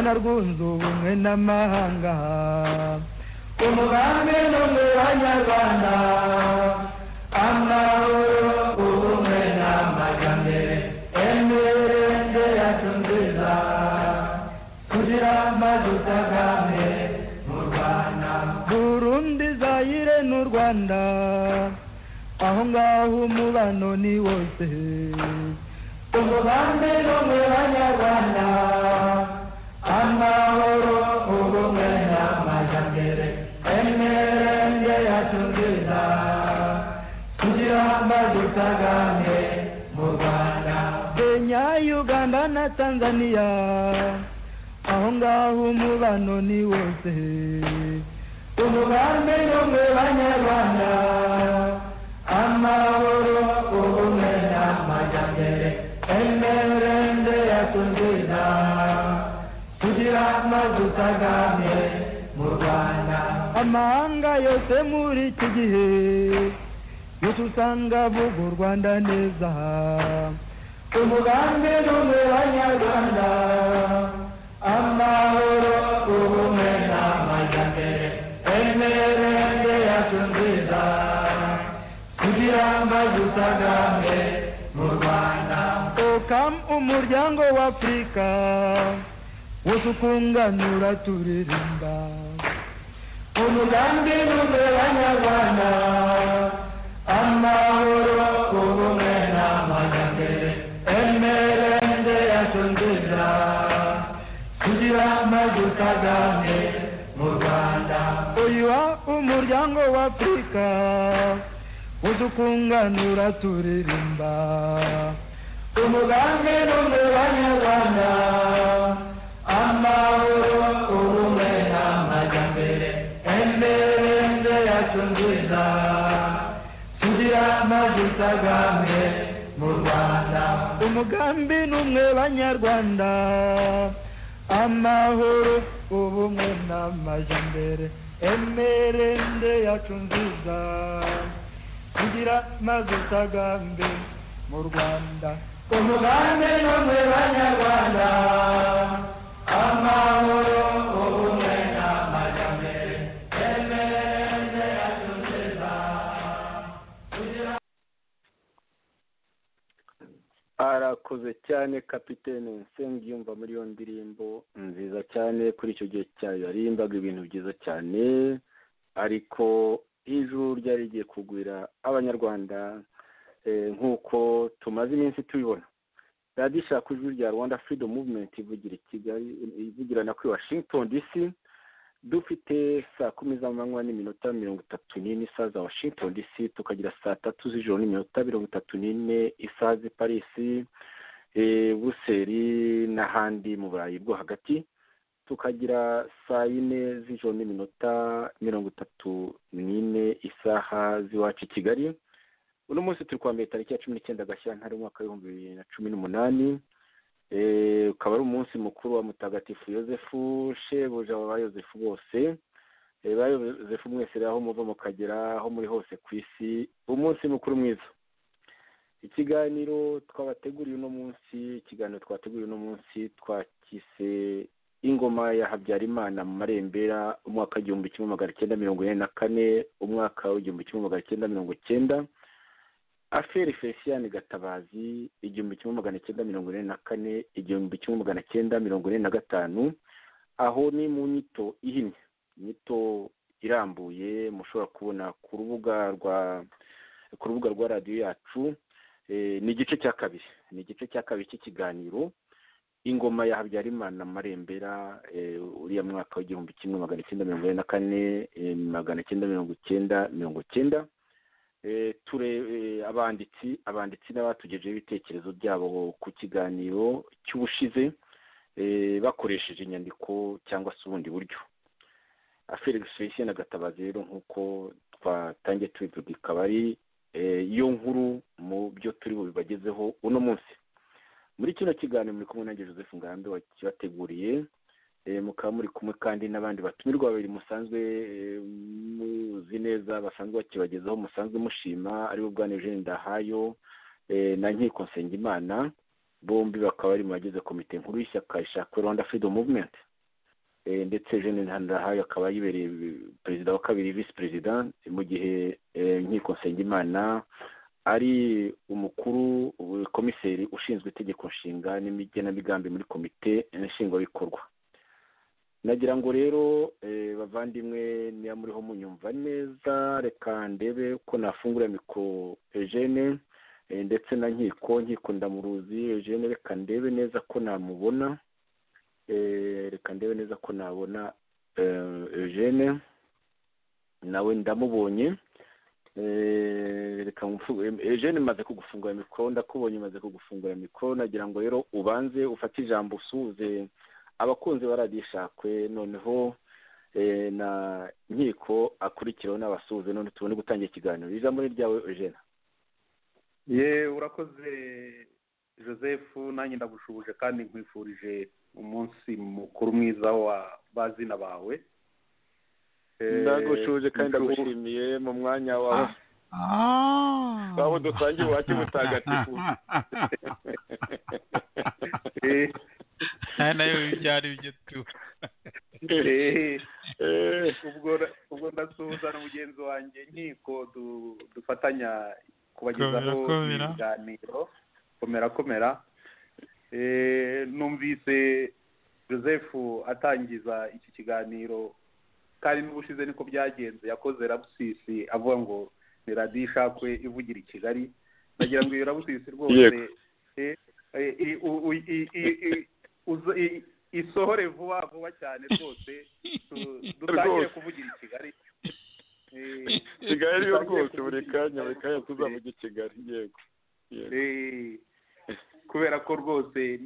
rwanda rwunze ubumwe n'amahanga umugambi n'umwe w'abanyarwanda amahoro ubumwe n'amajyambere emerende yacu nziza kugira amazi utagame mu rwanda burundi zayire n'u rwanda aho ngaho umubano ni wose umugambi n'umwe w'abanyarwanda amahoro ubumwe n'amajyambere emerende yacu nziza kugira amazi utagame mu rwanda kenya uganda na tanzania aho ngaho umubano ni wose umugambi n'umwe w'abanyarwanda amahoro ubumwe n'amajyambere emerende yacu nziza kugira amazi utagame mu rwanda amahanga yose muri iki gihe yose usanga avuga u rwanda neza umugambi n'umwe w'abanyarwanda amahoro ubumwe n'amajyambere emerende yacu nziza kugira amazi utagame mu rwanda okam umuryango w'afurika wose ukunganura turirimba umugambi n'umwe w'abanyarwanda amahoro ubumwe n'amajyambere emerende yacu nziza kugira amazi utagame mu rwanda uyu umuryango w'afurika wose ukunganura turirimba umugambi n'umwe w'abanyarwanda amahoro ubumwe n'amajyambere emerende yacu nziza kugira amazi utagame mu rwanda umugambi n'umwe w'abanyarwanda amahoro ubumwe n'amajyambere emerende yacu nziza kugira amazi utagame mu rwanda umugambi n'umwe w'abanyarwanda amahoro ubumwe n'amajyambere emerende yacu nziza kugira. Arakoze cyane kapitene Nsengiyumva muri iyo ndirimbo nziza cyane kuri icyo gihe cyayo yarimbaga ibintu byiza cyane ariko ijuru ryari rigiye kugwira abanyarwanda nk'uko tumaze iminsi tubibona radiyo ishaka ijwi rya rwanda freedom movement ivugira i kigali ivugirana kuri washington dc dufite saa 10 z'amanywa n'iminota 34 isaha za washington dc tukagira saa 3 z'ijoro n'iminota 34 isaha z'i paris buseri n'ahandi mu burayi bwo hagati tukagira saa 4 z'ijoro n'iminota 34 isaha z'iwacu i kigali uno munsi turi kwa mbere tariki ya 19 Gashyantare umwaka wa 2018 ukaba ari umunsi mukuru wa mutagatifu Yozefu shebuja wa Yozefu bose ba Yozefu mwese aho muva mukagera aho muri hose ku isi umunsi mukuru mwiza. Ikiganiro twabateguriye uno munsi twakise ingoma ya Habyarimana mu marembera umwaka 1944 umwaka wa 1990 aferi Felician Gatabazi 1944 1945 aho ni mu nyito ihinnye nyito irambuye mushobora kubona ku rubuga rwa radio yacu ni igice cya kabiri cy'ikiganiro ingoma ya Habyarimana marembera uriya mwaka wa 1944 1990 abanditsi n'abatugejeje ibitekerezo byabo ku kiganiro cy'ubushize bakoresheje inyandiko cyangwa se ubundi buryo. Felix Felician Gatabazi rero nk'uko twatangiye tubivuga ikaba ari iyo nkuru mu byo turi bubibagezeho uno munsi. Muri kino kiganiro muri kumwe nanjye Joseph Ngarambe wakibateguriye mukaba muri kumwe kandi n'abandi batumirwa babiri musanzwe muzi neza basanzwe bakibagezaho musanzwe mushima ari bo Bwana Eugene Ndahayo na Nkiko Nsengimana bombi bakaba bari mu bagize komite nkuru y'ishyaka ishaka Rwanda Freedom Movement. ndetse Eugene Ntahirahayo akaba yibereye perezida wa kabiri visi perezida, mu gihe Nkiko Nsengimana ari umukuru komiseri ushinzwe itegeko nshinga n'igenamigambi muri komite nshingwabikorwa. Nagira ngo rero bavandimwe niba muriho munyumva neza, reka ndebe ko nafungura mikoro Eugene ndetse na Nkiko ndamuruzi. Eugene reka ndebe neza ko namubona, reka ndebe neza ko nabona Eugene, nawe ndamubonye. Reka Eugene maze kugufungura mikoro, ndakubonye maze kugufungura mikoro. Nagira ngo rero ubanze ufate ijambo usuhuze abakunzi ba radiyo Ishakwe, noneho na Nkiko akurikiraho n'abasuhuze, none tubone gutangira ikiganiro. Ijambo ni ryawe Eugene. Urakoze Joseph, nanjye ndagushubuje kandi nkwifurije umunsi mukuru mwiza wa bazina bawe. Ndagushuje kandi ndagushimiye mu mwanya wawe waba dusangiye iwacu mutagatifu. nayo byari ibyo tu ubwo ndasuhuza na mugenzi wanjye Nkiko dufatanya kubagezaho ibiganiro komera. Numvise Joseph atangiza iki kiganiro kandi n'ubushize niko byagenze, yakoze rabusisi avuga ngo ni radiyo Ishakwe ivugira i Kigali. Nagira ngo iyo rabusisi rwose isohore vuba cyane rwose, dutangire kuvugira i Kigali. Kigali yo rwose buri kanya tuzavuga i Kigali. Yego kubera ko rwose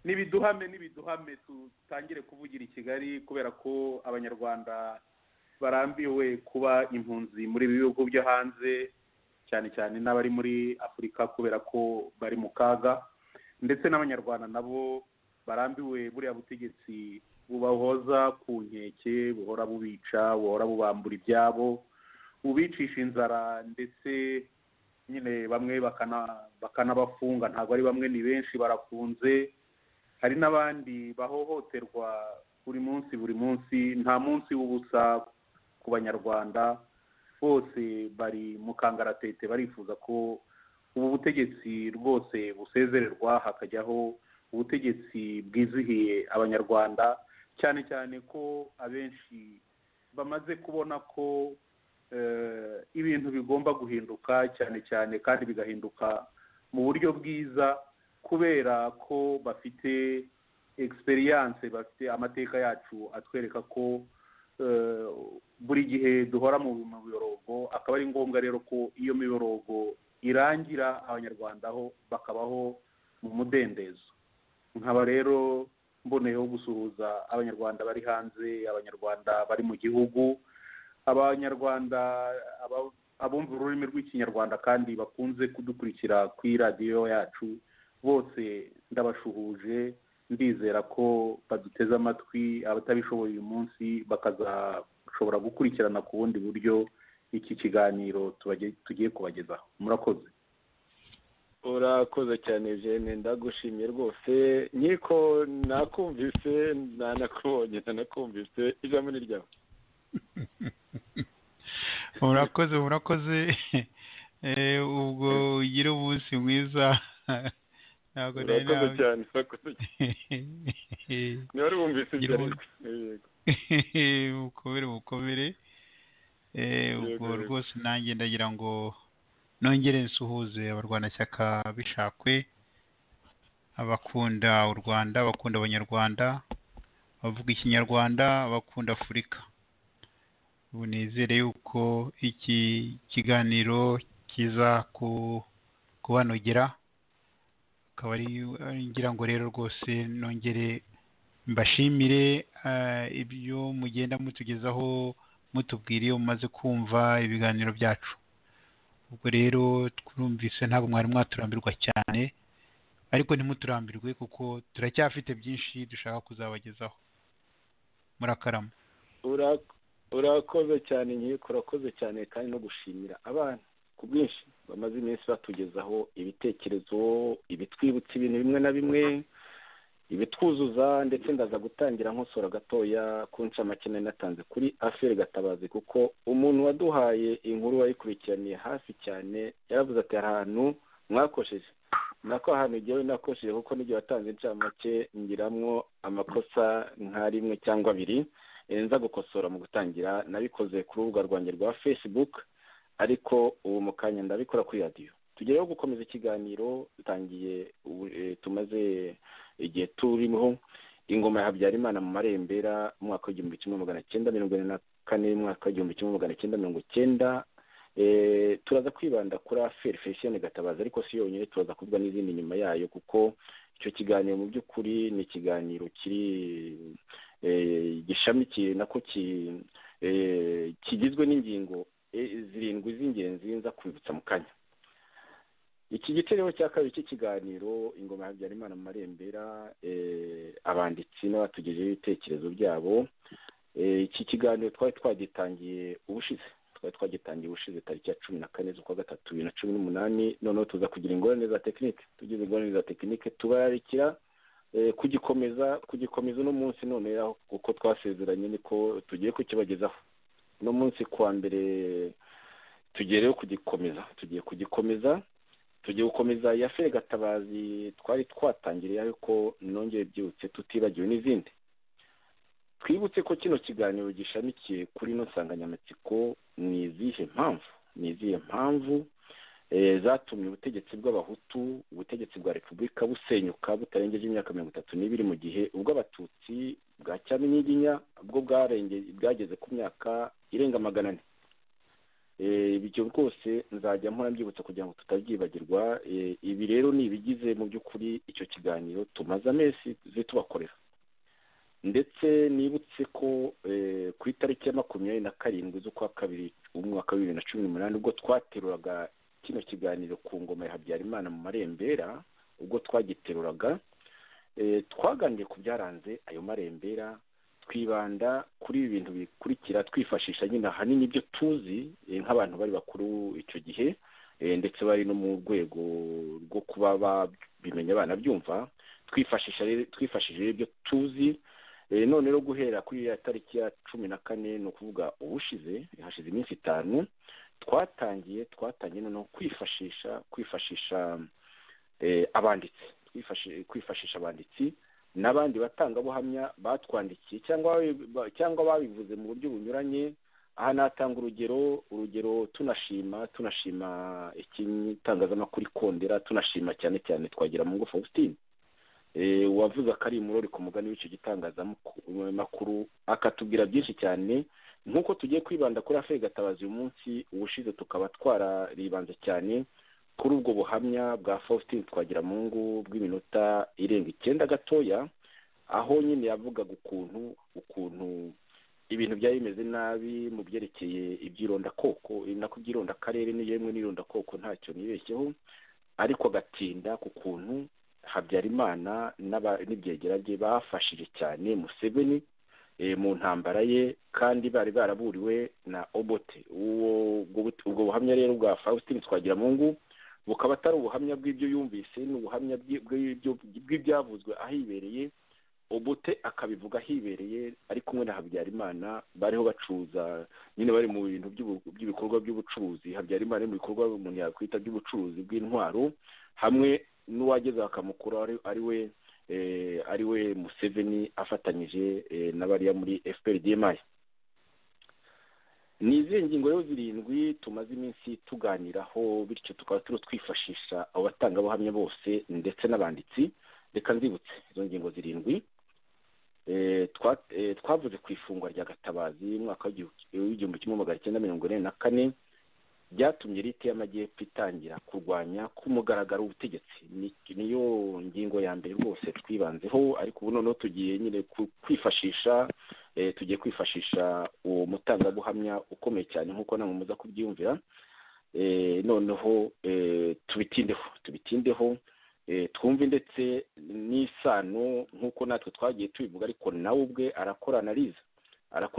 nibiduhame tutangire kuvugira i Kigali, kubera ko abanyarwanda barambiwe kuba impunzi muri bihugu byo hanze, cyane cyane n'abari muri Afurika, kubera ko bari mu kaga, ndetse n'abanyarwanda nabo barambiwe buriya butegetsi bubahoza ku nkeke, buhora bubica, buhora bubambura ibyabo, bubicisha inzara, ndetse nyine bamwe bakanabafunga. Ntabwo ari bamwe, ni benshi barafunze. Hari n'abandi bahohoterwa buri munsi. Nta munsi w'ubusa ku banyarwanda, bose bari mu kangaratete, barifuza ko ubu butegetsi rwose busezererwa, hakajyaho ubutegetsi bwizihiye abanyarwanda, cyane cyane ko abenshi bamaze kubona ko ibintu bigomba guhinduka, cyane cyane kandi bigahinduka mu buryo bwiza, kubera ko bafite experience, bafite amateka yacu atwereka ko buri gihe duhora mu miborogo. Akaba ari ngombwa rero ko iyo miborogo irangira, abanyarwanda aho bakabaho mu mudendezo. Nkaba rero mboneyeho gusuhuza abanyarwanda bari hanze, abanyarwanda bari mu gihugu, abanyarwanda abumva ururimi rw'ikinyarwanda kandi bakunze kudukurikira kuri radiyo yacu, bose ndabashuhuje. Ndizera ko baduteze amatwi, abatabishoboye uyu munsi bakazashobora gukurikirana ku bundi buryo iki kiganiro tugiye kubagezaho. Murakoze. Urakoze cyane Eugene, ndagushimiye rwose. Nkiko nakumvise, nanakumvise. Ijambo ni ryawe. Murakoze ubwo ugire umunsi mwiza. Ntabwo urakoze cyane. Niba wari wumvise ibyo mukomere. Ubwo rwose nanjye ndagira ngo nongere nsuhuze abarwanashyaka b'Ishakwe, abakunda u Rwanda, abakunda abanyarwanda, abavuga ikinyarwanda, abakunda Afurika. Ubu nizere yuko iki kiganiro kiza kubanogera. Akaba ari ngira ngo rero rwose nongere mbashimire ibyo mugenda mutugezaho, mutubwira iyo mumaze kumva ibiganiro byacu. Ubwo rero twumvise ntabwo mwari mwaturambirwa cyane, ariko ntimuturambirwe kuko turacyafite byinshi dushaka kuzabagezaho. Murakarama. Urakoze cyane Nkiko, urakoze cyane kandi no gushimira abana ku bwinshi bamaze iminsi batugezaho ibitekerezo, ibitwibutsa ibintu bimwe na bimwe, ibitwuzuza ndetse ndaza gutangira nkosora gatoya ku ncamake nari natanze kuri affaire Gatabazi, kuko umuntu waduhaye inkuru wayikurikiraniye hafi cyane yaravuze ati ahantu mwakosheje, nako ahantu igihe nakosheje kuko n'igihe watanze incamake ngiramwo amakosa nka rimwe cyangwa abiri, nza gukosora mu gutangira. Nabikoze ku rubuga rwanjye rwa Facebook, ariko ubu mu kanya ndabikora kuri radiyo. Tugereho gukomeza ikiganiro dutangiye, tumaze igihe turimo ingoma ya Habyarimana mu marembera mu mwaka w'igihumbi kimwe magana cyenda mirongo ine na kane, mu mwaka w'igihumbi kimwe magana cyenda mirongo cyenda. Turaza kwibanda kuri affaire Félicien Gatabazi, ariko si yonyine, turaza kuvuga n'izindi nyuma yayo, kuko icyo kiganiro mu by'ukuri ni ikiganiro kiri gishamikiye nako kigizwe n'ingingo zirindwi z'ingenzi nza kwibutsa mu kanya. Iki gice rero cya kabiri cy'ikiganiro ingoma ya Habyarimana mu marembera, abanditsi n'abatugejeho ibitekerezo byabo. Iki kiganiro twari twagitangiye ubushize tariki ya 14 z'ukwa gatatu 2018. noneho tuza kugira ingorane za tekinike. Tugize ingorane za tekinike tubararikira kugikomeza uno munsi, none uko twasezeranye niko tugiye kukibagezaho. Uno munsi kuwa mbere tugiye kugikomeza ya affaire Gatabazi twari twatangiriye, ariko nongeye byutse tutibagiwe n'izindi. Twibutse ko kino kiganiro gishamikiye kuri no nsanganyamatsiko ni izihe mpamvu zatumye ubutegetsi bw'abahutu, ubutegetsi bwa repubulika busenyuka butarengeje imyaka 32 mu gihe ubwo abatutsi bwa Cyaminyiginya bwo bwageze ku myaka irenga 400. Ibyo rwose nzajya mpora mbyibutsa kugira ngo tutabyibagirwa. Ibi rero ni ibigize mu by'ukuri icyo kiganiro tumaze amezi tubakorera. Ndetse nibutse ko ku itariki ya 27 z'ukwa kabiri umwaka wa 2018 ubwo twateruraga kino kiganiro ku ngoma ya Habyarimana mu marembera, ubwo twagiteruraga twaganiriye ku byaranze ayo marembera, twibanda kuri ibi bintu bikurikira, twifashisha nyine ahanini ibyo tuzi nk'abantu bari bakuru icyo gihe, ndetse bari no mu rwego rwo kuba babimenya banabyumva. Twifashishije ibyo tuzi. None rero guhera kuri ya tariki ya 14, ni ukuvuga ubushize, hashize iminsi 5, twatangiye no kwifashisha abanditsi, kwifashisha abanditsi n'abandi batangabuhamya batwandikiye cyangwa babivuze mu buryo bunyuranye. Aha natanga urugero tunashima ikitangazamakuru Ikondera, tunashima cyane Twagiramungu Faustin wavuze ko ari imurori ku mugani w'icyo gitangazamakuru, akatubwira byinshi cyane. Nk'uko tugiye kwibanda kuri affaire Gatabazi uyu munsi, ubushize tukaba twararibanze cyane kuri ubwo buhamya bwa Faustin Twagiramungu bw'iminota irenga 9 gatoya, aho nyine yavugaga ukuntu ibintu byari bimeze nabi mu byerekeye iby'irondakoko, nako by'irondakarere n'iyemwe n'irondakoko ntacyo nibeshyeho, ariko agatinda ku kuntu Habyarimana n'ibyegera bye bafashije cyane Museveni mu ntambara ye, kandi bari baraburiwe na Obote. Ubwo buhamya rero bwa Faustin Twagiramungu bukaba atari ubuhamya bw'ibyo yumvise, ni ubuhamya bw'ibyavuzwe ahibereye. Obote akabivuga ahibereye ari kumwe na Habyarimana, bariho bacuruza nyine, bari mu bintu by'ibikorwa by'ubucuruzi. Habyarimana mu bikorwa umuntu yakwita by'ubucuruzi bw'intwaro, hamwe n'uwageze akamukura ari we Museveni afatanyije n'abariya muri FPRDMI. Ni izi ngingo rero zirindwi tumaze iminsi tuganiraho, bityo tukaba twifashisha abo batangabuhamya bose ndetse n'abanditsi. Reka nzibutse izo ngingo zirindwi. Twavuze ku ifungwa rya Gatabazi mu mwaka w'igihumbi kimwe magana cyenda 1944, byatumye leta y'amajyepfo itangira kurwanya ku mugaragaro ubutegetsi. Niyo ngingo ya mbere rwose twibanzeho, ariko ubu noneho tugiye nyine kwifashisha uwo mutangabuhamya ukomeye cyane nk'uko namwe muza kubyiyumvira. Noneho tubitindeho twumve ndetse n'isano nk'uko natwe twagiye tubivuga, ariko nawe ubwe arakora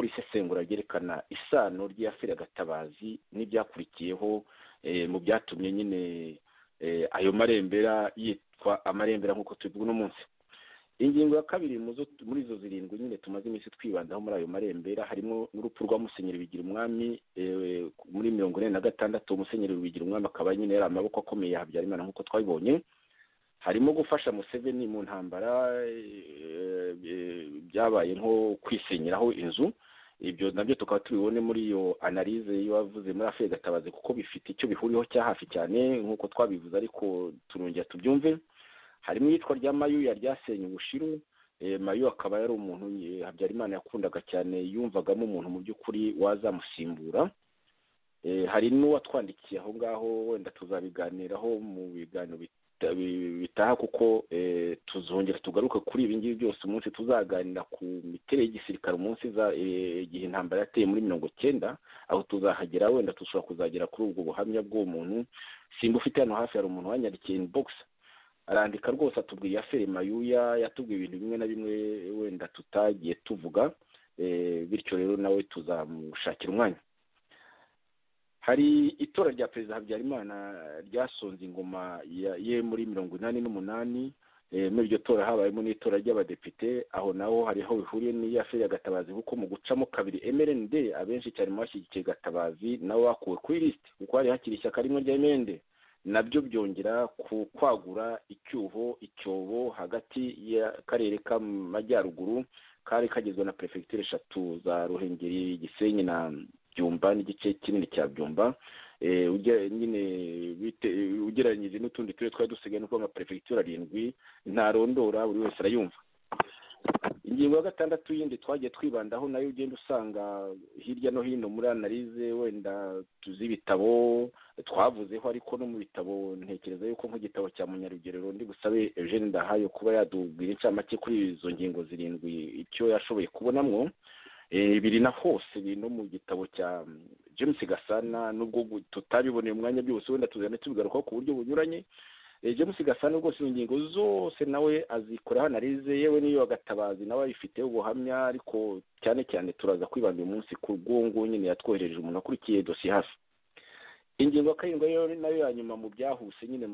isesengura ryerekana isano ry'affaire Gatabazi n'ibyakurikiyeho mu byatumye nyine ayo marembera yitwa amarembera nk'uko tubivuga uno munsi. ingingo ya kabiri muri izo zirindwi nyine tumaze iminsi twibandaho muri ayo marembera harimo n'urupfu rwa Musenyeri Bigirumwami muri 1946. Musenyeri Bigirumwami akaba nyine yari amaboko akomeye ya Habyarimana nk'uko twabibonye. Harimo gufasha Museveni mu ntambara byabaye nko kwisenyeraho inzu. Ibyo nabyo tukaba tubibone muri iyo analyse yavuze muri Afurika Gatabazi kuko bifite icyo bihuriyeho cya hafi cyane nk'uko twabivuze, ariko turongera tubyumve. Harimo iyitwa rya Mayuya ryasenye Ubushiru. Mayu akaba yari umuntu Habyarimana yakundaga cyane, yumvagamo umuntu mu by'ukuri wazamusimbura. Hari n'uwatwandikiye aho ngaho, wenda tuzabiganiraho mu biganiro bitaha kuko tuzongera tugaruke kuri ibi ngibi byose umunsi tuzaganira ku miterere y'igisirikare umunsi igihe intambara yateye muri 1990, aho tuzahagera wenda dushobora kuzagera kuri ubwo buhamya bw'uwo muntu. Simba ufite hano hafi hari umuntu wanyandikiye inbox arandika rwose atubwiye afere Mayuya yatubwiye ibintu bimwe na bimwe wenda tutagiye tuvuga, bityo rero nawe tuzamushakira umwanya. Hari itora rya Perezida Habyarimana ryasonze ingoma ye muri 1988. Muri iryo tora habayemo n'itora ry'abadepite, aho naho hariho bihuriye n'iya Afurika Gatabazi kuko mu gucamo kabiri MRND abenshi cyane mu bashyigikiye Gatabazi nabo bakuwe kuri liste kuko hari hakiri ishyaka rimwe rya MRND. Nabyo byongera kwagura icyobo hagati y'akarere k'amajyaruguru kari kagizwe na prefecture 3 za Ruhengeri, Gisenyi na Byumba n'igice kinini cya Byumba. Ugereranyije n'utundi turere twari dusigaye nuko nka prefecture 7 ntarondora buri wese arayumva. Ingingo ya gatandatu yindi twagiye twibandaho nayo ugenda usanga hirya no hino muri analyse wenda tuzibitabo twavuzeho, ariko no mu bitabo ntekereza yuko nk'igitabo cya Munyarugerero ndi gusabe Eugene Ndahayo kuba yadubwira incamake kuri izo ngingo zirindwi icyo yashoboye kubonamwo. Biri na hose biri no mu gitabo cya James Gasana, nubwo tutabiboneye umwanya byose wenda tuzana tubigarukaho ku buryo bunyuranye. James Gasana rwose ingingo zose nawe azikora analyse, yewe niyo Gatabazi nawe ayifite ubuhamya, ariko cyane cyane turaza kwibanda umunsi ku bwongo nyine yatwohereje umuntu akurikiye dosiye hafi. Ingingo ya karindwi nayo ya nyuma mu byahuse nyine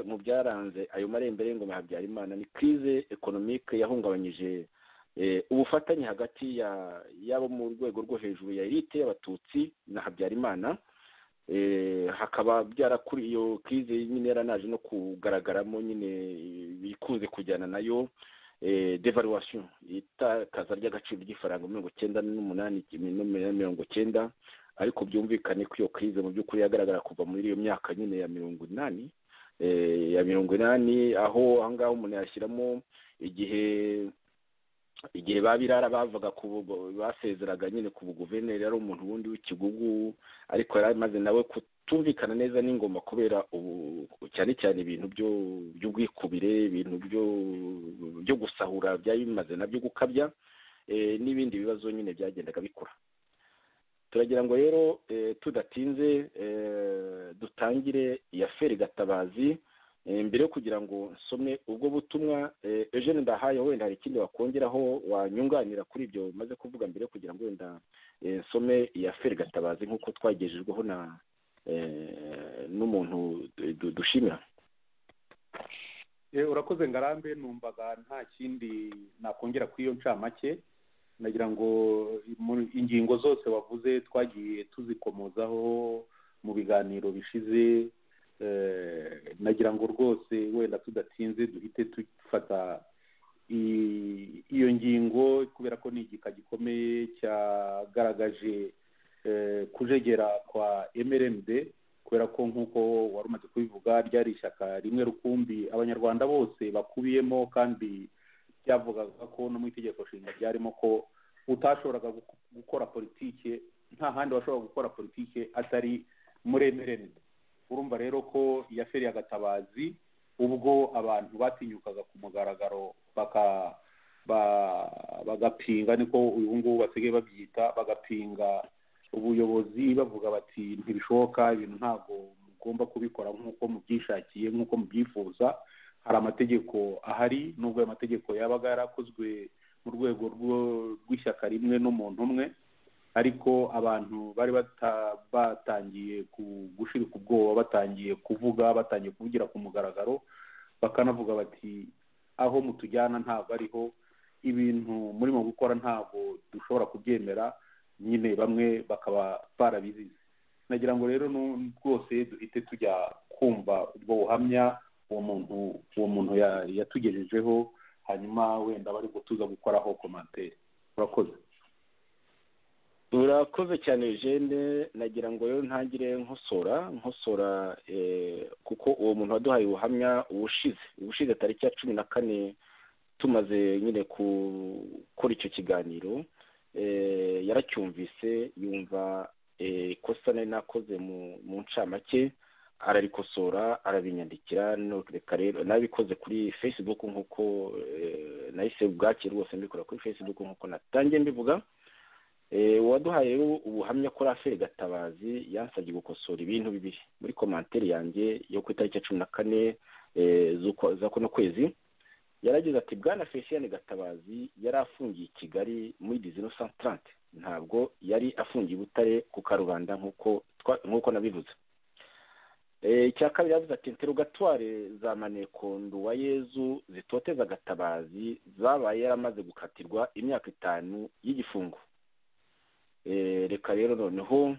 mu byaranze ayo marembere ngo Habyarimana ni crise économique yahungabanyije ubufatanye hagati yabo mu rwego rwo hejuru ya elite y'abatutsi na Habyarimana. Hakaba byarakuri iyo crise nyine yaranaje no kugaragaramo nyine bikunze kujyana nayo devaluation, itakaza ry'agaciro ry'ifaranga 1988, ariko byumvikane ko iyo crise mu by'ukuri yagaragara kuva muri iyo myaka nyine ya 1980 aho ahangaho umuntu yashyiramo igihe babirara bavuga basezeraga nyine ku guverineri ari umuntu wundi w'ikigugu, ariko yari maze nawe kutumvikana neza n'ingoma kubera cyane cyane ibintu by'ubwikubire, ibintu byo gusahura byari bimaze nabyo gukabya n'ibindi bibazo nyine byagendaga bikura. Turagira ngo rero tudatinze dutangire iya Afurika Gatabazi. Mbere yo kugira ngo nsome ubwo butumwa, Eugene Ndahayo wenda hari ikindi wakongeraho wanyunganira kuri ibyo maze kuvuga, mbere yo kugira ngo wenda nsome iya Afurika Gatabazi nk'uko twagejejweho n'umuntu dushimira. Urakoze Ngarambe, numvaga nta kindi nakongera kuri iyo ncamake. Nagira ngo ingingo zose wavuze twagiye tuzikomozaho mu biganiro bishize. Nagira ngo rwose wenda tudatinze duhite dufata iyo ngingo kubera ko ni igika gikomeye cyagaragaje kujegera kwa MRND, kubera ko nk'uko wari umaze kubivuga ryari ishyaka rimwe rukumbi abanyarwanda bose bakubiyemo, kandi byavugaga ko no mu itegeko nshinga ryarimo ko utashoboraga gukora politike, nta handi washobora gukora politike atari muri MRND. Urumva rero ko iya Afurika Gatabazi ubwo abantu batinyukaga ku mugaragaro bagapinga, niko uyu ngubu basigaye babyita, bagapinga ubuyobozi bavuga bati ntibishoboka, ibintu ntabwo mugomba kubikora nk'uko mubyishakiye, nk'uko mubyifuza. Hari amategeko ahari, nubwo ayo mategeko yabaga yarakozwe mu rwego rw'ishyaka rimwe n'umuntu umwe, ariko abantu bari batangiye gushirika ubwoba, batangiye kuvugira ku mugaragaro, bakanavuga bati aho mutujyana ntabwo ariho, ibintu murimo gukora ntabwo dushobora kubyemera, nyine bamwe bakaba barabizize. nagira ngo rero rwose duhite tujya kumva ubwo buhamya uwo muntu yatugejejeho, hanyuma wenda bari gutuza gukoraho komantere. urakoze cyane Eugene. nagira ngo rero ntangire nkosora kuko uwo muntu waduhaye ubuhamya ubushize tariki ya 14 tumaze nyine gukora icyo kiganiro, yaracyumvise yumva ikosa nari nakoze mu ncamake, ararikosora arabinyandikira. reka rero nabikoze kuri Facebook nk'uko nahise bwake rwose mbikora kuri Facebook nk'uko natangiye mbivuga. waduhaye rero ubuhamya kuri Aferi Gatabazi yansabye gukosora ibintu bibiri muri komantere yanjye yo ku itariki ya 14 za kuno kwezi. yaragize ati bwana Felicien Gatabazi yari afungiye i Kigali muri 1930, ntabwo yari afungiye i Butare ku Karubanda nk'uko nabivuze. icya kabiri yavuze ati interrogatoire za Maneko Nduwayezu zitoteza Gatabazi zabaye yaramaze gukatirwa imyaka 5 y'igifungo. reka rero noneho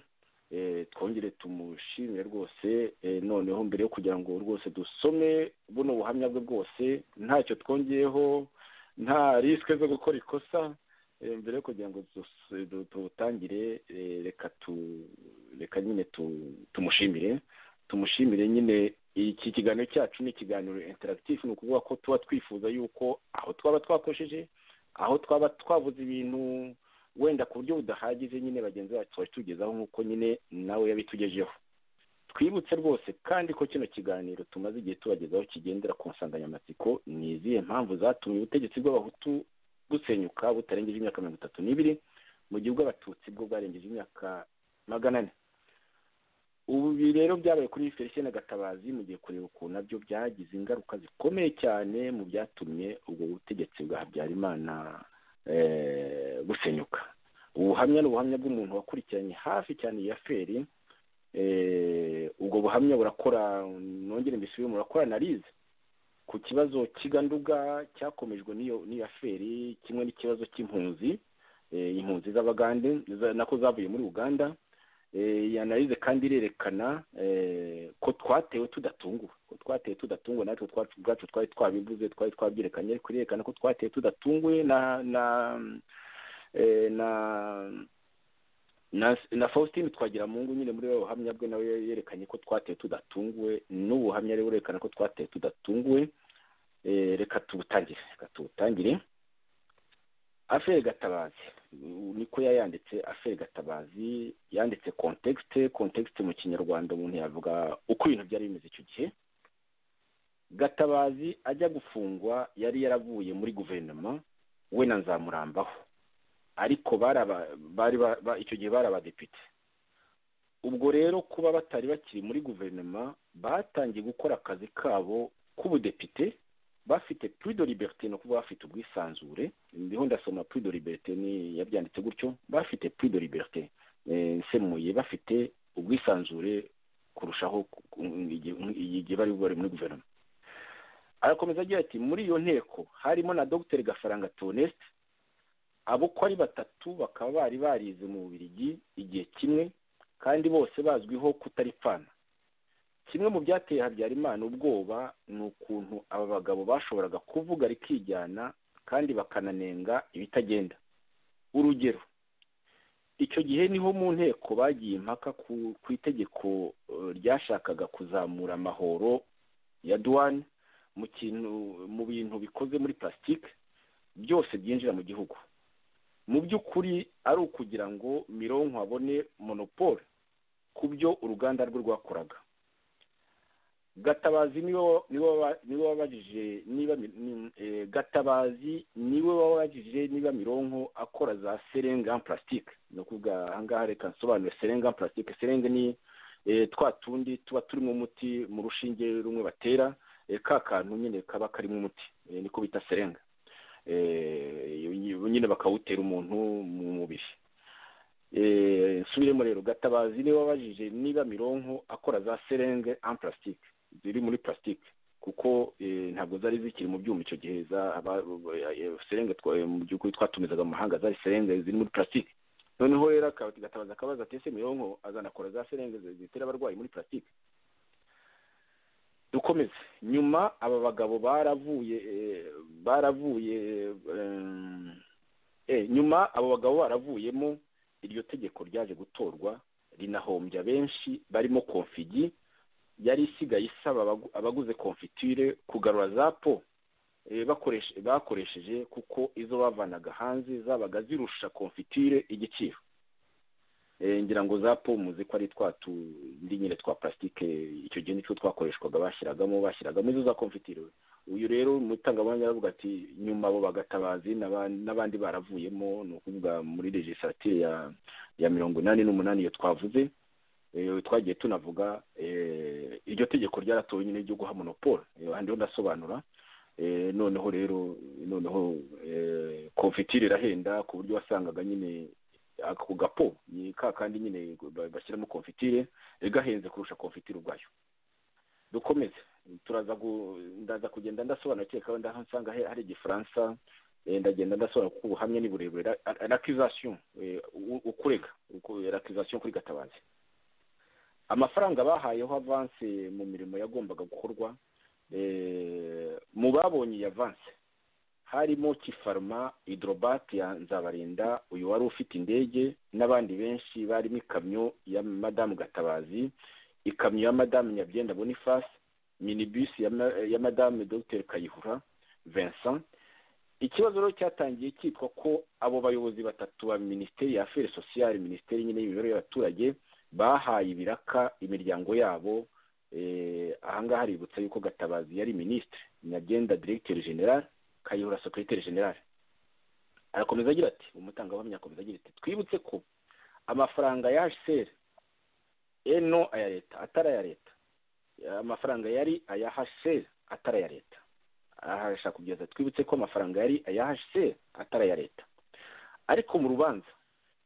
twongere tumushimire rwose, noneho mbere yo kugira ngo rwose dusome buno buhamya bwe bwose ntacyo twongeyeho, nta risque zo gukora ikosa, mbere yo kugira ngo tutangire reka nyine tumushimire nyine. iki kiganiro cyacu ni ikiganiro interactive, ni ukuvuga ko tuba twifuza yuko aho twaba twakosheje, aho twaba twavuze ibintu wenda ku buryo budahagije, nyine bagenzi bacu batugezaho nk'uko nyine nawe yabitugejeho. twibutse rwose kandi ko kino kiganiro tumaze igihe tubagezaho kigendera ku nsanganyamatsiko ni izihe mpamvu zatumye ubutegetsi bw'abahutu busenyuka butarengeje imyaka 32 mu gihe bw'abatutsi bwo bwarengeje imyaka 400. ubu rero byabaye kuri Felicien Gatabazi mu gihe kureba ukuntu nabyo byagize ingaruka zikomeye cyane mu byatumye ubwo butegetsi bwa Habyarimana gusenyuka. ubuhamya n'ubuhamya bw'umuntu wakurikiranye hafi cyane ya Feri. ubwo buhamya burakora, nongere mbisubire, murakora analize ku kibazo kiganduga cyakomejwe n'iyo Feri, kimwe n'ikibazo cy'impunzi, impunzi z'Abagande nako zavuye muri Uganda. yanalize kandi irerekana ko twatewe tudatunguwe, natwe ubwacu twari twabivuze, twari twabyerekanye, ariko irerekana ko twatewe tudatunguwe na Faustin Twagiramungu nyine muri ubuhamya bwe nawe yerekanye ko twatewe tudatunguwe, n'ubuhamya rero burerekana ko twatewe tudatunguwe. reka tubutangire. Aferi Gatabazi niko yayanditse. Aferi Gatabazi yanditse context mu Kinyarwanda umuntu yavuga uko ibintu byari bimeze icyo gihe. Gatabazi ajya gufungwa yari yaravuye muri guverinoma we na Nzamurambaho, ariko icyo gihe bari abadepite. ubwo rero kuba batari bakiri muri guverinoma batangiye gukora akazi kabo k'ubudepite bafite plus de liberté, no kuba bafite ubwisanzure. ndiho ndasoma plus de liberté ni yabyanditse gutyo, bafite plus de liberté, nsemuye bafite ubwisanzure kurushaho igihe bari muri guverinoma. arakomeza agira ati muri iyo nteko harimo na Dr Gafaranga Theoneste, abo ko ari batatu bakaba bari barize mu Bubiligi igihe kimwe kandi bose bazwiho kutaripfana. kimwe mu byateye Habyarimana ubwoba ni ukuntu aba bagabo bashoboraga kuvuga rikijyana kandi bakananenga ibitagenda. urugero, icyo gihe niho mu nteko bagiye impaka ku itegeko ryashakaga kuzamura amahoro ya douane mu bintu bikoze muri plastique byose byinjira mu gihugu. mu by'ukuri ari ukugira ngo Mironko abone monopole ku byo uruganda rwe rwakoraga. Gatabazi niwe wabajije niba Mironko akora za seringue en plastique. no kuvuga ahangaha reka nsobanure seringue en plastique. seringue ni twa tundi tuba turimo umuti mu rushinge rumwe batera, ka kantu nyine kaba karimo umuti, niko bita seringue. nyine bakawutera umuntu mu mubiri. nsubiremo rero, Gatabazi niwe wabajije niba Mironko akora za seringue en plastique ziri muri plastique. kuko ntabwo zari zikiri mu byuma icyo gihe serenge mu by'ukuri twatumizaga mu mahanga zari serenge ziri muri plastique. Noneho rero Gatabazi akabaza ati ese Mironko azanakora za serenge zitera abarwayi muri plastique. Dukomeze. Nyuma aba bagabo nyuma abo bagabo baravuyemo, iryo tegeko ryaje gutorwa rinahombya benshi, barimo Configi yari isigaye isaba abaguze konfitire kugarura za po bakoresheje, kuko izo bavanaga hanze zabaga zirusha konfitire igiciro. Ngira ngo za po muzi ko ari ndi nyine twa plastique, icyo gihe nicyo twakoreshwaga bashyiragamo izo za konfitire. Uyu rero mutangabuhamya aravuga ati nyuma abo Bagatabazi n'abandi baravuyemo, ni ukuvuga muri legislature ya 88 iyo twavuze, twagiye tunavuga iryo tegeko ryaratowe nyine ryo guha monopole. Ahandi ndasobanura. Noneho konfitire irahenda ku buryo wasangaga nyine ako gapo ni kandi nyine bashyiramo konfitire igahenze kurusha konfitire ubwayo. Dukomeze. Ndaza kugenda ndasobanura cyeka ndahansanga hari Igifaransa, ndagenda ndasobanura kuko ubuhamya ni burebure. L'accusation ukurega l'accusation kuri Gatabazi. Amafaranga bahayeho avance mu mirimo yagombaga gukorwa, mu babonye iyi avance harimo Kifarma, Hydrobat ya Nzabarinda, uyu wari ufite indege, n'abandi benshi barimo ikamyo ya Madame Gatabazi, ikamyo ya Madame Nyabyenda Boniface, minibus ya Madame Dr Kayihura Vincent. Ikibazo rero cyatangiye cyitwa ko abo bayobozi batatu ba Ministeri ya Affaires Sociales, Ministeri nyine y'imibereho y'abaturage, bahaye ibiraka imiryango yabo. Ahangaha haributsa yuko Gatabazi yari ministre, Nyabyenda directeur general, Kayihura secrétaire general. Arakomeza agira ati, umutangabuhamya akomeza agira ati, twibutse ko amafaranga ya HCR eno aya leta atari aya leta, amafaranga yari aya HCR atari aya leta. Ahashaka kugeza twibutse ko amafaranga yari aya HCR atari aya leta. Ariko mu rubanza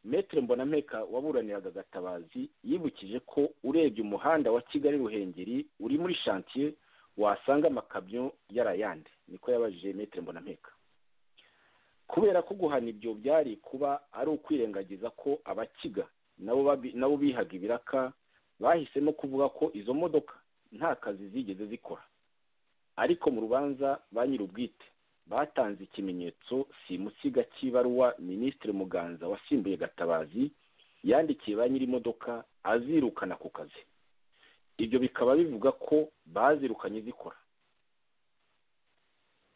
Maître Mbonampeka waburaniraga Gatabazi yibukije ko urebye umuhanda wa Kigali Ruhengeri uri muri chantier wasanga amakamyo yarayande. Niko yabajije Maître Mbonampeka. Kubera ko guhana ibyo byari kuba ari ukwirengagiza ko abakiga nabo bihaga ibiraka, bahisemo kuvuga ko izo modoka nta kazi zigeze zikora. Ariko mu rubanza ba nyir'ubwite batanze ikimenyetso simusiga cy'ibaruwa Ministre Muganza wasimbuye Gatabazi yandikiye ba nyir'imodoka azirukana ku kazi. Ibyo bikaba bivuga ko bazirukanye zikora.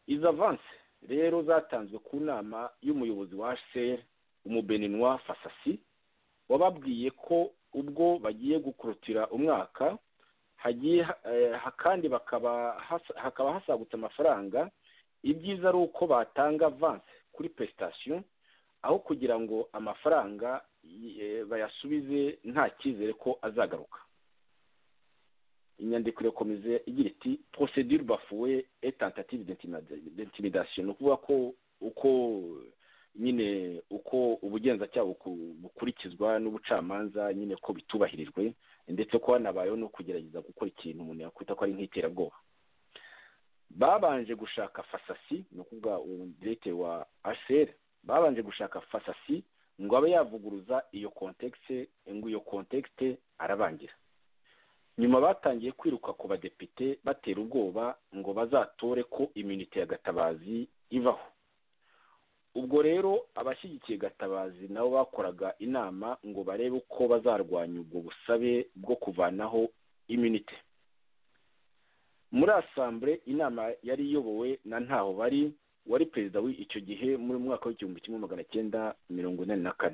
Izo avance rero zatanzwe ku nama y'umuyobozi wa HCR umubenenwa Fasasi, wababwiye ko ubwo bagiye gukurutira umwaka hagiye kandi hakaba hasagutse amafaranga, ibyiza ari uko batanga avance kuri prestation aho kugira ngo amafaranga bayasubize nta cyizere ko azagaruka. Inyandiko irakomeza igira iti procédure bafouée et tentative d'intimidation. No kuvuga ko uko ubugenzacyaha bukurikizwa n'ubucamanza nyine ko bitubahirijwe, ndetse ko hanabayeho no kugerageza gukora ikintu umuntu yakwita ko ari nk'iterabwoba. Babanje gushaka Fasasi, no kuvuga directeur wa HCR, babanje gushaka Fasasi ngo abe yavuguruza iyo contexte arabangira. Nyuma batangiye kwiruka ku badepite batera ubwoba ngo bazatore ko immunité ya Gatabazi ivaho. Ubwo rero abashyigikiye Gatabazi nabo bakoraga inama ngo barebe uko bazarwanya ubwo busabe bwo kuvanaho immunité. Muri assemblée inama yari iyobowe na Ntaho Bari wari perezida w'icyo gihe muri mwaka w'1944.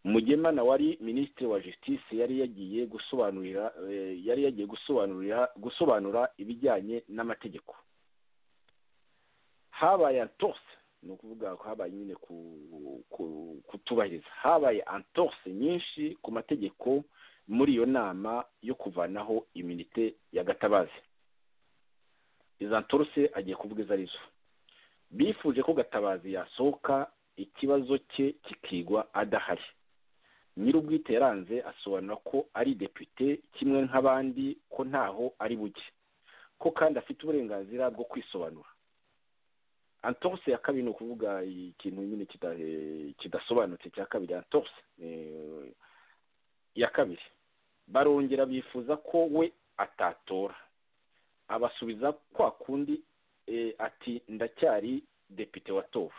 Mugemana wari ministre wa justice yari yagiye gusobanura ibijyanye n'amategeko. Habaye entorse, no kuvuga ko habaye nyine kutubahiriza, habaye entorse nyinshi ku mategeko muri iyo nama yo kuvanaho immunité ya Gatabazi. Izo entorse agiye kuvuga izo arizo. Bifuje ko Gatabazi yasohoka ikibazo cye kikigwa adahari. Nyir'ubwite yaranze asobanura ko ari depute kimwe nk'abandi, ko ntaho ari buke. ko kandi afite uburenganzira bwo kwisobanura. Entorse ya kabiri ni ukuvuga ikintu nyine kidasobanutse cya kabiri. Entorse ya kabiri barongera bifuza ko we atatora, abasubiza kwa kundi ati ndacyari depite watowe.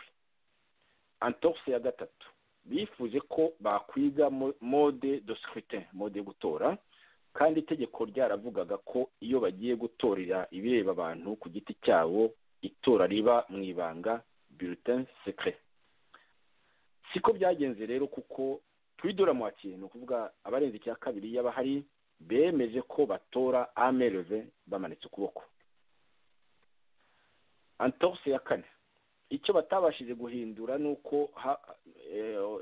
Entorse ya gatatu bifuje ko bakwiga mode de scrutin, mode yo gutora, kandi itegeko ryaravugaga ko iyo bagiye gutorera ibireba abantu ku giti cyabo itora riba mu ibanga, bulletin secret. Siko byagenze rero, kuko twidora mu kintu kuvuga abarenze icya kabiri y'abahari bemeje ko batora amereve bamanitse ukuboko. Entorse ya kane icyo batabashije guhindura nuko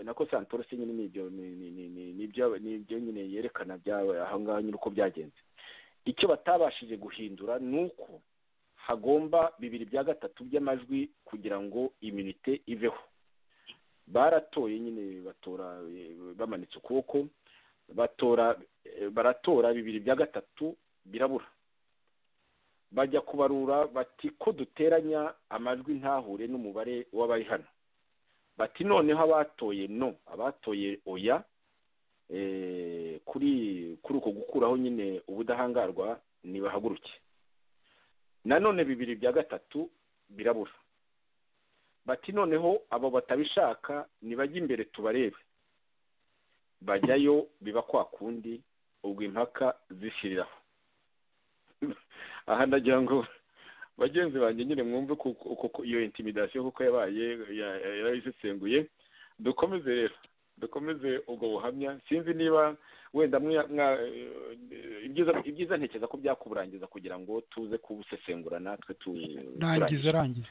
nako Entorse nyine nibyo nyine yerekana byawe aho ngaho nyine uko byagenze. Icyo batabashije guhindura nuko hagomba 2/3 by'amajwi kugira ngo immunité iveho. Baratoye nyine batora bamanitse ukuboko, baratora 2/3 birabura. Bajya kubarura bati ko duteranya amajwi ntahure n'umubare w'abari hano. Bati noneho abatoye no, abatoye oya, kuri uko gukuraho nyine ubudahangarwa nibahaguruke. Nanone 2/3 birabura. Bati noneho abo batabishaka nibajya imbere tubarebe. Bajyayo biba kwa kundi, ubwo impaka zishiriraho. Aha ndagira ngo bagenzi banjye nyine mwumve kuko iyo intimidation kuko yabaye yarayisesenguye. Dukomeze ubwo buhamya. Sinzi niba wenda ibyiza ntekereza ko byakuburangiza kugira ngo tuze kubusesengura natwe rangiza.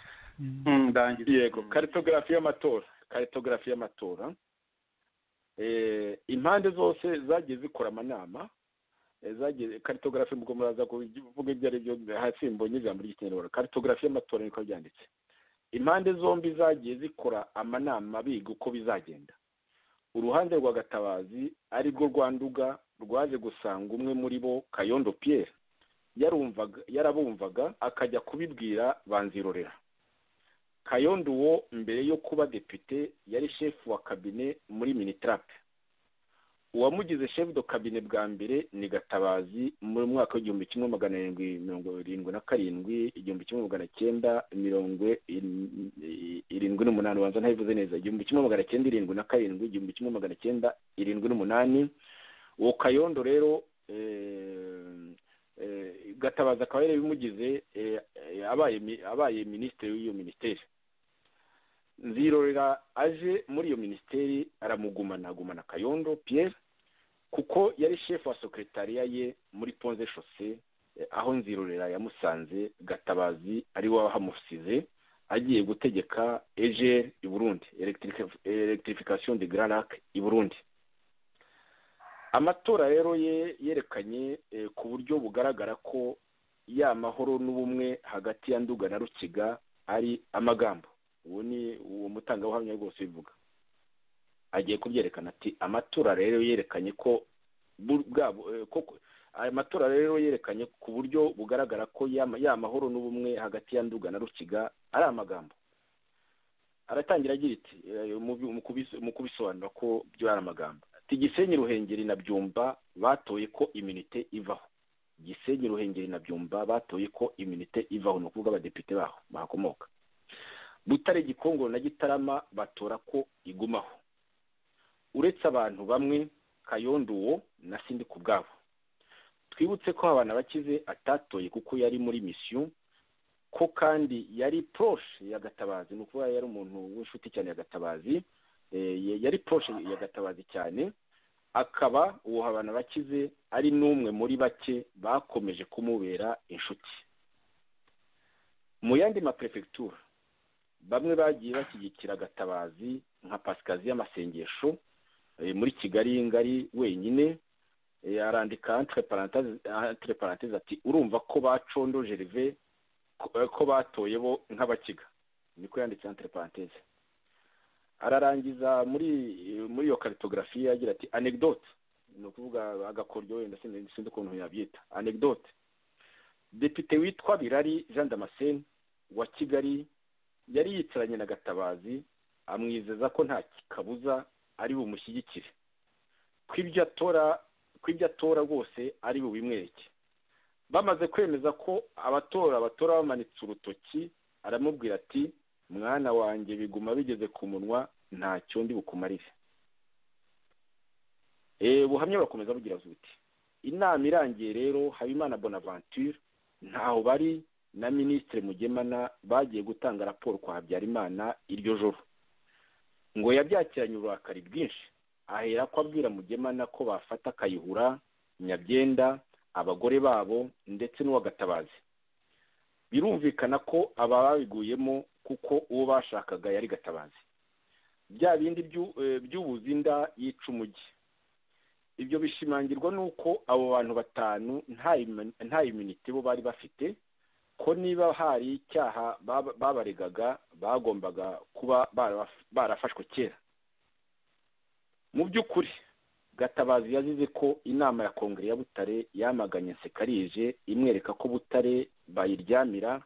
Yego, cartographie y'amatora. Impande zose zagiye zikora amanama, cartographie mugo muraza kuvuga ibyo ari byo hasi mbonye ijambo ry'ikinyarwanda. Cartographie y'amatora niko byanditse. Impande zombi zagiye zikora amanama biga uko bizagenda. Uruhande rwa Gatabazi ari rwo Rwanduga rwaje gusanga umwe muri bo Kayondo Pierre yarabumvaga akajya kubibwira Banzirorera. Kayondo wo mbere yo kuba depite yari chef wa cabinet muri Minitrap. Uwamugize chef de cabinet bwa mbere ni Gatabazi mu mwaka w'1777 1978 wanza ntabivuze neza 1977 uwo Kayondo rero Gatabazi akaba yari bimugize abaye ministre w'iyo ministeri. Nzirorera aje muri iyo ministeri aramugumana Kayondo Pierre kuko yari chef wa secretariat ye muri Ponze Chaussée, aho Nzirorera yamusanze Gatabazi ari wahamusize agiye gutegeka EGR i Burundi, electrification de Grand Lac i Burundi. Amatora rero yerekanye ku buryo bugaragara ko ya mahoro n'ubumwe hagati ya Nduga na Rukiga ari amagambo. Uwo ni uwo mutangabuhamya rwose bivuga. Agiye kubyerekana ati amatora rero yerekanye ko amatora rero yerekanye ku buryo bugaragara ko ya mahoro n'ubumwe hagati ya Nduga na Rukiga ari amagambo. Aratangira agira iti mu kubisobanura ko byo ari amagambo. Ati Gisenyi, Ruhengeri na Byumba batoye ko immunité ivaho. Gisenyi, Ruhengeri na Byumba batoye ko immunité ivaho, no kuvuga abadepite baho bakomoka. Butare, Gikongoro na Gitarama batora ko igumaho. Uretse abantu bamwe Kayondo wo na Sindi ku bwabo. Twibutse ko abana bakize atatoye kuko yari muri mission, ko kandi yari proche ya Gatabazi, no kuvuga yari umuntu w'inshuti cyane ya Gatabazi, yari proche ya Gatabazi cyane. Akaba uwo abana bakize ari n'umwe muri bake bakomeje kumubera inshuti. Mu yandi ma prefecture bamwe bagiye bashyigikira Gatabazi nka Pasikazi y'amasengesho muri Kigali ngari wenyine. Arandika entre parenthèses ati urumva ko bacondo Gervais ko batoye bo nk'abakiga, niko yanditse entre parenthèses. Ararangiza muri iyo cartographie agira ati anecdote, no kuvuga agakoryo wenda sinzi ukuntu yabyita anecdote. depite witwa Birari Jean Damascene wa Kigali yari yicaranye na Gatabazi amwizeza ko nta kabuza ari bumushyigikire, kw'ibyo atora rwose ari bubimwereke. Bamaze kwemeza ko abatora bamanitse urutoki, aramubwira ati mwana wanjye biguma bigeze ku munwa ntacyo ndi bukumarire. Buhamya bakomeza bugira buti inama irangiye rero Habimana Bonaventure ntaho bari na Minisitiri Mugemana bagiye gutanga raporo kwa Habyarimana iryo joro, ngo yabyakiranye uburakari bwinshi, ahera ko abwira Mugemana ko bafata Kayihura, Nyabyenda, abagore babo ndetse n'uwa Gatabazi. Birumvikana ko aba babiguyemo kuko uwo bashakaga yari Gatabazi. Bya bindi by'ubuzinda yica umujyi. Ibyo bishimangirwa nuko abo bantu batanu nta immunity bo bari bafite, ko niba hari icyaha babaregaga bagombaga kuba barafashwe kera. Mu by'ukuri Gatabazi yazize ko inama ya Kongere ya Butare yamaganye Nsekarije imwereka ko Butare bayiryamira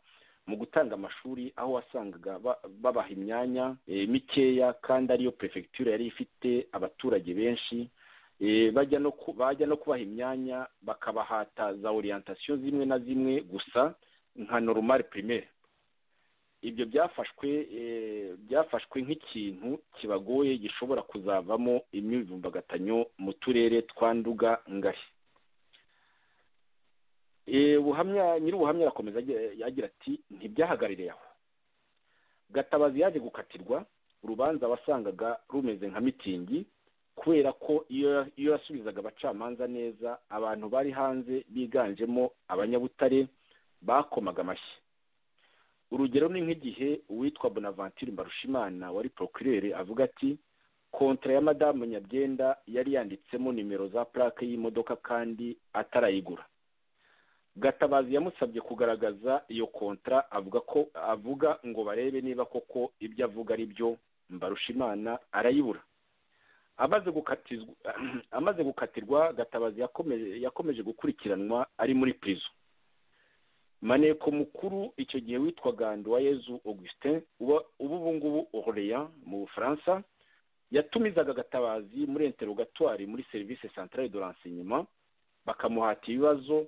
mu gutanga amashuri, aho wasangaga babaha imyanya mikeya kandi ariyo prefecture yari ifite abaturage benshi, bajya no kubaha imyanya bakabahata za orientation zimwe na zimwe gusa nka normal primaire. Ibyo byafashwe nk'ikintu kibagoye gishobora kuzavamo imyivumbagatanyo mu turere twa Nduga Ngari. Nyir'ubuhamya arakomeza yagira ati ntibyahagaririye aho. Gatabazi yaje gukatirwa, urubanza wasangaga rumeze nka mitingi, kubera ko iyo yasubizaga abacamanza neza, abantu bari hanze biganjemo Abanyabutare bakomaga amashyi. Urugero ni nk'igihe uwitwa Bonaventure Mbarushimana wari procureur avuga ati kontra ya Madame Nyabyenda yari yanditsemo nimero za plaque y'imodoka kandi atarayigura. Gatabazi yamusabye kugaragaza iyo kontra, avuga ngo barebe niba koko ibyo avuga ari byo. Mbarushimana arayibura. Amaze gukatirwa Gatabazi yakomeje gukurikiranwa ari muri prison. Maneko mukuru icyo gihe witwaga Nduwayezu Augustin ubu ngubu Orléans mu Bufaransa yatumizaga Gatabazi muri interrogatoire muri service centrale de renseignement, bakamuhata ibibazo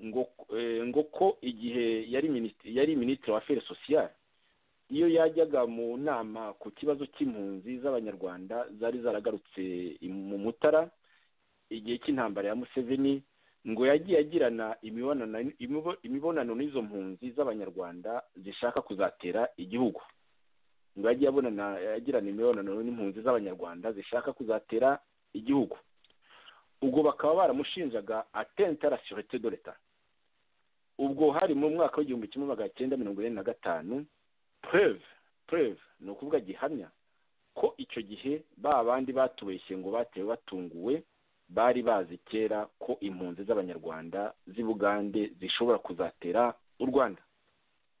ngo ko igihe yari ministre wa affaires sociales, iyo yajyaga mu nama ku kibazo cy'impunzi z'Abanyarwanda zari zaragarutse mu Mutara igihe cy'intambara ya Museveni, ngo yagiye agirana imibonano n'izo mpunzi z'Abanyarwanda zishaka kuzatera igihugu. Ngo yagiye agirana imibonano n'impunzi z'Abanyarwanda zishaka kuzatera igihugu. Ubwo bakaba baramushinjaga atteinte à la sûreté de l'État. Ubwo hari mu mwaka w'1945 preuve ni ukuvuga gihamya ko icyo gihe bandi batubeshye ngo batewe batunguwe, bari bazi kera ko impunzi z'Abanyarwanda z'i Bugande zishobora kuzatera u Rwanda.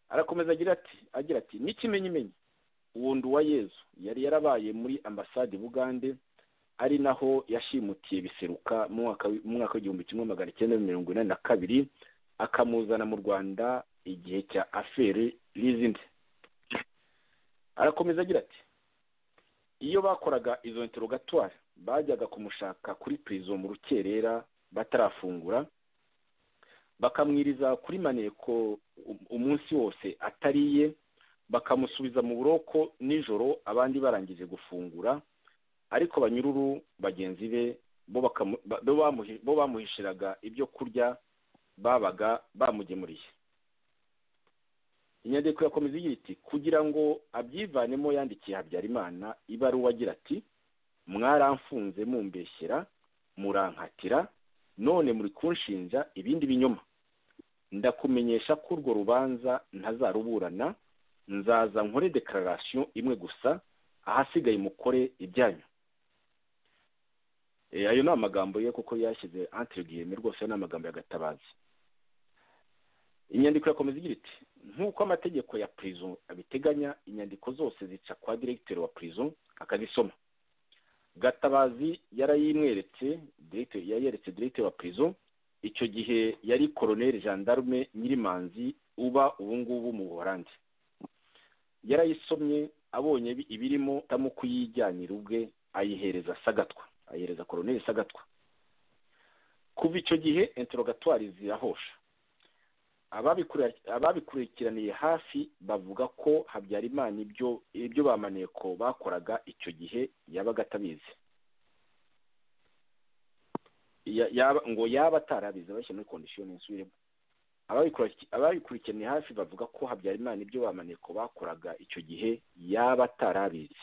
Arakomeza agira ati n'ikimenyimenyi uwo Nduwayezu yari yarabaye muri ambasade Bugande, ari naho yashimutiye Biseruka mu mwaka w'1982 akamuzana mu Rwanda igihe cya affaire Lizinde. Arakomeza agira ati iyo bakoraga izo interrogatoire bajyaga kumushaka kuri prison mu rukerera batarafungura, bakamwiriza kuri maneko umunsi wose atariye, bakamusubiza mu buroko nijoro abandi barangije gufungura, ariko banyururu bagenzi be bo bamuhishiraga ibyo kurya babaga bamugemuriye. Inyandiko yakomeza igira iti kugira ngo abyivanemo yandikiye Habyarimana ibaruwa agira ati mwaramfunze mumbeshyera murankatira, none muri kunshinja ibindi binyoma. Ndakumenyesha ko urwo rubanza ntazaruburana, nzaza nkore declaration imwe gusa, ahasigaye mukore ibyanyu. Ayo ni amagambo ye kuko yashyize entre guillemets, rwose ni amagambo ya Gatabazi. Inyandiko yakomeza igira iti nk'uko amategeko ya prison abiteganya, inyandiko zose zica kwa directeur wa prison akazisoma. Gatabazi yarayimweretse, yayeretse directeur wa prison icyo gihe yari Colonel Gendarme Nyirimanzi uba ubu ngubu mu Buholandi. Yarayisomye abonye ibirimo tamu kuyijyanira ubwe ayihereza Sagatwa, ayihereza Colonel Sagatwa. Kuva icyo gihe interrogatoire zirahosha. Ababikurikiraniye hafi bavuga ko Habyarimana ibyo bamaneko bakoraga icyo gihe yabaga atabizi. Ngo yaba atarabizi bashyira muri condition insubiremo. Ababikurikiraniye hafi bavuga ko Habyarimana ibyo bamaneko bakoraga icyo gihe yaba atarabizi.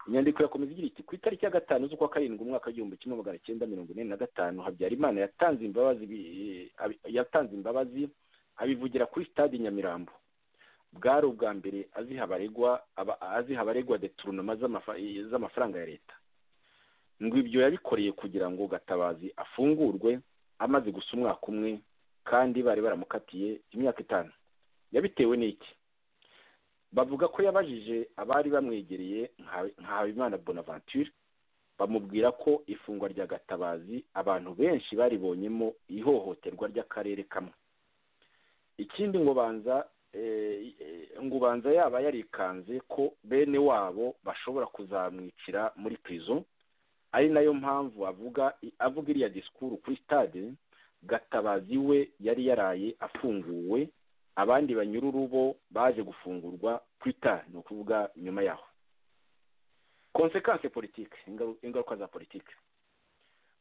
Inyandiko yakomeza igira iti ku itariki ya 5 z'ukwa karindwi umwaka w'1945 Habyarimana yatanze imbabazi abivugira kuri stade Nyamirambo. Bwari ubwa mbere azihabaregwa detournement z'amafaranga ya leta. Ngo ibyo yabikoreye kugira ngo Gatabazi afungurwe amaze gusa umwaka umwe kandi bari baramukatiye imyaka 5. Yabitewe n'iki? Bavuga ko yabajije abari bamwegereye nka Habimana Bonaventure bamubwira ko ifungwa rya Gatabazi abantu benshi baribonyemo ihohoterwa ry'akarere kamwe. Ikindi ngo banza yaba yarikanze ko bene wabo bashobora kuzamwicira muri prison, ari nayo mpamvu avuga iriya disikuru kuri stade. Gatabazi we yari yaraye afunguwe, abandi banyururubo baje gufungurwa kwita, no kuvuga nyuma yaho. Consequence politique, ingaruka za politique.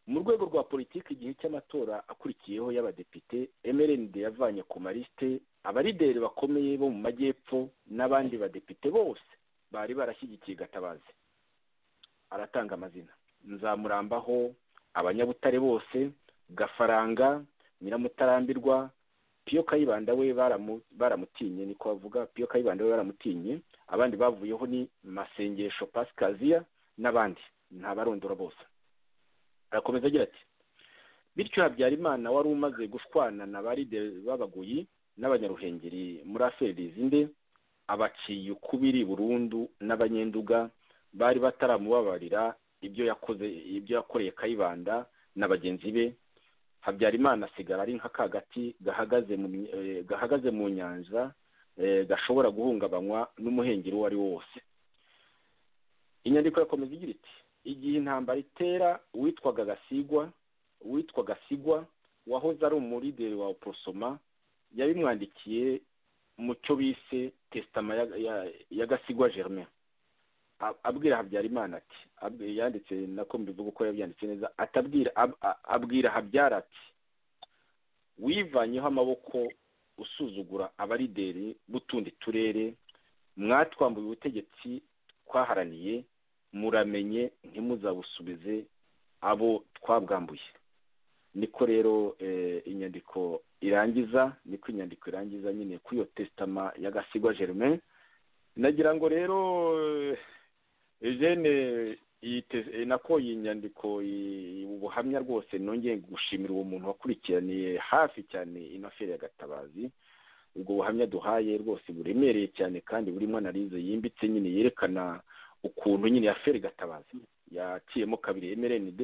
Mu rwego rwa politiki igihe cy'amatora akurikiyeho y'abadepite, MRND yavanye ku maliste abarideri bakomeye bo mu majyepfo n'abandi badepite bose bari barashyigikiye Gatabazi. Aratanga amazina: Nzamurambaho, Abanyabutare bose, Gafaranga, Nyiramutarambirwa, Pio Kayibanda we baramutinye, niko bavuga. Pio Kayibanda we baramutinye. Abandi bavuyeho ni Masengesho Pascazia n'abandi, nta barondora bose. Arakomeza agira ati bityo Habyarimana wari umaze gushwana na baride babaguyi n'abanyaruhengeri muri aferi zinde abaciye ukubiri burundu n'abanyenduga bari bataramubabarira ibyo yakoreye Kayibanda na bagenzi be. Habyarimana asigara ari nk'akagati gahagaze mu nyanja gashobora guhungabanywa n'umuhengeri uwo ari wo wose. Inyandiko yakomeza igira iti igihe intambara itera witwaga Sigwa wahoze ari umurideri wa Oprosoma yabimwandikiye mu cyo bise testament ya Gasigwa Germain, abwira Habyarimana ati, yanditse nako mbivuga uko yabyanditse neza, abwira Habyara ati wivanyeho amaboko usuzugura abarideri butundi turere, mwatwambuye ubutegetsi twaharaniye, muramenye ntimuzabusubize abo twabwambuye. Niko rero inyandiko irangiza nyine kuri iyo testament ya Gasigwa Germain. Nagira ngo rero Eugene nako iyi nyandiko ubuhamya rwose nongeye gushimira uwo muntu wakurikiraniye hafi cyane inaferi ya Gatabazi. Ubwo buhamya duhaye rwose buremereye cyane kandi burimo analize yimbitse nyine yerekana ukuntu nyine aferi Gatabazi yaciyemo kabiri MRND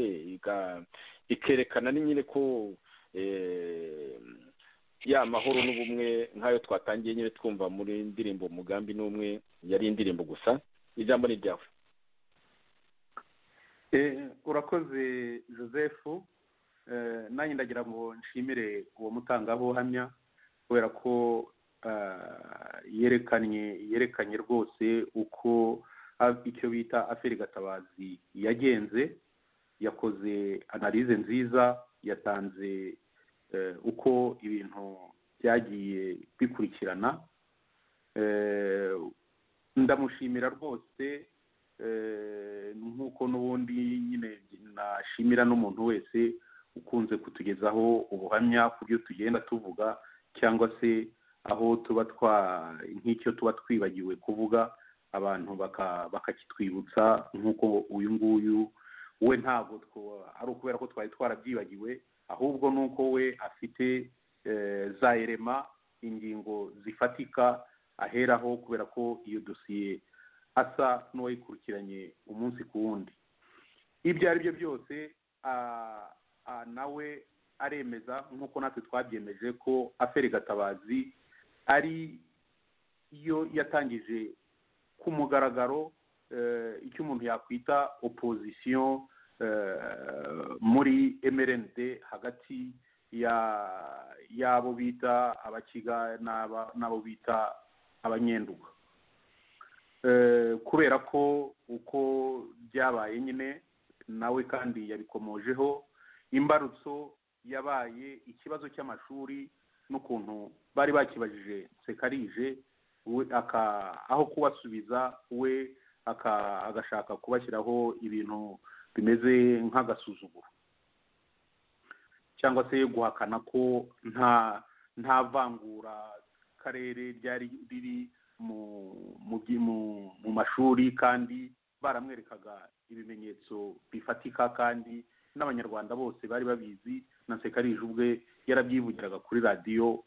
ikerekana nyine ko ya mahoro n'ubumwe nk'ayo twatangiye nyine twumva muri indirimbo Umugambi n'Umwe yari indirimbo gusa. Ijambo ni ryawe. Urakoze Joseph. Nanjye ndagira ngo nshimire uwo mutangabuhamya kubera ko yerekanye rwose uko icyo bita aferi Gatabazi yagenze. Yakoze analize nziza, yatanze uko ibintu byagiye bikurikirana. Ndamushimira rwose, nk'uko n'ubundi nyine nashimira n'umuntu wese ukunze kutugezaho ubuhamya ku byo tugenda tuvuga, cyangwa se aho nk'icyo tuba twibagiwe kuvuga abantu bakakitwibutsa, nk'uko uyu nguyu we ntabwo ari ukubera ko twari twarabyibagiwe, ahubwo nuko we afite za elema, ingingo zifatika aheraho, kubera ko iyo dosiye asa n'uwayikurikiranye umunsi ku wundi. Ibyo ari byo byose nawe aremeza nk'uko natwe twabyemeje ko aferi Gatabazi ari yo yatangije ku mugaragaro icyo umuntu yakwita opposition muri MRND hagati y'abo bita abakiga n'abo bita abanyenduga, kubera ko uko byabaye nyine nawe kandi yabikomojeho, imbarutso yabaye ikibazo cy'amashuri n'ukuntu bari bakibajije Sekarije we aho kubasubiza we agashaka kubashyiraho ibintu bimeze nk'agasuzuguro cyangwa se guhakana ko nta vangura karere ryari riri mu mashuri, kandi baramwerekaga ibimenyetso bifatika kandi n'abanyarwanda bose bari babizi, na Sekarije ubwe yarabyivugiraga kuri radiyo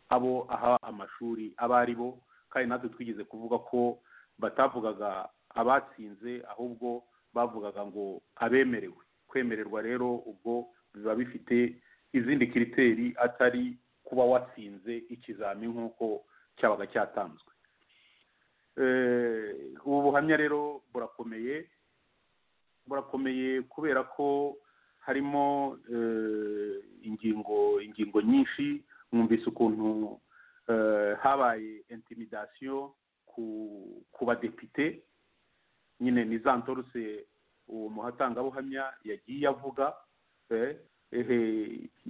aha amashuri aba ari bo, kandi natwe twigeze kuvuga ko batavugaga abatsinze ahubwo bavugaga ngo abemerewe. Kwemererwa rero ubwo biba bifite izindi kiriteri atari kuba watsinze ikizami nk'uko cyabaga cyatanzwe. Ubu buhamya rero burakomeye kubera ko harimo ingingo nyinshi. Mwumvise ukuntu habaye intimidation ku badepite, nyine ni za ntoruse uwo muhatangabuhamya yagiye avuga.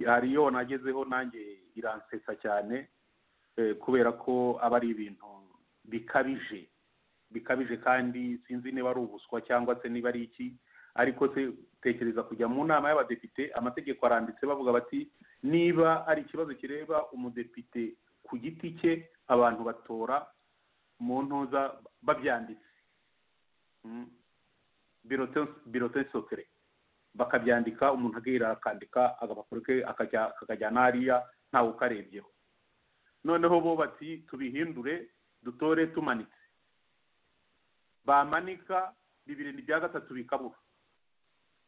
Hariyo nagezeho nanjye iransetsa cyane kubera ko aba ari ibintu bikabije kandi sinzi niba ari ubuswa cyangwa se niba ari iki, ariko tekereza kujya mu nama y'abadepite, amategeko aranditse bavuga bati niba ari ikibazo kireba umudepite ku giti cye abantu batora mu ntuza babyanditse birote sokere bakabyandika, umuntu agahera akandika agapapuro ke akajyana hariya ntawe ukarebyeho. Noneho bo bati tubihindure dutore tumanitse, bamanika 2/3 bikabura.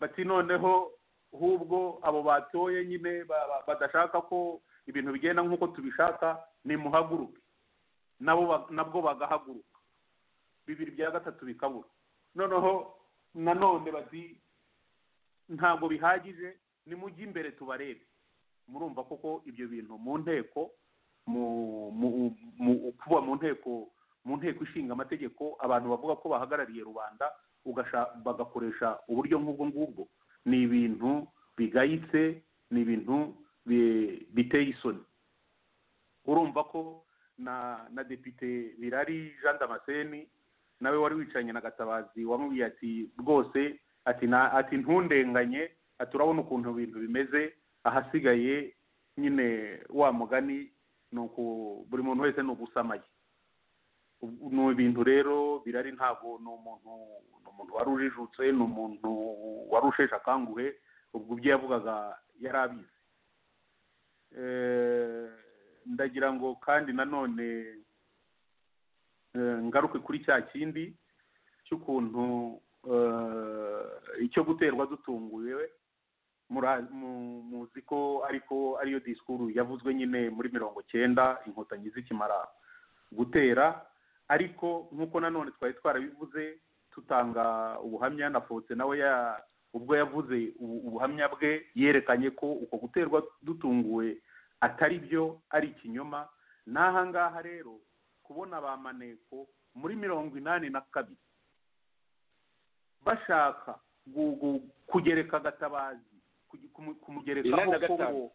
Bati noneho hubwo abo batoye nyine badashaka ko ibintu bigenda nk'uko tubishaka, ni muhaguruke. Nabwo bagahaguruka 2/3 bikabura. Noneho nanone bati ntabwo bihagije, ni mujye imbere tubarebe. Murumva koko ibyo bintu mu nteko kuba mu nteko ishinga amategeko abantu bavuga ko bahagarariye rubanda bagakoresha uburyo nk'ubwo ngubwo, ni ibintu bigayitse, ni ibintu biteye isoni. Urumva ko na depite Birari Jean Damascene nawe wari wicaranye na Gatabazi wamubwiye ati rwose ati ntundenganye, ati urabona ukuntu ibintu bimeze, ahasigaye nyine wa mugani nuko buri muntu wese nugusamaye. Ni ibintu rero Birari ntabwo ni umuntu wari urijutse, ni umuntu wari usheshe akanguhe, ubwo ibyo yavugaga yari abizi. Ndagira ngo kandi nanone ngaruke kuri cya kindi cy'ukuntu icyo guterwa dutunguye. Muzi ko ariko ariyo disikuru yavuzwe nyine muri 90 inkotanyi zikimara gutera, ariko nk'uko nanone twari twarabivuze tutanga ubuhamya na Fotse nawe ubwo yavuze ubuhamya bwe yerekanye ko uko guterwa dutunguwe atari byo, ari ikinyoma. N'aha ngaha rero kubona ba Maneko muri 82 bashaka kugereka Gatabazi, kumugerekaho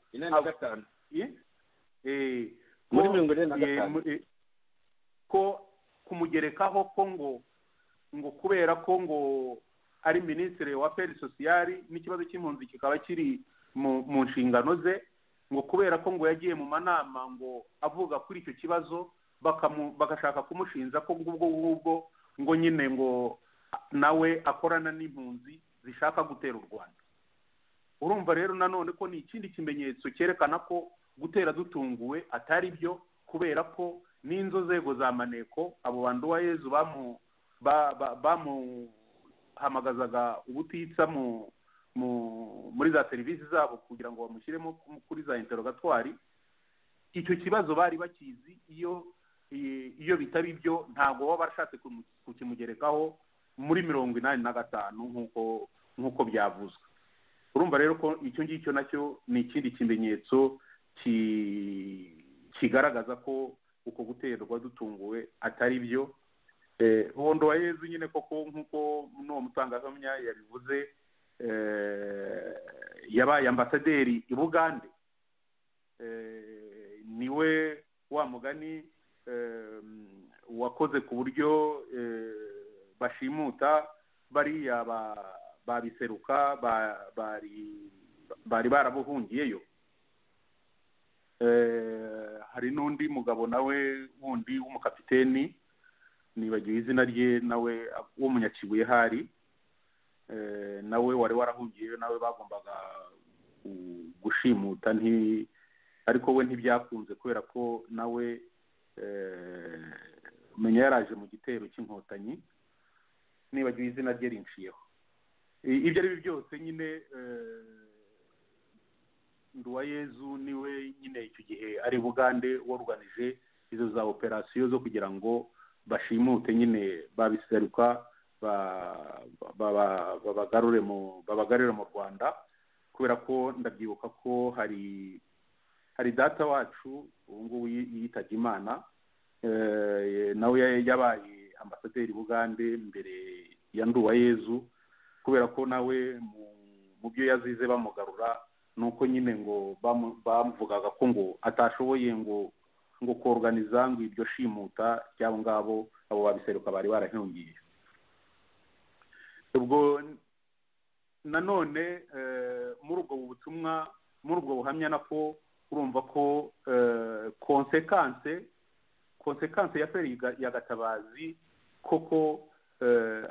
ko kumugerekaho ko ngo kubera ko ngo ari minisitiri wa Affaires Sociales n'ikibazo cy'impunzi kikaba kiri mu nshingano ze, ngo kubera ko ngo yagiye mu manama ngo avuga kuri icyo kibazo bagashaka kumushinja ko ngubwo ngo nyine ngo nawe akorana n'impunzi zishaka gutera u Rwanda. Urumva rero nanone ko ni ikindi kimenyetso cyerekana ko gutera dutunguwe atari byo, kubera ko n'inzo zego za Maneko abo bantu wa Yezu bamuhamagazaga ubutitsa muri za serivisi zabo kugira ngo bamushyiremo kuri za interogatwari. Icyo kibazo bari bakizi, iyo bitaba ibyo ntabwo baba barashatse kukimugerekaho muri 85 nk'uko byavuzwe. Urumva rero ko icyo ngicyo nacyo ni ikindi kimenyetso kigaragaza ko uko guterwa dutunguwe atari byo. Uwo Nduwayezu nyine koko nk'uko n'uwo mutangabuhamya yabivuze, yabaye ambasaderi i Bugande. Niwe wa mugani wakoze ku buryo bashimuta bariya babiseruka bari barabuhungiyeyo. Hari n'undi mugabo nawe wundi w'umukapiteni nibagiwe izina rye, nawe w'umunyakibuye hari, nawe wari warahungiyeyo, nawe bagombaga gushimuta ariko we ntibyakunze kubera ko nawe menya yaraje mu gitero cy'inkotanyi, nibagiwe izina rye rinciyeho. Ibyo ari byo byose nyine Nduwayezu niwe nyine icyo gihe ari Bugande warwanije izo za operasiyo zo kugira ngo bashimute nyine babiseruka babagarure mu Rwanda, kubera ko ndabyibuka ko hari data wacu ubu ngubu yitabye Imana, nawe yabaye ambasaderi Bugande mbere ya Nduwayezu, kubera ko nawe mu byo yazize bamugarura nuko nyine ngo bamuvugaga ko ngo atashoboye ngo koorganiza ngo ibyo shimuta cyabo ngabo abo babiseruka bari barahungiye. Ubwo nanone muri ubwo butumwa, muri ubwo buhamya nako urumva ko konsekanse ya feri ya Gatabazi koko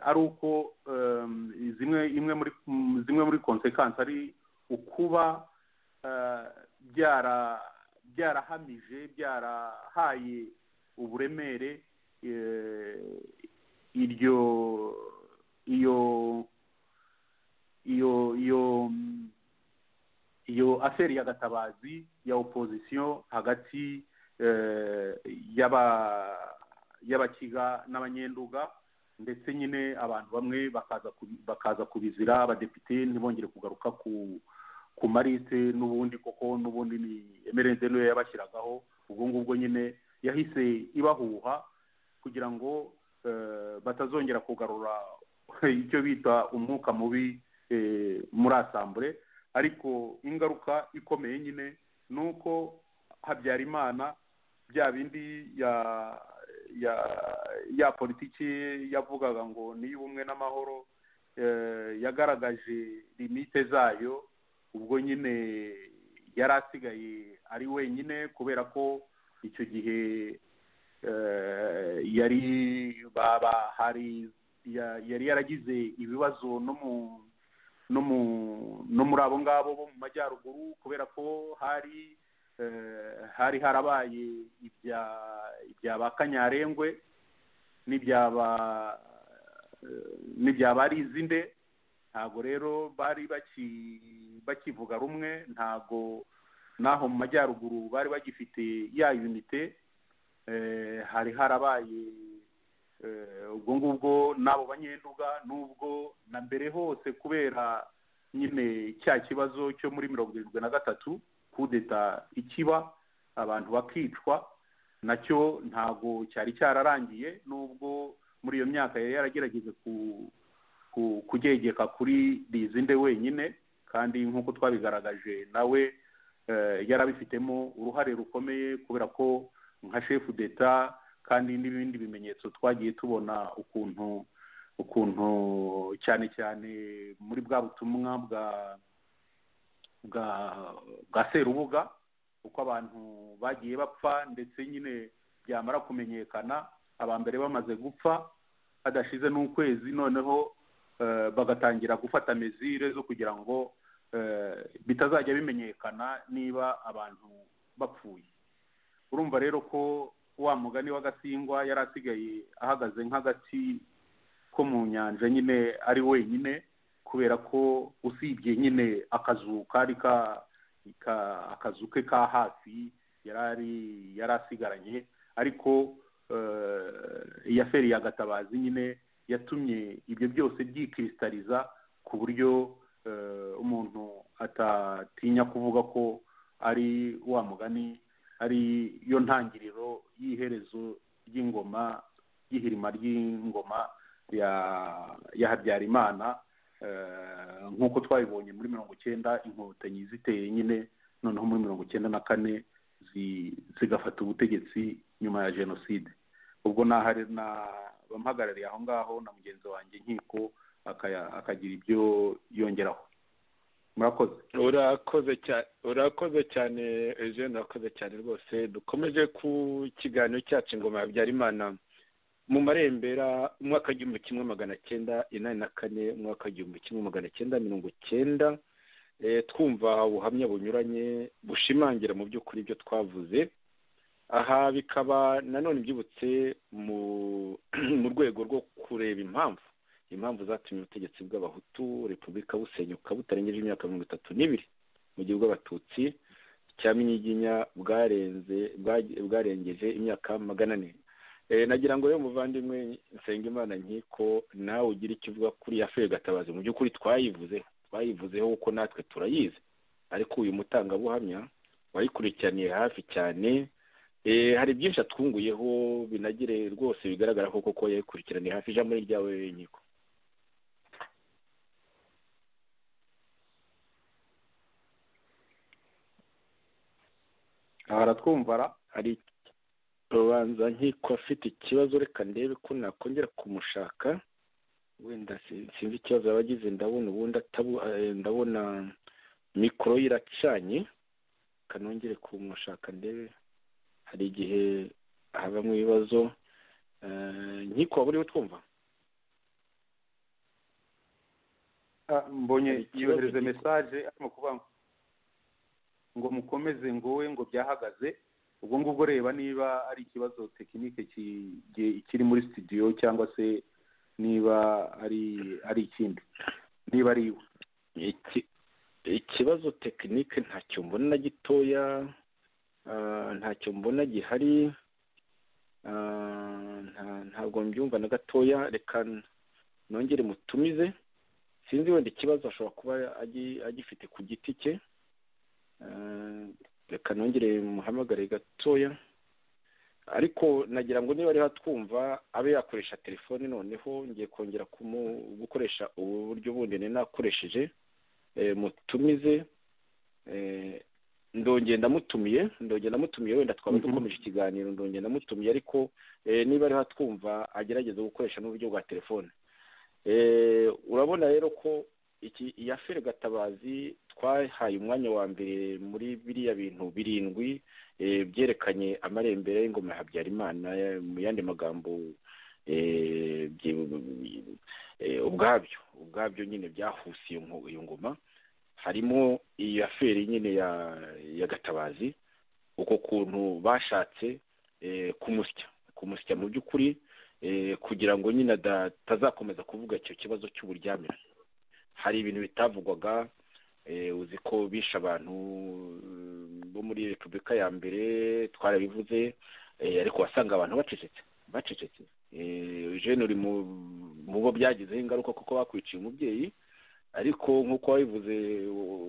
ari uko zimwe muri konsekanse ari ukuba byarahamije, byarahaye uburemere iyo aferi ya Gatabazi ya opposition hagati y'abakiga n'abanyenduga, ndetse nyine abantu bamwe bakaza kubizira, abadepite ntibongere kugaruka ku marise n'ubundi ni emerende niyo yabashyiragaho. ubwo ngubwo nyine yahise ibahuha kugira ngo batazongera kugarura icyo bita umwuka mubi muri asambure. Ariko ingaruka ikomeye nyine nuko Habyarimana bya bindi ya politiki yavugaga ngo ni ubumwe n'amahoro yagaragaje limite zayo. Ubwo nyine yari asigaye ari wenyine, kubera ko icyo gihe yari yaragize ibibazo no muri abo ngabo bo mu majyaruguru, kubera ko hari harabaye ibya ba Kanyarengwe n'ibya Rizinde. Ntabwo rero bari bakivuga rumwe, ntabwo naho mu majyaruguru bari bagifite ya unite. Hari harabaye ubwo ngubwo n'abo banyenduga, n'ubwo na mbere hose kubera nyine cya kibazo cyo muri 73 kudeta ikiba abantu bakicwa, nacyo ntabwo cyari cyararangiye, n'ubwo muri iyo myaka yari yaragerageze kugegeka kuri Rizinde wenyine, kandi nk'uko twabigaragaje nawe yarabifitemo uruhare rukomeye, kubera ko nka chef d'etat kandi n'ibindi bimenyetso twagiye tubona ukuntu cyane cyane muri bwa butumwa bwa Serubuga, uko abantu bagiye bapfa, ndetse nyine byamara kumenyekana abambere bamaze gupfa hadashize n'ukwezi, noneho bagatangira gufata mezire zo kugira ngo bitazajya bimenyekana niba abantu bapfuye. Urumva rero ko wa mugani wa Gasingwa yari asigaye ahagaze nk'agati ko mu nyanja nyine ari wenyine, kubera ko usibye nyine akazu kari akazu ke ka hafi yari asigaranye, ariko iya feri ya Gatabazi nyine yatumye ibyo byose byikiristaliza ku buryo umuntu atatinya kuvuga ko ari wa mugani, ari yo ntangiriro y'iherezo ry'ingoma, y'ihirima ry'ingoma ya Habyarimana, nk'uko twabibonye muri 1990 inkotanyi ziteye nyine, noneho muri 1994 zigafata ubutegetsi nyuma ya jenoside. ubwo bampagarariye aho ngaho na mugenzi wanjye Nkiko akagira ibyo yongeraho. urakoze cyane Eugene, urakoze cyane rwose. dukomeje ku kiganiro cyacu ingoma ya Habyarimana mu marembera umwaka w'igihumbi kimwe magana cyenda inani na kane, umwaka w'igihumbi kimwe magana cyenda mirongo cyenda, twumva ubuhamya bunyuranye bushimangira mu by'ukuri ibyo twavuze. aha bikaba nanone byibutse mu rwego rwo kureba impamvu zatumye ubutegetsi bw'abahutu repubulika busenyuka butarengeje imyaka 32 mu gihe bw'abatutsi cya Minyiginya bwarengeje imyaka 400. nagira ngo rero muvandimwe Nsengimana Nkiko nawe ugira icyo uvuga kuri ya feri Gatabazi. mu by'ukuri twayivuzeho kuko natwe turayizi, ariko uyu mutangabuhamya wayikurikiraniye hafi cyane, hari byinshi atwunguyeho binagire rwose bigaragara koko yayikurikiraniye hafi. ijambo ryawe Nkiko. aratwumva hari ubanza Nkiko afite ikibazo, reka ndebe ko nakongera kumushaka, wenda sinzi ikibazo yabagize. ndabona ubundi ndabona mikoro iracanye, kanongere kumushaka ndebe, hari igihe habamo ibibazo. Nkiko waba uriho twumva? mbonye yohereze message arimo kuvuga ngo mukomeze ngo we ngo byahagaze. ubwo ngubwo reba niba ari ikibazo tekinike kiri muri studio cyangwa se niba ari ikindi, niba ari ikibazo tekinike ntacyo mbona na gitoya, ntacyo mbona gihari, ntabwo mbyumva na gatoya. reka nongere mutumize, sinzi wenda ikibazo ashobora kuba agifite ku giti cye. reka nongere muhamagare gatoya, ariko nagira ngo niba ari hatwumva abe yakoresha telefone. noneho ngiye kongera gukoresha uburyo bundi nakoresheje, mutumize. ndongera ndamutumiye wenda twaba dukomeje ikiganiro. ndongera ndamutumiye, ariko niba ari hatwumva agerageza gukoresha n'uburyo bwa telefone. urabona rero ko iya feri Gatabazi twahaye umwanya wa mbere muri biriya bintu 7 byerekanye amarembera y'ingoma ya Habyarimana. mu yandi magambo ubwabyo nyine byahusiye iyo ngoma. harimo iyo feri nyine ya Gatabazi, uko kuntu bashatse kumusya mu by'ukuri, kugira ngo nyine atazakomeza kuvuga icyo kibazo cy'uburyamirane. hari ibintu bitavugwaga, uzi ko bishe abantu bo muri Repubulika ya mbere, twarabivuze, ariko wasanga abantu bacecetse. Eugene uri mu bo byagizeho ingaruka kuko bakwiciye umubyeyi, ariko nk'uko wabivuze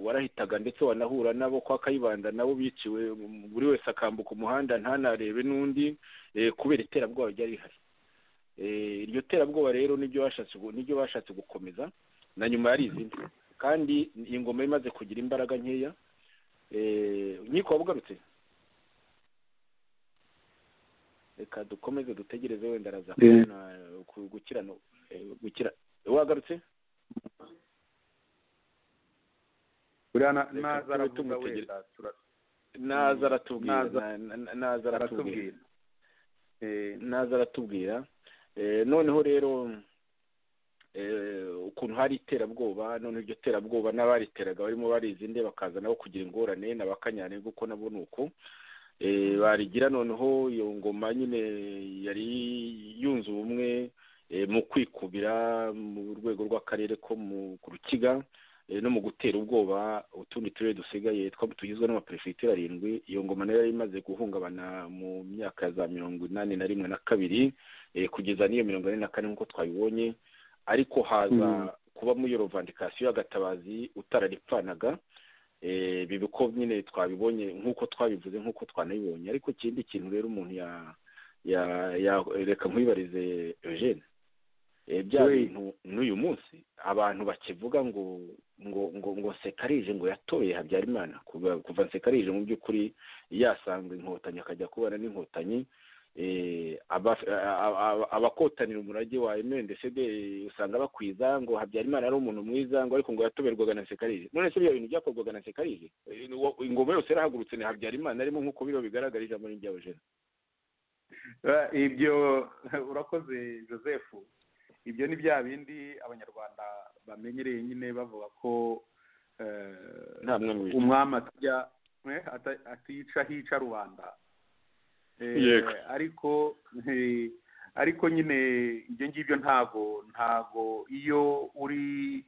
warahitaga ndetse wanahura nabo kwa Kayibanda nabo biciwe, buri wese akambuka umuhanda ntanarebe n'undi, kubera iterabwoba ryari rihari. iryo terabwoba rero nibyo bashatse gukomeza, na nyuma yari izindi, kandi ingoma imaze kugira imbaraga nkeya. Nkiko wabugarutse, reka dukomeze dutegereze, wenda araza gukira. wagarutse naza aratubwira. noneho rero ukuntu hari iterabwoba, none iryo terabwoba n'abariteraga barimo barizinde bakaza nabo kugira ingorane n'abakanyane, kuko nabo nuko barigira. noneho iyo ngoma nyine yari yunze ubumwe, mu kwikubira mu rwego rw'akarere ko ku Rukiga no mu gutera ubwoba utundi turere dusigaye tugizwe n'amaperefegitura 7. Iyo ngoma nayo yari imaze guhungabana mu myaka ya za 1981 na 2 kugeza n'iyo 1944 nk'uko twabibonye, ariko haza kuba muri iyo revandikasiyo y'agatabazi utararipfanaga. Bibi ko nyine twabibonye nk'uko twabivuze nk'uko twanabibonye. Ariko ikindi kintu rero umuntu reka nkwibarize Eugene, bya bintu n'uyu munsi abantu bakivuga ngo Nsekarije ngo yatoye Habyarimana, kuva Nsekarije mu by'ukuri yasanga inkotanyi akajya kubana n'inkotanyi, abakotanira umurage wa MNDCD usanga bakwiza ngo Habyarimana ari umuntu mwiza, ngo ariko ngo yatoberwaga na Nsekarije. None se ibyo bintu byakorwaga na Nsekarije? Ingoma yose yarahagurutse ni Habyarimana arimo, nk'uko biro bigaragarije muri bya Eugene. Ibyo urakoze Joseph. Ibyo ni bya bindi abanyarwanda bamenyereye nyine bavuga ko umwami atica hica rubanda. Ariko nyine ibyo ngibyo ntago iyo uri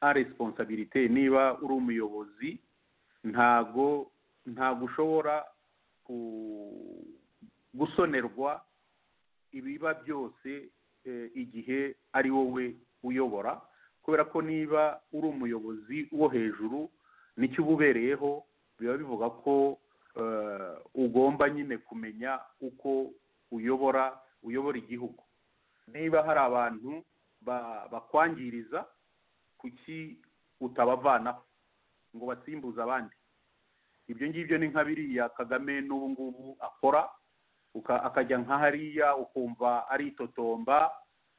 a responsabilité, niba uri umuyobozi ntago ushobora gusonerwa ibiba byose igihe ari wowe uyobora, kubera ko niba uri umuyobozi wo hejuru nicyo ububereyeho, biba bivuga ko ugomba nyine kumenya uko uyobora igihugu. Niba hari abantu bakwangiriza, kuki utabavanaho ngo basimbuze abandi? Ibyo ngibyo ni nka biriya Kagame n'ubu ngubu akora, akajya nka hariya ukumva ari itotomba,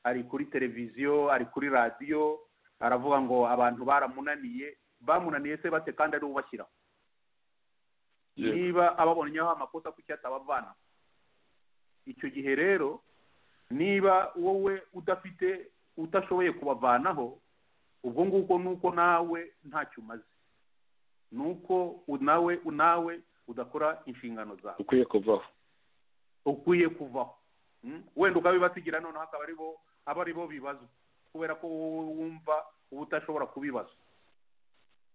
ari kuri televiziyo, ari kuri radiyo, aravuga ngo abantu bamunaniye se bate kandi ari ubashyiraho? Niba ababonyeho amakosa kuki atabavana? Icyo gihe rero niba wowe udashoboye kubavanaho, ubwo nguko nuko nawe ntacyo umaze, nuko nawe udakora inshingano zawe. Ukwiye kuvaho. Wenda ukabibasigira noneho aba ari bo bibazo, kubera ko wumva uba udashobora kubibaza.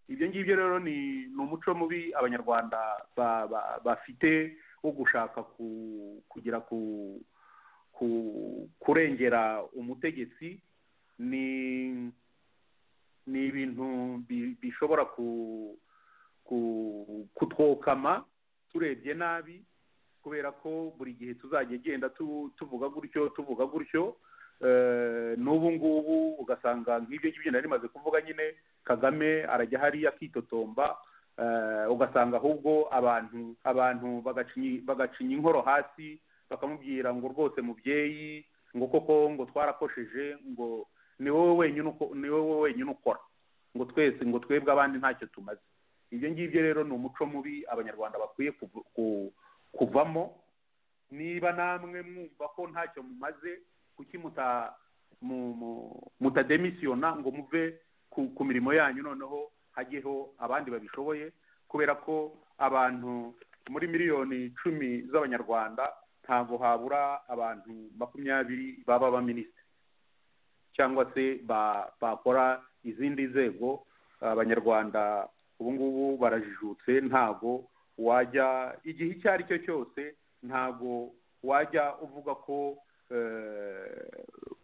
Ibyo ngibyo rero ni umuco mubi abanyarwanda bafite wo gushaka kugira kurengera umutegetsi. Ni ibintu bishobora kutwokama turebye nabi, kubera ko buri gihe tuzajya genda tuvuga gutyo. N'ubu ngubu ugasanga nk'ibyo ngibyo nari maze kuvuga nyine, Kagame arajya hariya akitotomba, ugasanga ahubwo abantu bagacinya inkoro hasi, bakamubwira ngo rwose mubyeyi, ngo koko ngo twarakosheje, ngo ni wowe wenyine ukora, ngo twebwe abandi ntacyo tumaze. Ibyo ngibyo rero ni umuco mubi abanyarwanda bakwiye kuvamo. Niba namwe mwumva ko ntacyo mumaze, kuki mutademisiyona ngo muve ku mirimo yanyu, noneho hajyeho abandi babishoboye? Kubera ko abantu muri miliyoni 10 z'abanyarwanda ntabwo habura abantu 20 baba abaminisitiri cyangwa se bakora izindi nzego. Abanyarwanda ubu ngubu barajijutse, ntabwo wajya igihe icyo ari cyo cyose, ntabwo wajya uvuga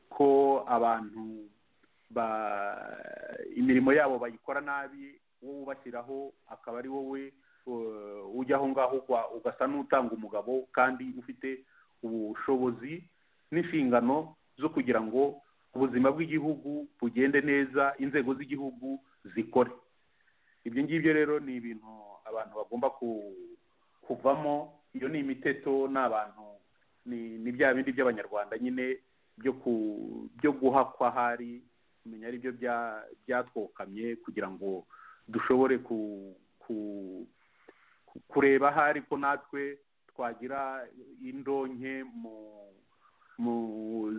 ko abantu imirimo yabo bayikora nabi, wowe ubashyiraho akaba ari wowe ujya aho ngaho ugasa n'utanga umugabo, kandi ufite ubushobozi n'inshingano zo kugira ngo ubuzima bw'igihugu bugende neza, inzego z'igihugu zikore. Ibyo ngibyo rero ni ibintu abantu bagomba kuvamo. Iyo ni imiteto, n'abantu ni bya bindi by'abanyarwanda nyine byo guhakwa, hari kumenya ari byo byatwokamye, kugira ngo dushobore kureba hari ko natwe twagira indonke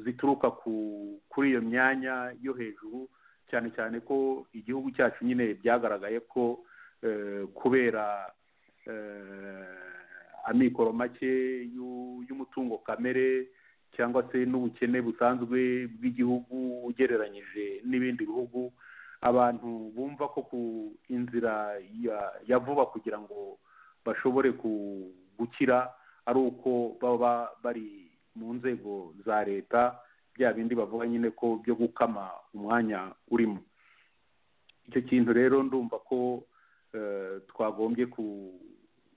zituruka kuri iyo myanya yo hejuru, cyane cyane ko igihugu cyacu nyine byagaragaye ko kubera amikoro make y'umutungo kamere, cyangwa se n'ubukene busanzwe bw'igihugu ugereranyije n'ibindi bihugu, abantu bumva ko ku inzira ya vuba kugira ngo bashobore gukira ari uko baba bari mu nzego za leta, bya bindi bavuga nyine ko byo gukama umwanya urimo. Icyo kintu rero ndumva ko twagombye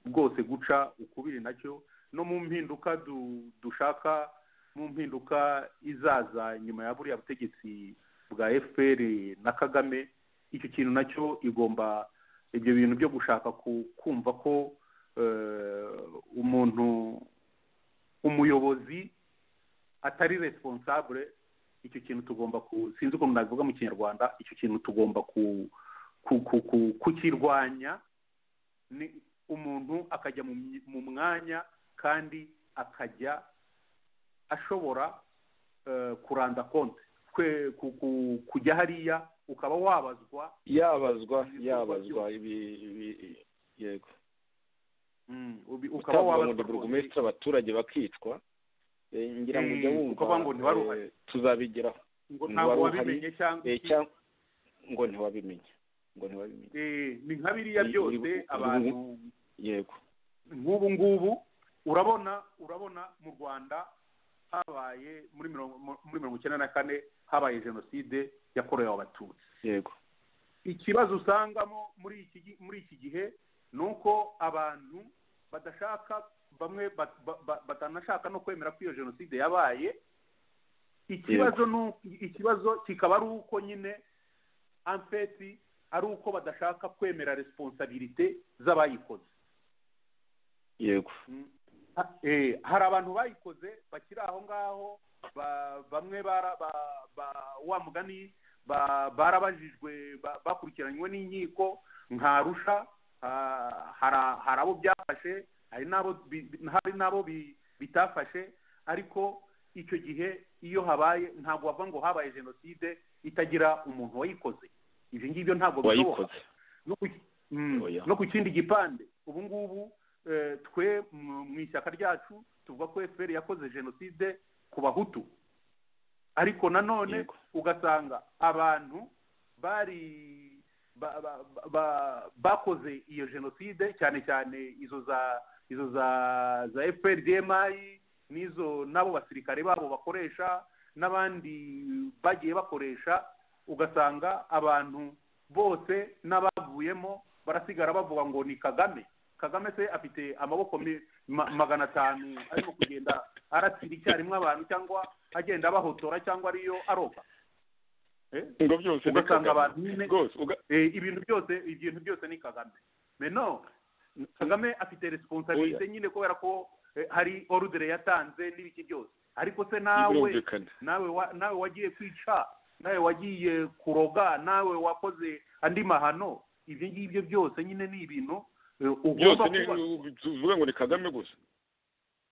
rwose guca ukubiri nacyo, no mu mpinduka dushaka, mu mpinduka izaza nyuma ya buriya butegetsi bwa FPR na Kagame, icyo kintu nacyo igomba, ibyo bintu byo gushaka kumva ko umuyobozi atari responsable, icyo kintu tugomba sinzi uko nabivuga mu Kinyarwanda, icyo kintu tugomba kukirwanya. Ni umuntu akajya mu mwanya kandi akajya ashobora kuranda konti kujya hariya ukaba yabazwa yego, ukaba wabazwa burugumesitiri, abaturage bakicwa. Ngira ngo ujya wumva tuzabigeraho ngo ntabwo wabimenye cyangwa ngo ntiwabimenye ni nka biriya byose abantu. Yego, nk'ubu ngubu urabona mu Rwanda habaye muri 1994 habaye jenoside yakorewe Abatutsi. Yego, ikibazo usangamo muri iki gihe ni uko abantu badashaka, bamwe batanashaka no kwemera ko iyo jenoside yabaye. Ikibazo kikaba ari uko nyine amfeti ari uko badashaka kwemera responsabilité z'abayikoze. Yego, hari abantu bayikoze bakiri aho ngaho, bamwe wa mugani barabajijwe, bakurikiranywe n'inkiko nka Arusha, hari abo byafashe, hari n'abo bitafashe. Ariko icyo gihe iyo habaye, ntabwo bavuga ngo habaye jenoside itagira umuntu wayikoze. Ibyo ngibyo ntabwo bishoboka. No ku kindi gipande, ubu ngubu twe mu ishyaka ryacu tuvuga ko FPR yakoze jenoside ku Bahutu, ariko nanone ugasanga abantu bakoze iyo jenoside, cyane cyane izo za FPR DMI, n'izo nabo basirikare babo bakoresha, n'abandi bagiye bakoresha, ugasanga abantu bose n'abavuyemo barasigara bavuga ngo ni Kagame se afite amaboko 500 arimo kugenda aratsira icyarimwe abantu, cyangwa agenda abahotora, cyangwa ariyo aroka. ngo byose ugasanga abantu ibintu byose ni Kagame. No, Kagame afite responsabilité nyine kubera ko hari ordre yatanze n'ibiki byose. Ariko se nawe wagiye kwica, nawe wagiye kuroga, nawe wakoze andi mahano, ibyo ngibyo byose nyine ni ibintu ugomba kuvuga ngo ni Kagame gusa.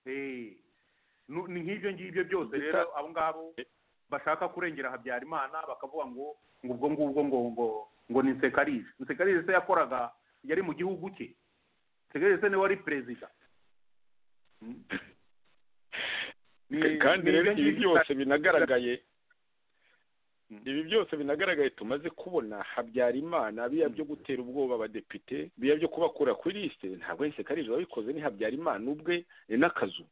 Ni nk'ibyo ngibyo byose rero abo ngabo bashaka kurengera Habyarimana bakavuga ngo ubwo ngubwo ngo ni Nsekarije se yakoraga, yari mu gihugu cye. Nsekarije se ni wari perezida. Kandi rero ibi byose binagaragaye tumaze kubona Habyarimana, biya byo gutera ubwoba abadepite, biya byo kubakura kuri liste, ntabwo Nsekarije wabikoze, ni Habyarimana ubwe n'akazu.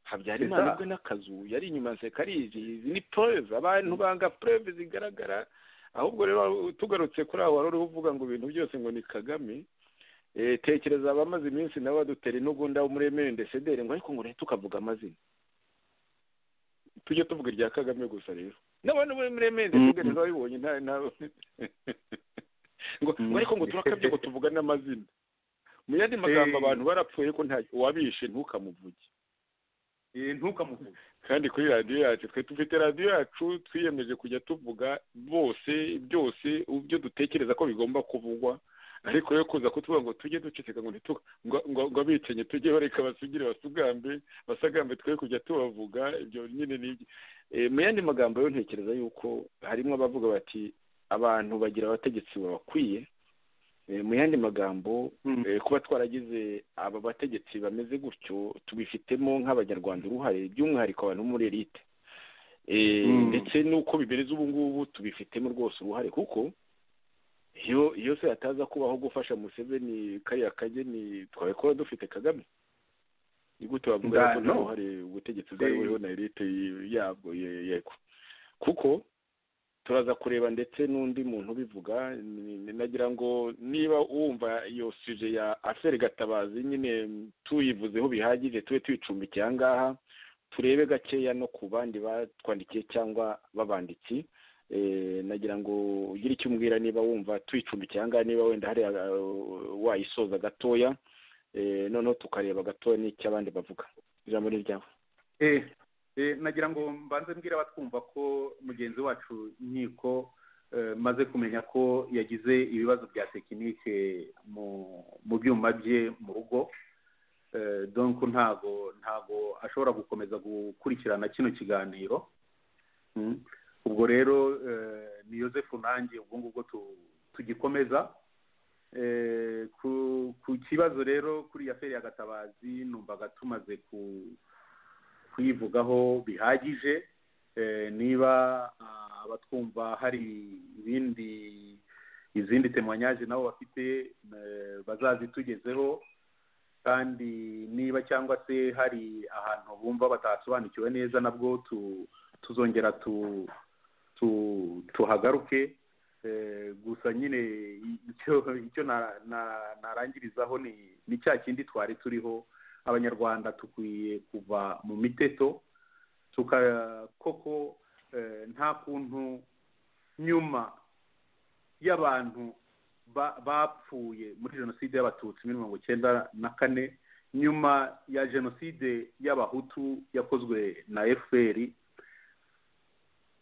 Habyarimana ubwe n'akazu yari inyuma Nsekarije. Izi ni preuve, abantu banga preuve zigaragara. Ahubwo rero tugarutse kuri aho wari uvuga ngo ibintu byose ngo ni Kagame, tekereza abamaze iminsi nabo badutera intugunda wo muri MNDCDR, ngo ariko ngo rero tukavuga amazina, tujye tuvuga irya Kagame gusa. Rero n'abantu muri MNDCDR babibonye ngo ariko ngo turakabye ngo tuvuga n'amazina. Mu yandi magambo abantu barapfuye ko nta wabishe ntukamuvuge. Kandi kuri radio yacu, twe tufite radio yacu, twiyemeje kujya tuvuga byose ibyo dutekereza ko bigomba kuvugwa. Ariko yo kuza kutuvuga ngo tujye duceceka ngo abicenye tujye bareka basugire basagambe twe kujya tubavuga, ibyo nyine ni mu yandi magambo yo ntekereza yuko harimo abavuga bati abantu bagira abategetsi babakwiye, mu yandi magambo kuba twaragize aba bategetsi bameze gutyo tubifitemo nk'abanyarwanda uruhare by'umwihariko abantu muri elite ndetse n'uko bibereza ubu ngubu tubifitemo rwose uruhare kuko iyo se hataza kubaho gufasha Museveni kariya kageni twabikora dufite Kagame ni gute bavuga ko uruhare ubutegetsi bwari buriho na elite yabwo yego kuko turaza kureba ndetse n'undi muntu ubivuga nagira ngo niba wumva iyo suje ya affaire Gatabazi nyine tuyivuzeho bihagije tube twicumbikiye ahangaha turebe gakeya no ku bandi batwandikiye cyangwa babandiki nagira ngo ugire icyo umbwira niba wumva twicumbikiye ahangaha niba wenda hari wayisoza gatoya noneho tukareba gatoya n'icyo abandi bavuga ijambo ni ryawe nagira ngo mbanze mbwira abatwumva ko mugenzi wacu Nkiko maze kumenya ko yagize ibibazo bya tekinike mu byuma bye mu rugo donc ntago ashobora gukomeza gukurikirana kino kiganiro ubwo rero ni Joseph nanjye ubwo ngubwo tugikomeza ku kibazo rero kuri affaire ya Gatabazi numvaga tumaze kuyivugaho bihagije niba abatwumva hari izindi témoignage nabo bafite bazazitugezeho kandi niba cyangwa se hari ahantu bumva batasobanukiwe neza nabwo tuzongera tuhagaruke gusa nyine icyo narangirizaho ni cya kindi twari turiho abanyarwanda tukwiye kuva mu miteto koko nta kuntu nyuma y'abantu bapfuye muri jenoside y'abatutsi muri 1994 nyuma ya jenoside y'abahutu yakozwe na FPR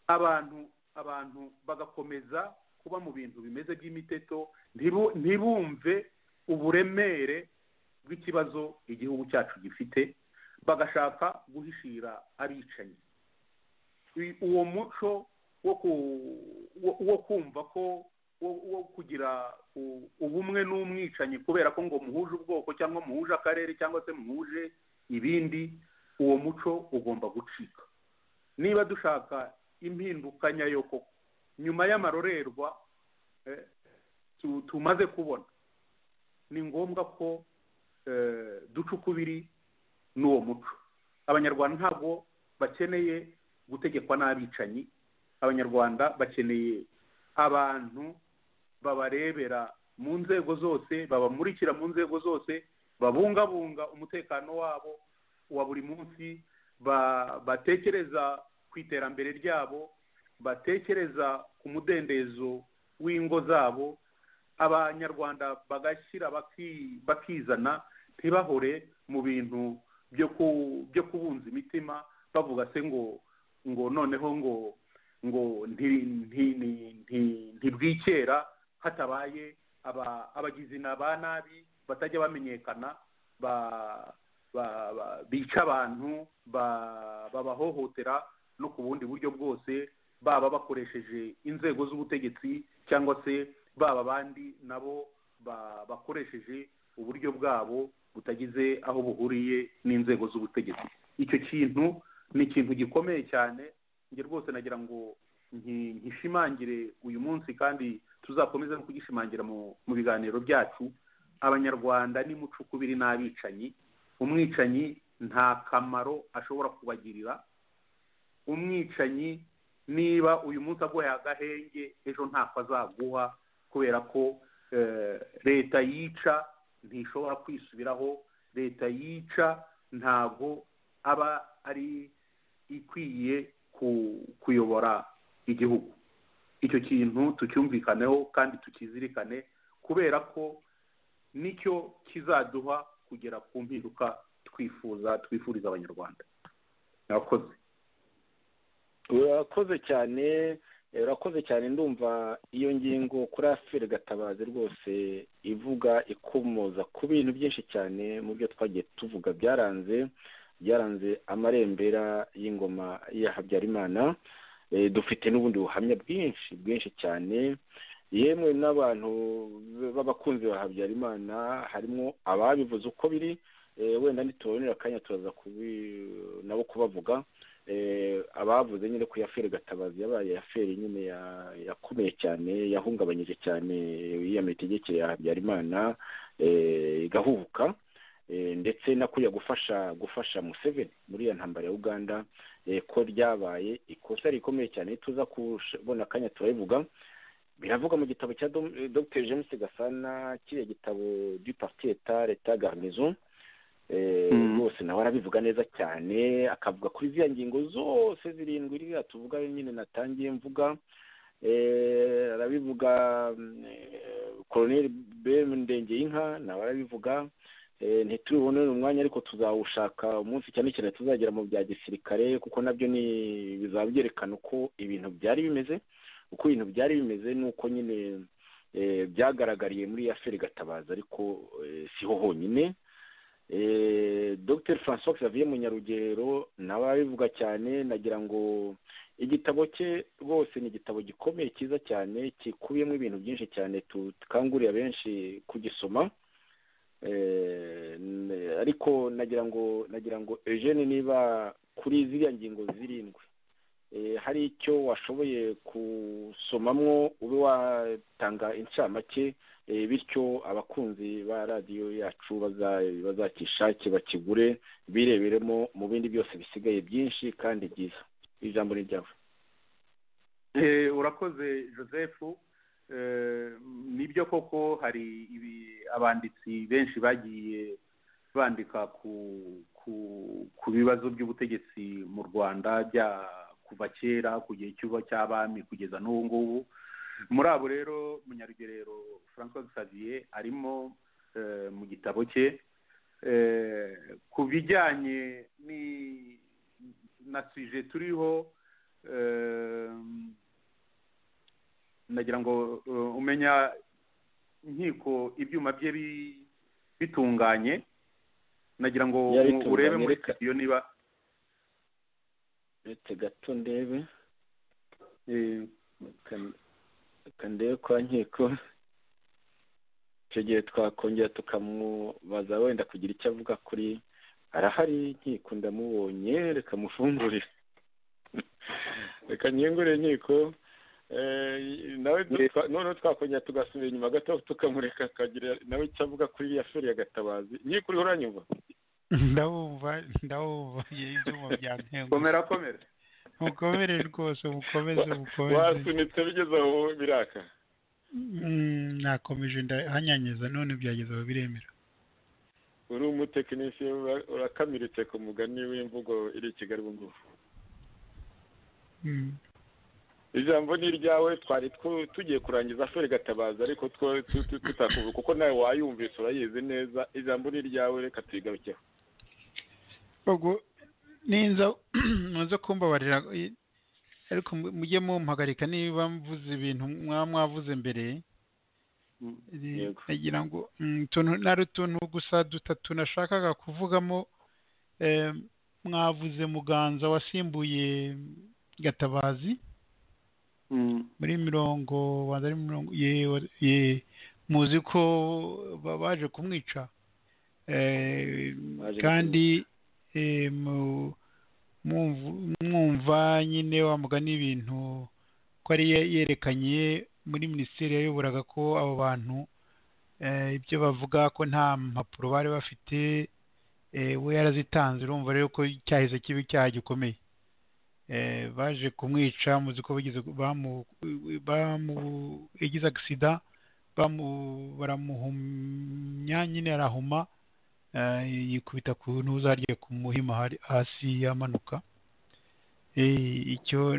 abantu bagakomeza kuba mu bintu bimeze by'imiteto ntibumve uburemere bw'ikibazo igihugu cyacu gifite bagashaka guhishira abicanyi uwo muco wo kumva ko wo kugira ubumwe n'umwicanyi kubera ko ngo muhuje ubwoko cyangwa muhuje akarere cyangwa se muhuje ibindi uwo muco ugomba gucika niba dushaka impinduka nyayo koko nyuma y'amarorerwa tumaze kubona ni ngombwa ko duca ukubiri n'uwo muco abanyarwanda ntabwo bakeneye gutegekwa n'abicanyi abanyarwanda bakeneye abantu babarebera mu nzego zose babamurikira mu nzego zose babungabunga umutekano wabo wa buri munsi batekereza ku iterambere ryabo batekereza ku mudendezo w'ingo zabo abanyarwanda bagashyira bakizana ntibahore mu bintu byo kubunza imitima bavuga se ngo noneho ngo ntibwikera hatabaye abagizi ba nabi batajya bamenyekana bica abantu babahohotera no ku bundi buryo bwose baba bakoresheje inzego z'ubutegetsi cyangwa se baba abandi nabo bakoresheje uburyo bwabo butagize aho buhuriye n'inzego z'ubutegetsi icyo kintu ni ikintu gikomeye cyane njye rwose nagira ngo nkishimangire uyu munsi kandi tuzakomeza no kugishimangira mu biganiro byacu abanyarwanda ni mucukubiri n'abicanyi umwicanyi nta kamaro ashobora kubagirira umwicanyi niba uyu munsi aguhaye agahenge ejo ntako azaguha kubera ko leta yica ntishobora kwisubiraho leta yica ntabwo aba ari ikwiye kuyobora igihugu icyo kintu tucyumvikaneho kandi tukizirikane kubera ko nicyo kizaduha kugera ku mpinduka twifuriza abanyarwanda urakoze cyane ndumva iyo ngingo kuri affaire Gatabazi rwose ivuga ikomoza ku bintu byinshi cyane mu byo twagiye tuvuga byaranze amarembera y'ingoma ya Habyarimana dufite n'ubundi buhamya bwinshi cyane yemwe n'abantu b'abakunzi ba Habyarimana harimo ababivuze uko biri, wenda ntitubonera akanya turaza nabo kubavuga, abavuze nyine ko yafere Gatabazi yabaye yafere nyine yakomeye cyane, yahungabanyije cyane iya mitegekere ya Habyarimana igahubuka, ndetse nakuriya gufasha Museveni muri ya ntambara ya Uganda, ko ryabaye ikosa rikomeye cyane. Tuza kubona akanya turabivuga, biravuga mu gitabo cya Dr James Gasana, kiriya gitabo du parti état garnison, rwose nawe arabivuga neza cyane, akavuga kuri ziriya ngingo zose zirindwi iriya tuvuga nyine natangiye mvuga, arabivuga Colonel Ben Ndengeyinka nawe arabivuga, ntitubonere umwanya ariko tuzawushaka umunsi cyane cyane tuzagera mu bya gisirikare, kuko nabyo bizaba byerekana uko ibintu byari bimeze, nuko nyine byagaragariye muri affaire Gatabazi, ariko siho honyine. Dr François Xavier Munyarugero nawe arabivuga cyane, nagira ngo igitabo cye rwose ni igitabo gikomeye cyiza cyane, kikubiyemo ibintu byinshi cyane, tukangurira benshi kugisoma. Ariko nagira ngo Eugene, niba kuri ziriya ngingo zirindwi hari icyo washoboye gusomamwo ube watanga incamake, bityo abakunzi ba radiyo yacu bazakishake bakigure bireberemo mu bindi byose bisigaye byinshi kandi byiza. Ijambo ni ryawe. Urakoze Joseph. Nibyo koko hari abanditsi benshi bagiye bandika ku bibazo by'ubutegetsi mu Rwanda kuva kera ku gihe cy'abami kugeza n'ubu ngubu. Muri abo rero Munyarugerero François Xavier arimo mu gitabo cye ku bijyanye na suje turiho, nagira ngo umenya inkiko ibyuma bye bitunganye, nagira ngo urebe muri studio niba gato ndebe ndebe kwa nkiko, icyo gihe twakongera tukamubaza wenda kugira icyo avuga kuri arahari nkiko, ndamubonye, reka mufungurire reka nyengure nkiko, nawe noneho twakongera tugasubira inyuma gato tukamureka akagira nawe icyo avuga kuri iriya feri ya Gatabazi. Nkiko uriho uranyumva? ndawumva ibyuma bya ntengo. komera mukomere rwose, mukomeze wasunitse bigeze aho biraka. nakomeje ndahanyanyiza none byageze aho biremera. uri umutekinisiye urakamiritse ku mugani w'imvugo iri i Kigali ubu ngubu. Ijambo ni iryawe. Twari tugiye kurangiza affaire Gatabazi ariko tutakuvuga kuko nawe wayumvise urayizi neza. Ijambo ni iryawe, reka tuyigarukeho. ubwo muze kumbabarira ariko mujye mumpagarika niba mvuze ibintu mwavuze mbere. nagira ngo utuntu gusa dutatu nashakaga kuvugamo. mwavuze Muganza wasimbuye Gatabazi muri muzi ko baje kumwica, kandi mwumva nyine wa mugani ibintu ko ari yerekanye muri minisiteri yayoboraga ko abo bantu ibyo bavuga ko nta mpapuro bari bafite, we yarazitanze. urumva rero ko cyahise kiba icyaha gikomeye. baje kumwica, muzi ko yagize agisida, baramuhumya nyine arahuma, yikubita ku ntuzarye ku muhima hasi yamanuka. icyo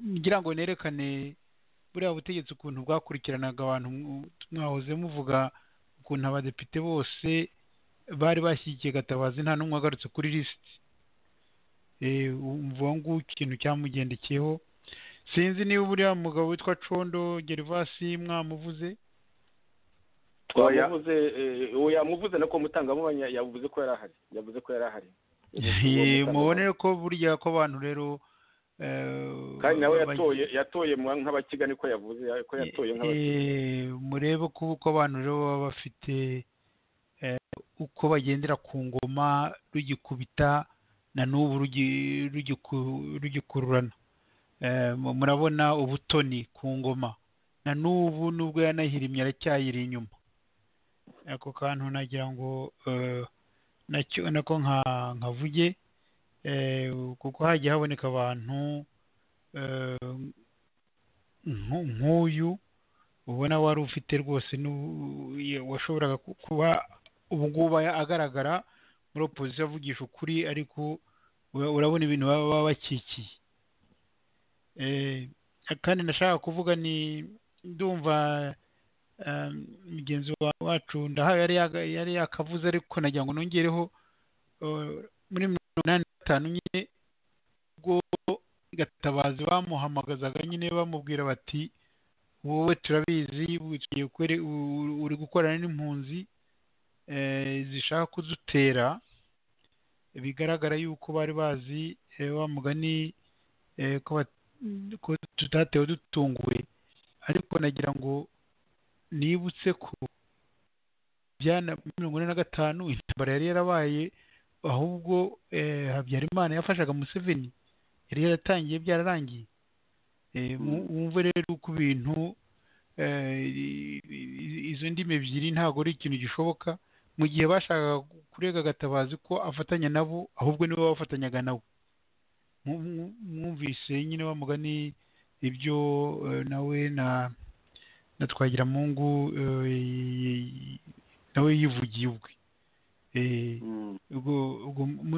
ngira ngo nerekane buriya butegetsi ukuntu bwakurikiranaga abantu. mwahoze muvuga ukuntu abadepite bose bari bashyigikiye Gatabazi, nta n'umwe wagarutse kuri lisiti. umva ngo ikintu cyamugendekeyeho. sinzi niba buriya mugabo witwa Condo Gervasi mwamuvuze. yamuvuze nako mutangamubanya yavuze ko yari ahari. mubonere ko burya ko abantu rero kandi nawe yatoye nk'abakiga niko yavuze ko yatoye nk'abakiga. murebe ko abantu rero baba bafite uko bagendera ku ngoma rugikubita na n'ubu rugikururana. Murabona ubutoni ku ngoma na n'ubu nubwo yanahirimye aracyayiri inyuma. Ako kantu nagira ngo nako nkavuge, kuko hagiye haboneka abantu nk'uyu ubona wari ufite rwose washoboraga kuba ubu ngubu agaragara muri opozisiyo avugisha ukuri, ariko urabona ibintu baba bakikiye. Kandi nashaka kuvuga ni ndumva mugenzi wacu yari yakavuze, ariko nagira ngo nongereho muri 85 nyine ubwo Gatabazi bamuhamagazaga nyine bamubwira bati wowe turabizi uri gukorana n'impunzi zishaka kudutera. Bigaragara yuko bari bazi wa mugani ko tutatewe dutunguwe, ariko nagira ngo nibutse ko byana 45 intambara yari yarabaye, ahubwo Habyarimana yafashaga Museveni, yari yaratangiye byararangiye. Wumve rero ku bintu izo ndimi ebyiri ntabwo ari ikintu gishoboka. Mu gihe bashakaga kurega Gatabazi ko afatanya nabo, ahubwo nibo bafatanyaga nawe. Mwumvise nyine wa mugani ibyo nawe na Twagiramungu nawe yivugiye ubwe.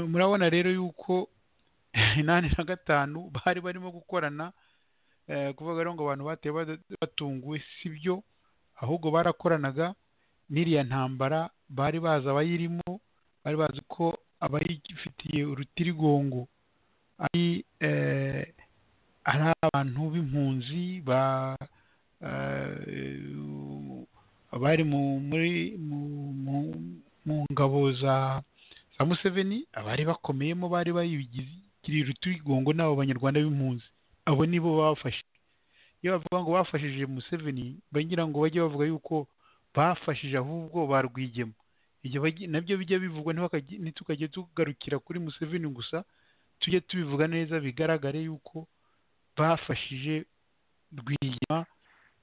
Murabona rero yuko 85 bari barimo gukorana, kuvuga rero ngo abantu bateye batunguwe sibyo, ahubwo barakoranaga. N'iriya ntambara bari bazi abayirimo, bari bazi ko abayifitiye urutirigongo ari abantu b'impunzi bari mu ngabo za Museveni, abari bakomeyemo bari bayigiriye urutirigongo n'abo banyarwanda b'impunzi. Abo nibo bafashe. Iyo bavuga ngo bafashije Museveni, bagira ngo bajye bavuga yuko bafashije ahubwo barwigemo. Ibyo nabyo bijya bivugwa, ntitukajye tugarukira kuri Museveni gusa, tujye tubivuga neza, bigaragare yuko bafashije Rwigema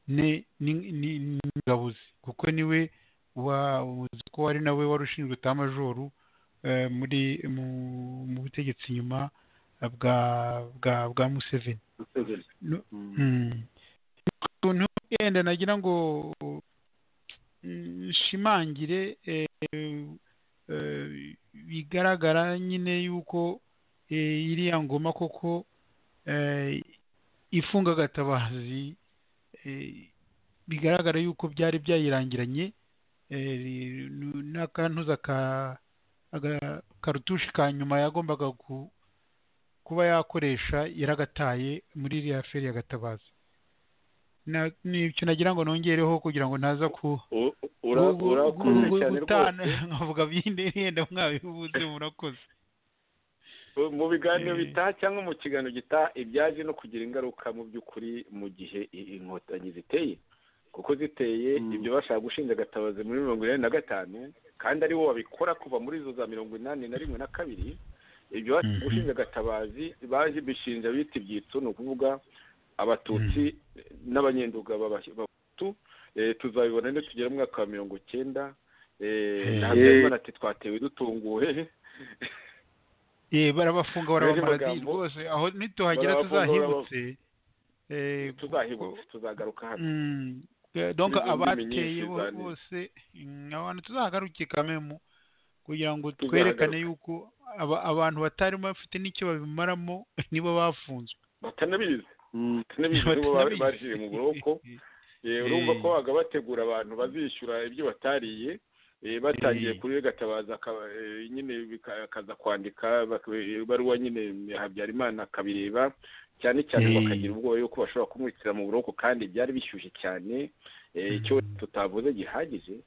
n'ingabo ze, kuko niwe uzi ko wari nawe wari ushinzwe utamajoro mu butegetsi nyuma bwa Museveni. Yenda nagira ngo nshimangire bigaragara nyine yuko iriya ngoma koko ifunga Gatabazi, bigaragara yuko byari byayirangiranye n'akantuza karutushi ka nyuma yagombaga kuba yakoresha yaragataye muri iriya feri ya Gatabazi. Nicyo nagira ngo nongereho kugira ngo ntaza urakoze cyane rwose, nkavuga byinde yenda mwabivuze. Murakoze. Mu biganiro bitaha cyangwa mu kiganiro gitaha ibyaje no kugira ingaruka mu by'ukuri mu gihe inkotanyi ziteye, kuko ziteye ibyo bashaka gushinja Gatabazi muri 85, kandi ari wo wabikora kuva muri zo za 81 na 2. Ibyo bashaka gushinja Gatabazi baje bishinja bita ibyitso, ni ukuvuga Abatutsi n'Abanyenduga b'Abahutu. Tuzabibona ne tugera mu mwaka wa 90. Habyarimana ati twatewe dutunguwe. Barabafunga barabamara rwose, aho nituhagera tuzahibutse. Tuzagaruka hano. Donc abateye bose abantu tuzagaruke kamemu, kugira ngo twerekane yuko abantu batarimo bafite n'icyo babimaramo nibo bafunzwe, batanabizi baje mu buroko. Urumva ko baga bategura abantu bazishyura ibyo batariye, batangiye kuri Gatabazi nyine bikaza kwandika baruwa nyine Habyarimana akabireba cyane cyane, bakagira ubwoba yuko bashobora kumwitira mu buroko, kandi byari bishyushye cyane. Icyo tutavuze gihagije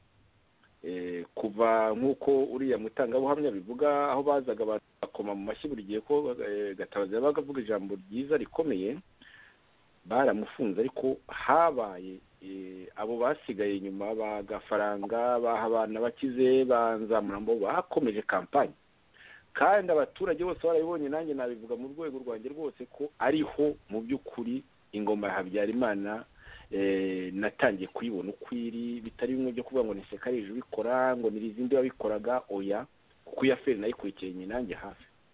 kuva nk'uko uriya mutangabuhamya bivuga, aho bazaga abantu bakoma mu mashyi buri gihe ko Gatabazi yabaga avuga ijambo ryiza rikomeye, baramufunze ariko habaye abo basigaye inyuma bagafaranga baha abana bakize banzamurambo bakomeje kampanye, kandi abaturage bose barabibonye, nanjye nabivuga mu rwego rwanjye rwose ko ariho mu by'ukuri ingoma ya Habyarimana natangiye kuyibona uko iri, bitari bimwe byo kuvuga ngo ni Sekarije ubikora ngo ni izindi babikoraga, oya, kuko iya Feri nayikurikiranye nanjye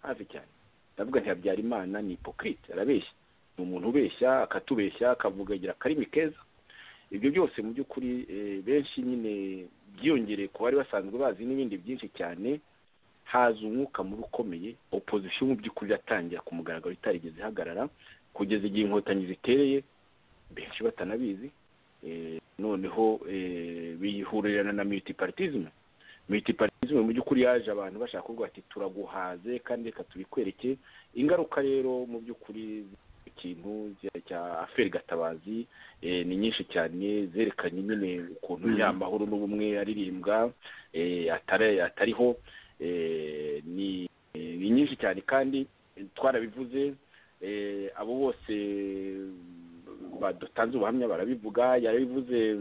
hafi cyane. Ndavuga nti Habyarimana ni hypocrite, arabeshya, ni umuntu ubeshya akatubeshya akavuga agira akarimi keza. Ibyo byose mu by'ukuri benshi nyine byiyongereye ku bari basanzwe bazi n'ibindi byinshi cyane, haza umwuka mubi ukomeye, opposition mu by'ukuri yatangira ku mugaragaro itarigeze ihagarara kugeza igihe inkotanyi zitereye, benshi batanabizi, noneho bihurirana na multipartism mu by'ukuri yaje abantu bashaka kuvuga ati turaguhaze kandi reka tubikwereke. Ingaruka rero mu by'ukuri ikintu cya Aferi Gatabazi ni nyinshi cyane, zerekanye nyine ukuntu y'amahoro n'ubumwe aririmbwa atariho, ni nyinshi cyane kandi twarabivuze, abo bose badutanze ubuhamya barabivuga. Yarabivuze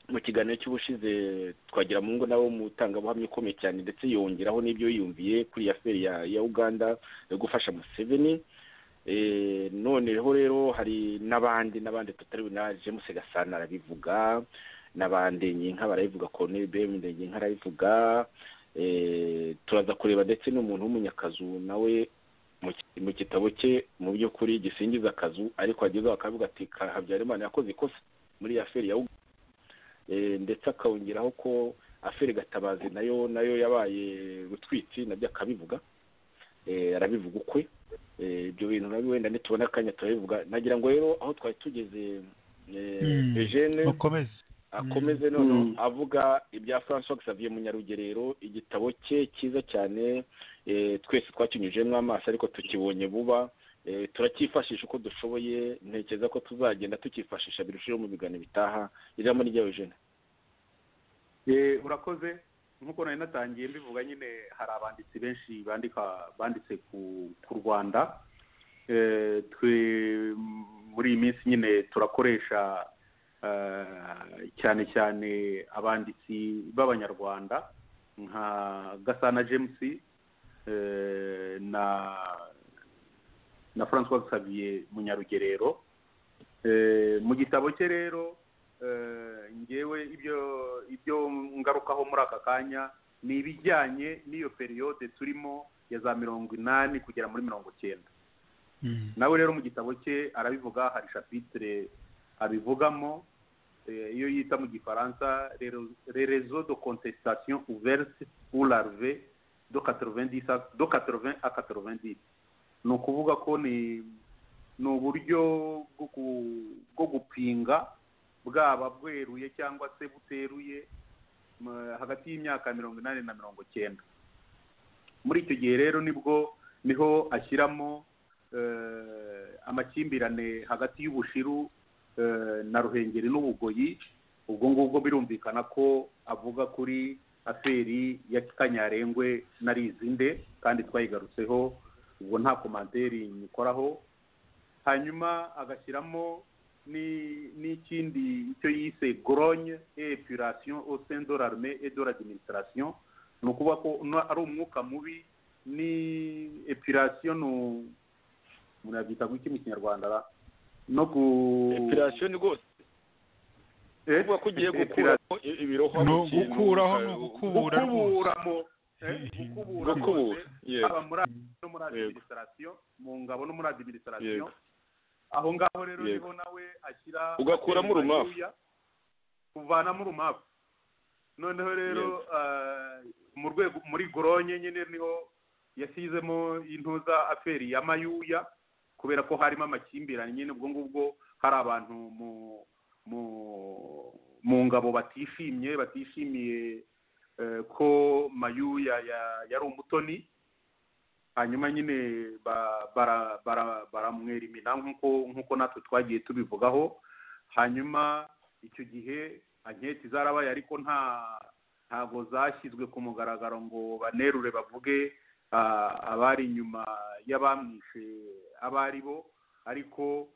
mu kiganiro cy'ubushize twagira mu ngo nabo mutangabuhamya ukomeye cyane, ndetse yongeraho n'ibyo yiyumviye kuri Aferi ya Uganda yo gufasha Museveni. Noneho rero hari n'abandi tutari na James Gasana arabivuga, n'abandi nyinka barabivuga, Colonel Bemende nyinka arabivuga. Turaza kureba ndetse n'umuntu w'umunyakazu nawe mu gitabo cye mu by'ukuri gisingiza akazu, ariko agezeho akavuga ati Habyarimana yakoze ikosa muri Aferi ya Uganda, ndetse akongeraho ko Aferi Gatabazi nayo yabaye rutwitsi, nabyo akabivuga, arabivuga ukwe. Ibyo bintu nabi wenda nitubona akanya turabivuga. Nagira ngo rero aho twari tugeze Eugene akomeze none avuga ibya François Xavier Munyarugerero, igitabo cye cyiza cyane, twese twakinyujemo amaso ariko tukibonye vuba, turacyifashisha uko dushoboye. Ntekereza ko tuzagenda tukifashisha birushijeho mu biganiro bitaha. Ijambo ni ryawe Eugene. Urakoze. Nk'uko nari natangiye mbivuga, nyine hari abanditsi benshi banditse ku Rwanda. Twe muri iyi minsi nyine turakoresha cyane cyane abanditsi b'Abanyarwanda nka Gasana James na François Xavier Munyarugerero. Mu gitabo cye rero ngewe ibyo ngarukaho muri aka kanya ni ibijyanye n'iyo periyode turimo ya za 80 kugera muri 90. Nawe rero mu gitabo cye arabivuga, hari chapitre abivugamo, iyo yita mu gifaransa les réseaux de contestation ouvertes ou larvés de 80 à 90. Ni ukuvuga ko ni uburyo bwo gupinga bwaba bweruye cyangwa se buteruye hagati y'imyaka 80 na 90. Muri icyo gihe rero niho ashyiramo amakimbirane hagati y'Ubushiru na Ruhengeri n'Ubugoyi. Ubwo ngubwo birumvikana ko avuga kuri Aferi ya Kanyarengwe na Rizinde, kandi twayigarutseho, ubwo nta komanteri nyikoraho. Hanyuma agashyiramo n'ikindi icyo yise grogne et épuration au sein de l'armée et de l'administration. Ni ukuvuga ko ari umwuka mubi, ni épuration umuntu yabyita ngo iki mu Kinyarwanda, no épuration ni rwose uvuga ko ugiye gukuramo ibirohwa mu kintu, gukuburamo muri administration, mu ngabo no muri administration. Aho ngaho rero niho nawe ashyira ugakuramo urumafu, kuvanamo urumafu. Noneho rero mu rwego muri Goronye nyine niho yashyizemo intuza Aferi ya Mayuya, kubera ko harimo amakimbirane nyine. Ubwo ngubwo hari abantu mu ngabo batishimiye ko Mayuya yari umutoni. Hanyuma nyine baramwerimina nk'uko natwe twagiye tubivugaho. Hanyuma icyo gihe anketi zarabaye, ariko ntago zashyizwe ku mugaragaro ngo banerure bavuge abari inyuma y'abamwishe abo ari bo, ariko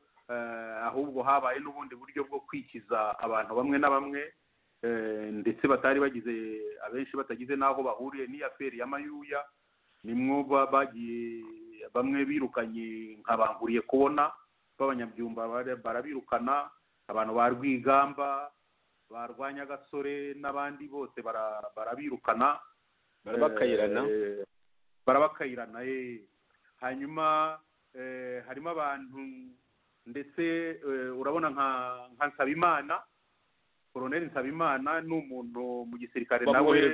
ahubwo habaye n'ubundi buryo bwo kwikiza abantu bamwe na bamwe, ndetse batari bagize, abenshi batagize n'aho bahuriye n'iya feri ya Mayuya. nimwo bagiye bamwe birukanye nka Banguriye kubona b'abanyabyumba barabirukana, abantu ba Rwigamba barwanya Gasore n'abandi bose barabirukana, barabakayirana. Hanyuma harimo abantu ndetse urabona nka Nsabimana, Colonel Nsabimana n'umuntu mu gisirikare nawe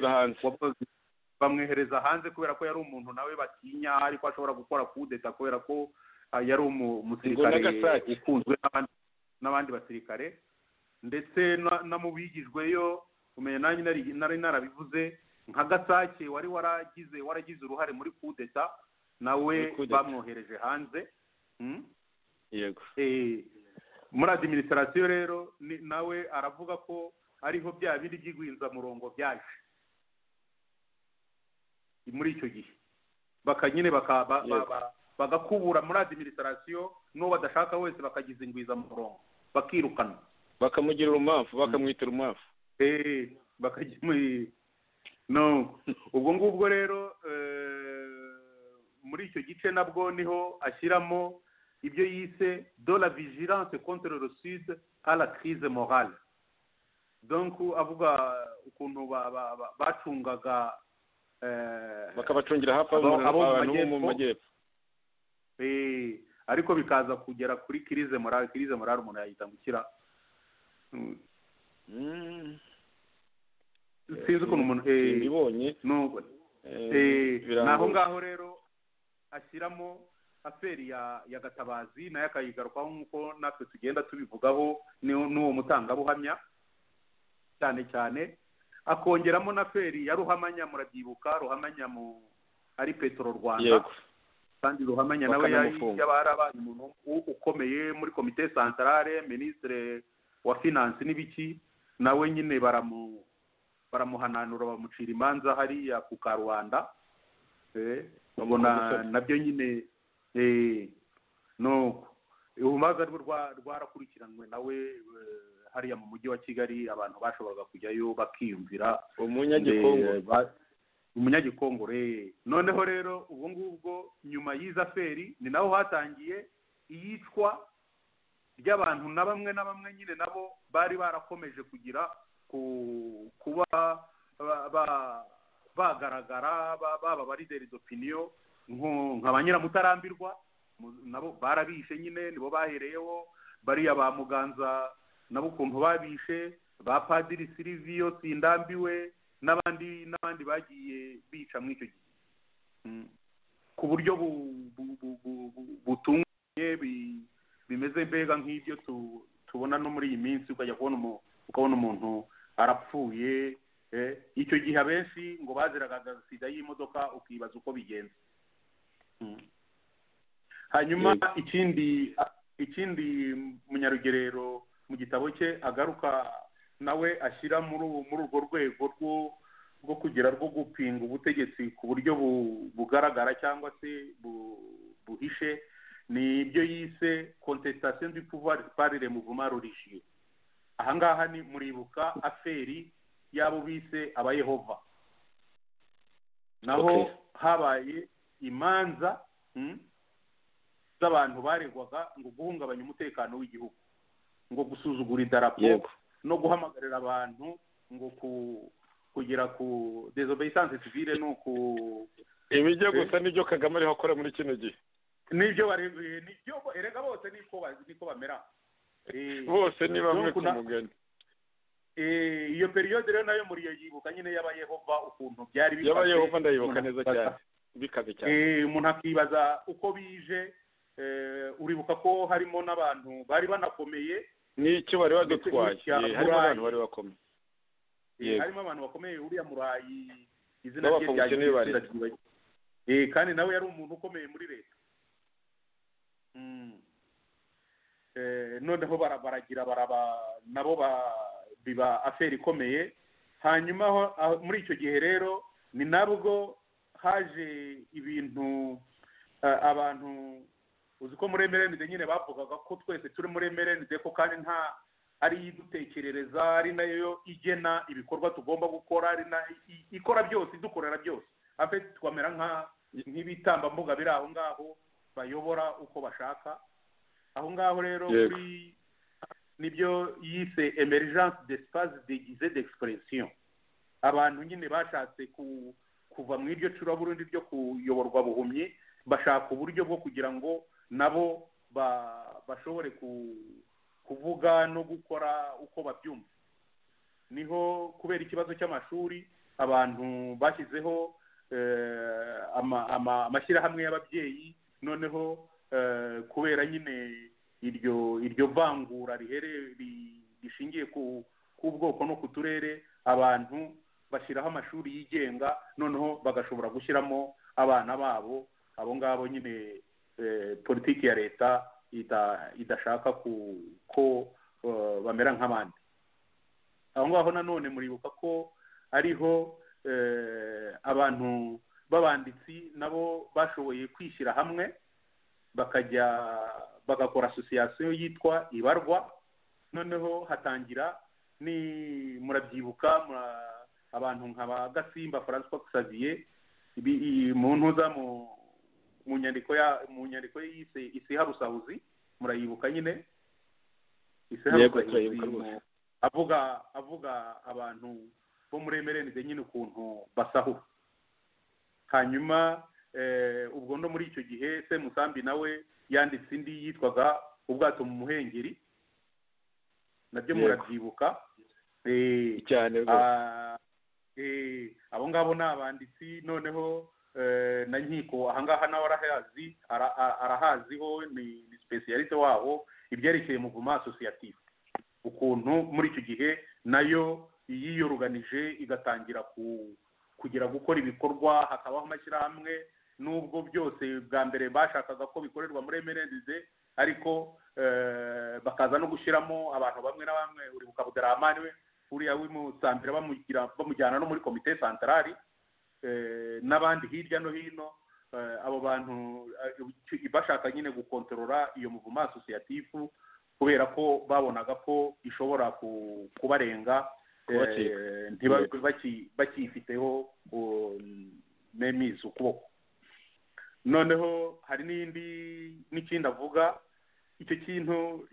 bamwehereza hanze kubera ko yari umuntu nawe batinya, ariko ashobora gukora kudeta kubera ko yari umusirikare ukunzwe n'abandi basirikare. Ndetse na mu bigijweyo umenya nanjye nari narabivuze nka Gasake wari waragize uruhare muri kudeta, nawe bamwohereje hanze. Yego. Muri administration rero nawe aravuga ko ariho bya bindi by'igwinza murongo byaje muri icyo gihe, bakanyine bagakubura muri administration n'uwo badashaka wese bakagiza ingwiza murongo bakirukana, bakamugira urumafu, bakamwita urumafu. No, ubwo ngubwo rero muri icyo gice nabwo niho ashyiramo ibyo yise de la vigilance contre le sud à la crise morale. Donc avuga ukuntu bacungaga bakabacungira hafi abantu mu majyepfo, ariko bikaza kugera kuri crise morale umuntu yahita gukira. Sinzi ukuntu umuntu ibonye naho ngaho rero ashyiramo aferi ya Gatabazi nayo akayigarukaho nk'uko natwe tugenda tubivugaho n'uwo mutangabuhamya cyane cyane, akongeramo na feri ya Ruhamanya. Murabyibuka Ruhamanya ari Petro Rwanda, kandi Ruhamanya nawe yabarabaye umuntu ukomeye muri komite centrale, ministre wa finance n'ibiki, nawe nyine baramuhananura bamucira imanza hariya ku Karubanda. babona nabyo nyine no urumaga rwarakurikiranwe nawe hariya mu mujyi wa Kigali, abantu bashoboraga kujyayo bakiyumvira umunyagikongore. Noneho rero ubwo ngubwo nyuma y'iza feri ni naho hatangiye iyicwa ry'abantu na bamwe nyine nabo bari barakomeje kugira kuba bagaragara baba bari des opinions nka Banyiramutarambirwa, nabo barabishe nyine, nibo bahereyeho. Bariya ba Muganza nabo ukuntu babishe, ba Padiri Silvio Sindambiwe n'abandi bagiye bica muri icyo gihe ku buryo butunganye bimeze mbega nk'ibyo tubona no muri iyi minsi, ukajya ukabona umuntu arapfuye. Icyo gihe abenshi ngo baziraga sida y'imodoka, ukibaza uko bigenze. Hanyuma ikindi Munyarugerero mu gitabo cye agaruka nawe ashyira muri urwo rwego rwo kugira rwo gupinga ubutegetsi ku buryo bugaragara cyangwa se buhishe, ni ibyo yise contestation du pouvoir par le mouvement religieux. Ahangaha ni muribuka aferi yabo bise abayehova, naho habaye imanza z'abantu baregwaga ngo guhungabanya umutekano w'igihugu, ngo gusuzugura idarapo no guhamagarira abantu ngo kugira ku désobéissance civile no ku ibijya gusa n'ibyo Kagame ariho akora muri kino gihe, n'ibyo erega bose niko bamera bose ni bamwe ku mugani. Iyo periode rero nayo muri iyo yibuka nyine y'abayehova ukuntu byari bikaze, y'abayehova ndayibuka neza cyane, bikaze cyane. Umuntu akibaza uko bije. Uribuka ko harimo n'abantu bari banakomeye, n'icyo bari badutwaye, harimo abantu bari bakomeye, harimo abantu bakomeye. Uriya Murayi izina rye kandi nawe yari umuntu ukomeye muri leta. Noneho baragira nabo biba aferi ikomeye. Hanyuma muri icyo gihe rero ni nabwo haje ibintu abantu uzi ko muri emerenide nyine bavugaga ko twese turi muri emerenide ko kandi nta ari idutekerereza ari nayo igena ibikorwa tugomba gukora ari na ikora byose idukorera byose afe twamera nk'ibitambambuga biri aho ngaho bayobora uko bashaka aho ngaho rero kuri nibyo yise emergence d'espace déguisé d'expression abantu nyine bashatse kuva mu iryo curaburindi ryo kuyoborwa buhumyi bashaka uburyo bwo kugira ngo nabo bashobore kuvuga no gukora uko babyumva niho kubera ikibazo cy'amashuri abantu bashyizeho amashyirahamwe y'ababyeyi noneho kubera nyine iryo vangura rishingiye ku bwoko no ku turere abantu bashyiraho amashuri yigenga noneho bagashobora gushyiramo abana babo abo ngabo nyine politiki ya leta idashaka ko bamera nk'abandi aho ngaho nanone muribuka ko ariho abantu b'abanditsi nabo bashoboye kwishyira hamwe bagakora asosiyasiyo yitwa ibarwa noneho hatangira murabyibuka abantu nka ba Gasimba François Xavier mu ntuza mu nyandiko ye yise Isiha Rusahuzi murayibuka nyine Isiha Rusahuzi avuga abantu bo muri emerenide nyine ukuntu basahura hanyuma ubwo no muri icyo gihe se Musambi nawe yanditse indi yitwaga ubwato mu muhengeri nabyo murabyibuka cyane abo ngabo ni abanditsi noneho na nkiko ahangaha nawe arahaziho ni specialiste waho ibyerekeye muvuma associatif ukuntu muri icyo gihe nayo yiyoruganije igatangira kugira gukora ibikorwa hakabaho amashyirahamwe nubwo byose bwa mbere bashakaga ko bikorerwa muri emerendize ariko bakaza no gushyiramo abantu bamwe na bamwe uribuka Budaramani we uriya w'imusambira bamujyana no muri komite santarari n'abandi hirya no hino abo bantu bashaka nyine gukontorora iyo muvuma associatifu kubera ko babonaga ko ishobora kubarenga bakifiteho memizi ukuboko noneho hari n'ikindi avuga icyo kintu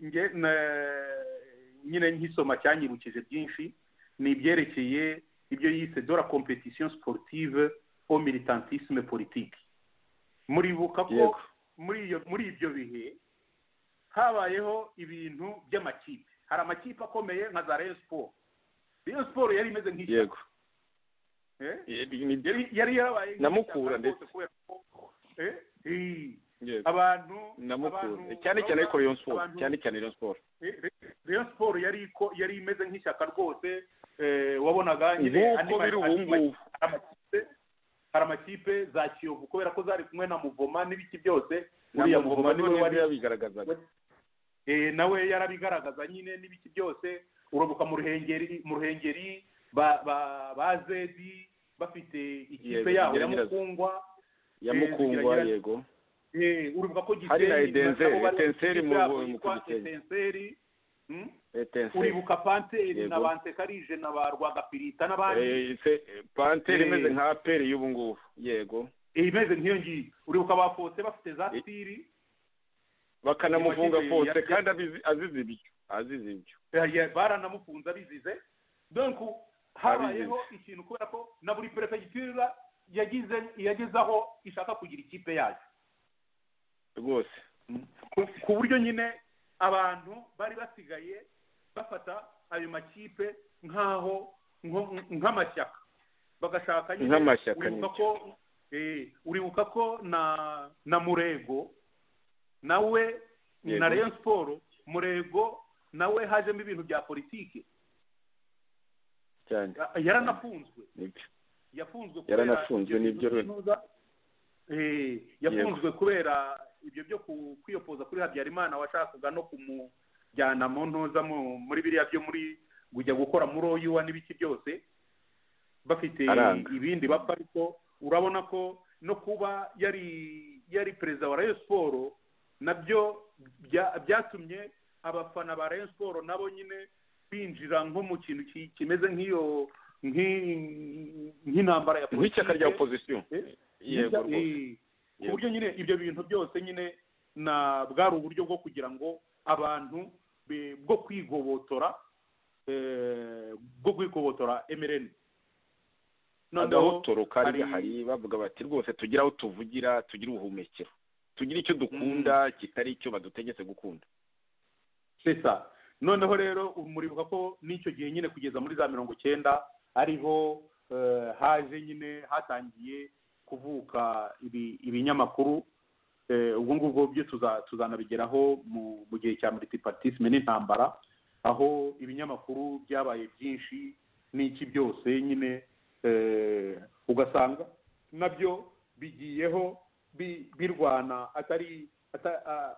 nyine nk'isoma cyanyibukije byinshi ni ibyerekeye ibyo yise de la compétition sportive au militantisme politique muribuka ko muri ibyo bihe habayeho ibintu by'amakipe hari amakipe akomeye nka za Rayon Sport Rayon Sport yari imeze nk'ishyaka yari yarabaye namukura ndetse abantu cyane cyane ko Rayon Sport cyane cyane Rayon Sport Rayon Sport yari imeze nk'ishyaka rwose wabonaga nyine hari amakipe za Kiyovu kubera ko zari kumwe na Muvoma n'ibiki byose uriya Muvoma niwe wari yabigaragazaga nawe yarabigaragaza nyine n'ibiki byose urabuka mu ruhengeri ba Zedi bafite ikipe yabo ya Mukungwa yego uribuka ko hari na Etenseri mu uribuka Panteri na Bantekarije na ba Rwagapirita n'abandi Panteri imeze nka Peri y'ubu ngubu yego imeze nk'iyo ngiyo uribuka bafotse bafite za stiri bakanamufunga fotse kandi azize ibyo baranamufunze abizize donc habayeho ikintu kubera ko na buri prefecture yagezaho ishaka kugira ikipe yayo rwose ku buryo nyine abantu bari basigaye bafata ayo makipe nk'amashyaka bagashaka nyine uribuka ko na Murego nawe na Rayon Sport Murego nawe hajemo ibintu bya politiki cyane yaranafunzwe yafunzwe kubera ibyo byo kwiyopoza kuri Habyarimana washakaga no kumujyana mu ntuza muri biriya byo muri kujya gukora muri oyuwa n'ibiki byose bafite ibindi bapfa ariko urabona ko no kuba yari perezida wa Rayon Sport nabyo byatumye abafana ba Rayon Sport nabo nyine binjira nko mu kintu kimeze nk'intambara ya politiki nk'ishyaka rya opposition yego ku buryo nyine ibyo bintu byose nyine bwari uburyo bwo kugira ngo abantu bwo kwigobotora MRN agahotoro kari gahari bavuga bati rwose tugira aho tuvugira tugira ubuhumekero tugira icyo dukunda kitari icyo badutegetse gukunda sesa noneho rero muribuka ko n'icyo gihe nyine kugeza muri za 90 ariho haje nyine hatangiye kuvuka ibinyamakuru ubwo ngubwo byo tuzanabigeraho mu gihe cya multipartisme n'intambara aho ibinyamakuru byabaye byinshi n'iki byose nyine ugasanga nabyo bigiyeho birwana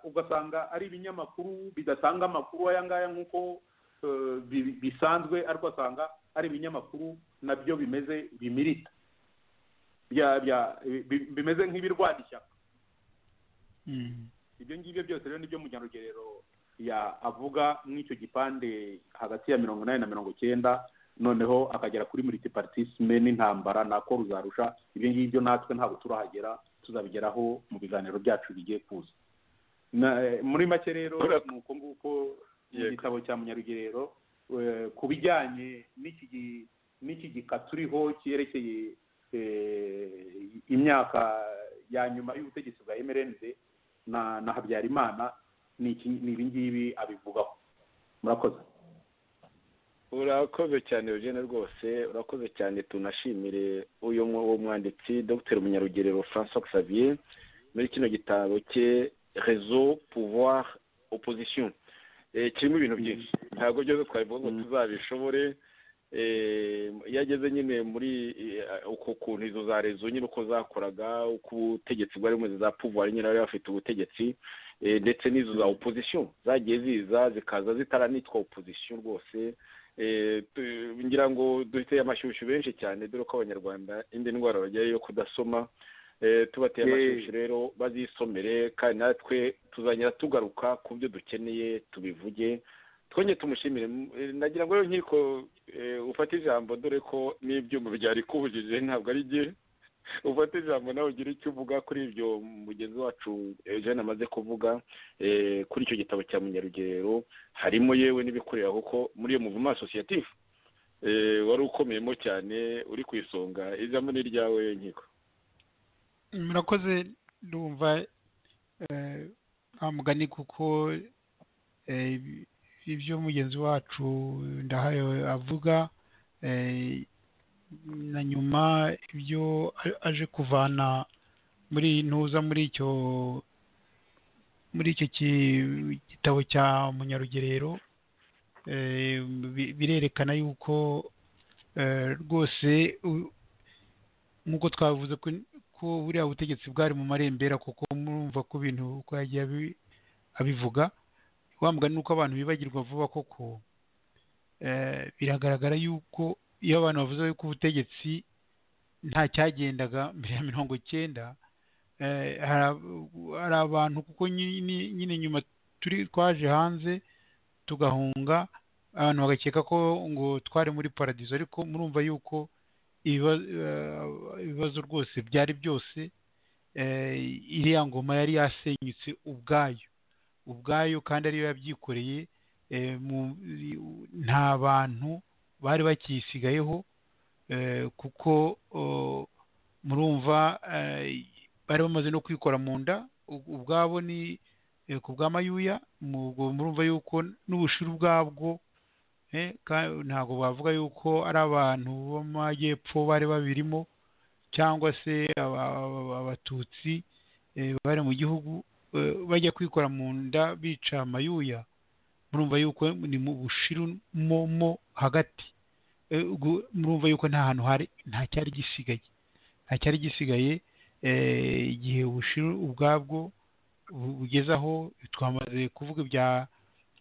ugasanga ari ibinyamakuru bidatanga amakuru aya ngaya nk'uko bisanzwe ariko asanga ari ibinyamakuru nabyo bimirita bimeze nk'ibirwanya ishyaka ibyo ngibyo byose rero nibyo Munyarugerero avuga mw'icyo gipande hagati ya 80 na 90 noneho akagera kuri multipartisme n'intambara nako ruzarusha ibyo ngibyo natwe ntabwo turahagera tuzabigeraho mu biganiro byacu bigiye kuza muri make rero nuko nguko igitabo cya Munyarugerero ku bijyanye n'iki gika turiho cyerekeye imyaka ya nyuma y'ubutegetsi bwa MRND na Habyarimana ni ibi ngibi abivugaho. Murakoze. Urakoze cyane Eugene rwose urakoze cyane tunashimire uyu mwanditsi Dr Munyarugerero François Xavier muri kino gitabo cye Réseau Pouvoir Opposition kirimo ibintu byinshi ntabwo byose twabivuga ngo tuzabishobore yageze nyine muri uko kuntu izo za rezo nyine uko zakoraga uko ubutegetsi bwari bumeze za pouvoir nyine bari bafite ubutegetsi ndetse n'izo za opposition zagiye ziza zikaza zitaranitwa opposition rwose ngira ngo dufite amashyushyu benshi cyane dore ko abanyarwanda indi ndwara bagiye yo kudasoma tubateye amashyushyu rero bazisomere kandi natwe tuzanyira tugaruka ku byo dukeneye tubivuge twongeye tumushimire nagira ngo rero nkiko ufate ijambo dore ko n'ibyuma byari kubujije ntabwo ari gihe ufate ijambo nawe ugira icyo uvuga kuri ibyo mugenzi wacu Eugene amaze kuvuga kuri icyo gitabo cya Munyarugerero harimo yewe n'ibikorera kuko muri iyo mouvement associatif wari ukomeyemo cyane uri ku isonga ijambo ni ryawe nkiko. Murakoze ndumva amugani kuko ibyo mugenzi wacu Ndahayo avuga na nyuma ibyo aje kuvana muri ntuza muri icyo gitabo cya Munyarugerero birerekana yuko rwose nk'uko twavuze ko buriya butegetsi bwari mu marembera kuko murumva ko ibintu uko yagiye abivuga wambugana nuko abantu bibagirwa vuba koko biragaragara yuko iyo abantu bavuze yuko ubutegetsi nta cyagendaga mbere ya 90 hari abantu kuko nyine nyuma twaje hanze tugahunga abantu bagakeka ko ngo twari muri paradizo ariko murumva yuko ibibazo rwose byari byose iriya ngoma yari yasenyutse ubwayo kandi ariyo yabyikoreye nta bantu bari bakisigayeho kuko murumva bari bamaze no kwikora mu nda ubwabo ni ku bw'amayuya murumva yuko n'ubushiru bwabwo ntabwo bavuga yuko ari abantu bo mu majyepfo bari babirimo cyangwa se abatutsi bari mu gihugu bajya kwikora mu nda bica amayuya murumva yuko ni mu bushiru mo hagati murumva yuko nta hantu hari nta cyari gisigaye igihe ubushiru ubwabwo bugeze aho twamaze kuvuga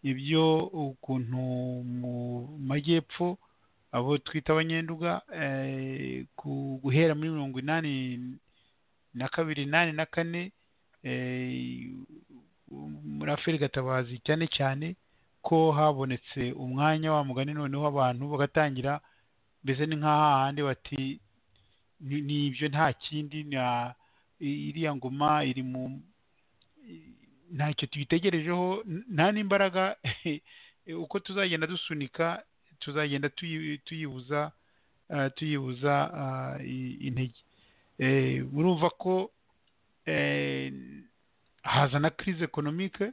ibyo ukuntu mu majyepfo abo twita abanyenduga guhera muri 1982-84 muri aferi gatabazi cyane cyane ko habonetse umwanya wa mugani noneho abantu bagatangira mbese ni nk'ahandi bati ni ibyo nta kindi iriya ngoma iri mu ntacyo tubitegerejeho nta n'imbaraga uko tuzagenda dusunika tuzagenda tuyibuza intege. Murumva ko haza na crise économique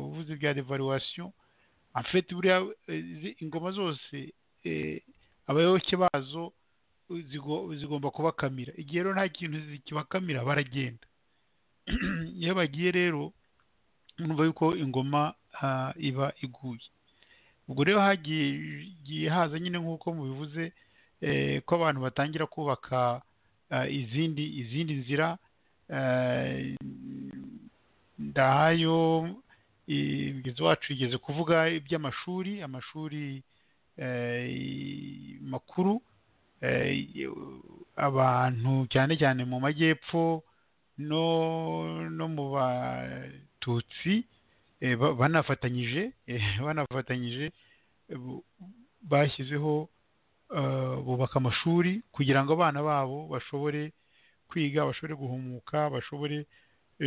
uvuze bya devaluation en fait buriya ingoma zose abayoboke bazo zigomba kubakamira, igihe rero nta kintu zikibakamira baragenda. Iyo bagiye rero numva yuko ingoma iba iguye. Ubwo rero hagiye haza nyine nk'uko mubivuze ko abantu batangira kubaka izindi nzira. Ndahayo mugezi wacu yigeze kuvuga iby'amashuri makuru, abantu cyane cyane mu majyepfo no mu Batutsi banafatanyije bashyizeho bubaka amashuri kugira ngo abana babo bashobore kwiga, bashobore guhumuka, bashobore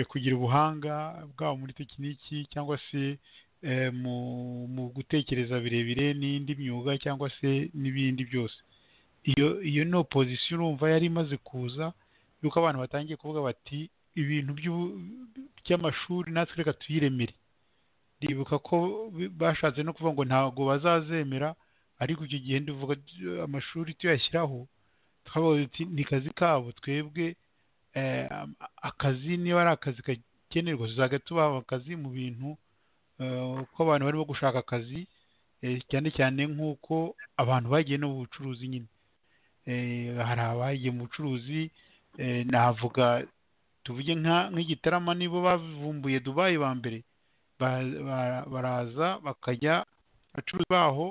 kugira ubuhanga bwabo muri tekiniki cyangwa se mu gutekereza birebire n'indi myuga cyangwa se n'ibindi byose. Iyo no opposition urumva yari imaze kuza yuko abantu batangiye kuvuga bati ibintu by'amashuri natwe reka tuyiremere. Ndibuka ko bashatse no kuvuga ngo ntabwo bazazemera, ariko icyo gihe ndivuga amashuri tuyashyiraho twabaye ati ni kazi kabo, twebwe akazi niba ari akazi kakenerwa tuzaga tubaha akazi mu bintu ko abantu barimo gushaka akazi, cyane cyane nk'uko abantu bagiye no mu bucuruzi nyine. Hari abagiye mu bucuruzi, navuga tuvuge nk'igitarama nibo bavumbuye Dubai ba mbere, baraza bakajya abacuruzi baho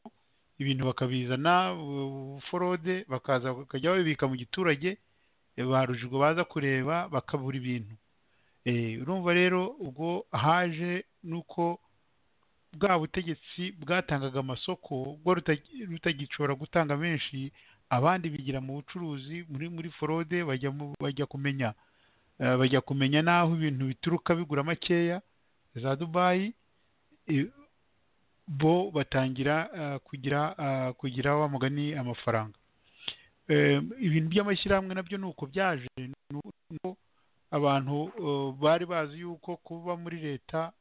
ibintu bakabizana forode, bakaza bakajya babibika mu giturage, ba Rujigo baza kureba bakabura ibintu. Urumva rero ubwo haje nuko bwa butegetsi bwatangaga amasoko bwo rutagishobora gutanga menshi, abandi bigira mu bucuruzi muri forode, bajya kumenya naho ibintu bituruka bigura makeya za Dubai, bo batangira kugira wa mugani amafaranga. Ibintu by'amashyirahamwe nabyo nuko byaje, nuko abantu bari bazi yuko kuba muri leta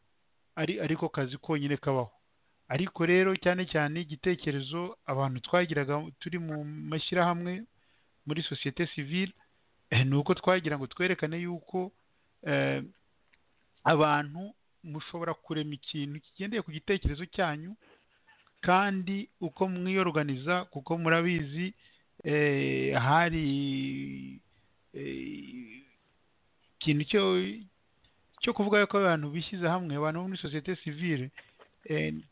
ariko kazi konyine kabaho. Ariko rero cyane cyane igitekerezo abantu twagiraga turi mu mashyirahamwe muri societe civile nuko twagira ngo twerekane yuko abantu mushobora kurema ikintu kigendeye ku gitekerezo cyanyu, kandi uko mwiyorganiza, kuko murabizi hari ikintu cyo kuvuga ko abantu bishyize hamwe, abantu bo muri societe civile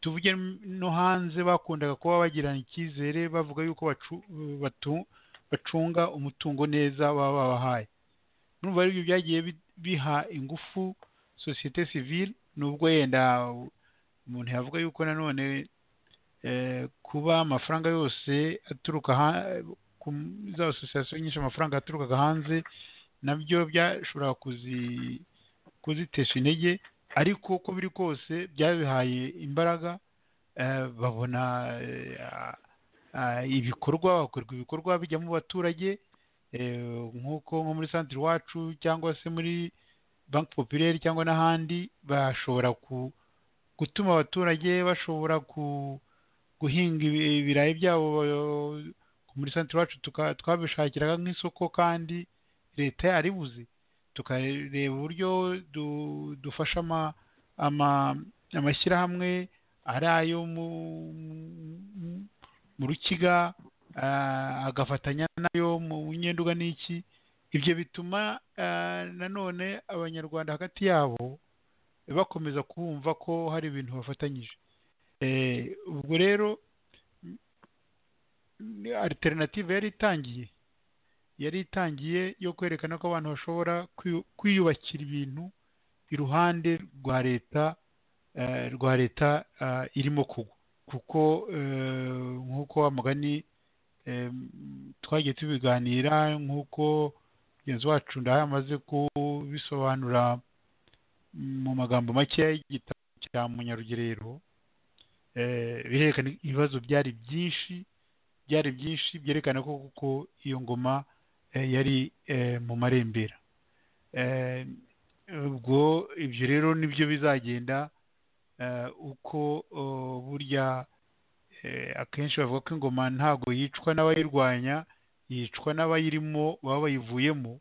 tuvuge no hanze bakundaga kuba bagirana icyizere, bavuga yuko bacunga umutungo neza baba babahaye. Numva ibyo byagiye biha ingufu societe civile, nubwo yenda umuntu yavuga yuko nanone kuba amafaranga yose aturuka za association nyinshi, amafaranga aturukaga hanze nabyo byashobora kuzitesha intege, ariko uko biri kose byabihaye imbaraga. Babona ibikorwa bijya mu baturage, nk'uko nko muri centre wacu cyangwa se muri Banque Populaire cyangwa n'ahandi, bashobora gutuma abaturage bashobora guhinga ibirayi byabo. Muri centre wacu twabishakiraga nk'isoko kandi leta yaribuze, tukareba uburyo dufasha amashyirahamwe ari ayo mu Rukiga agafatanya nayo mu Nyenduga n'iki. Ibyo bituma nanone abanyarwanda hagati yabo bakomeza kumva ko hari ibintu bafatanyije. Ubwo rero alternative yari itangiye yo kwerekana ko abantu bashobora kwiyubakira ibintu iruhande rwa leta irimo kugwa, kuko nk'uko wa mugani twagiye tubiganira, nk'uko mugenzi wacu ndahaye amaze kubisobanura mu magambo make y'igitabo cya Munyarugerero, birerekana ibibazo byari byinshi byerekana ko kuko iyo ngoma yari mu marembera. Ubwo ibyo rero nibyo bizagenda uko burya akenshi bavuga ko ingoma ntago yicwa n'abayirwanya, yicwa n'abayirimo baba bayivuyemo,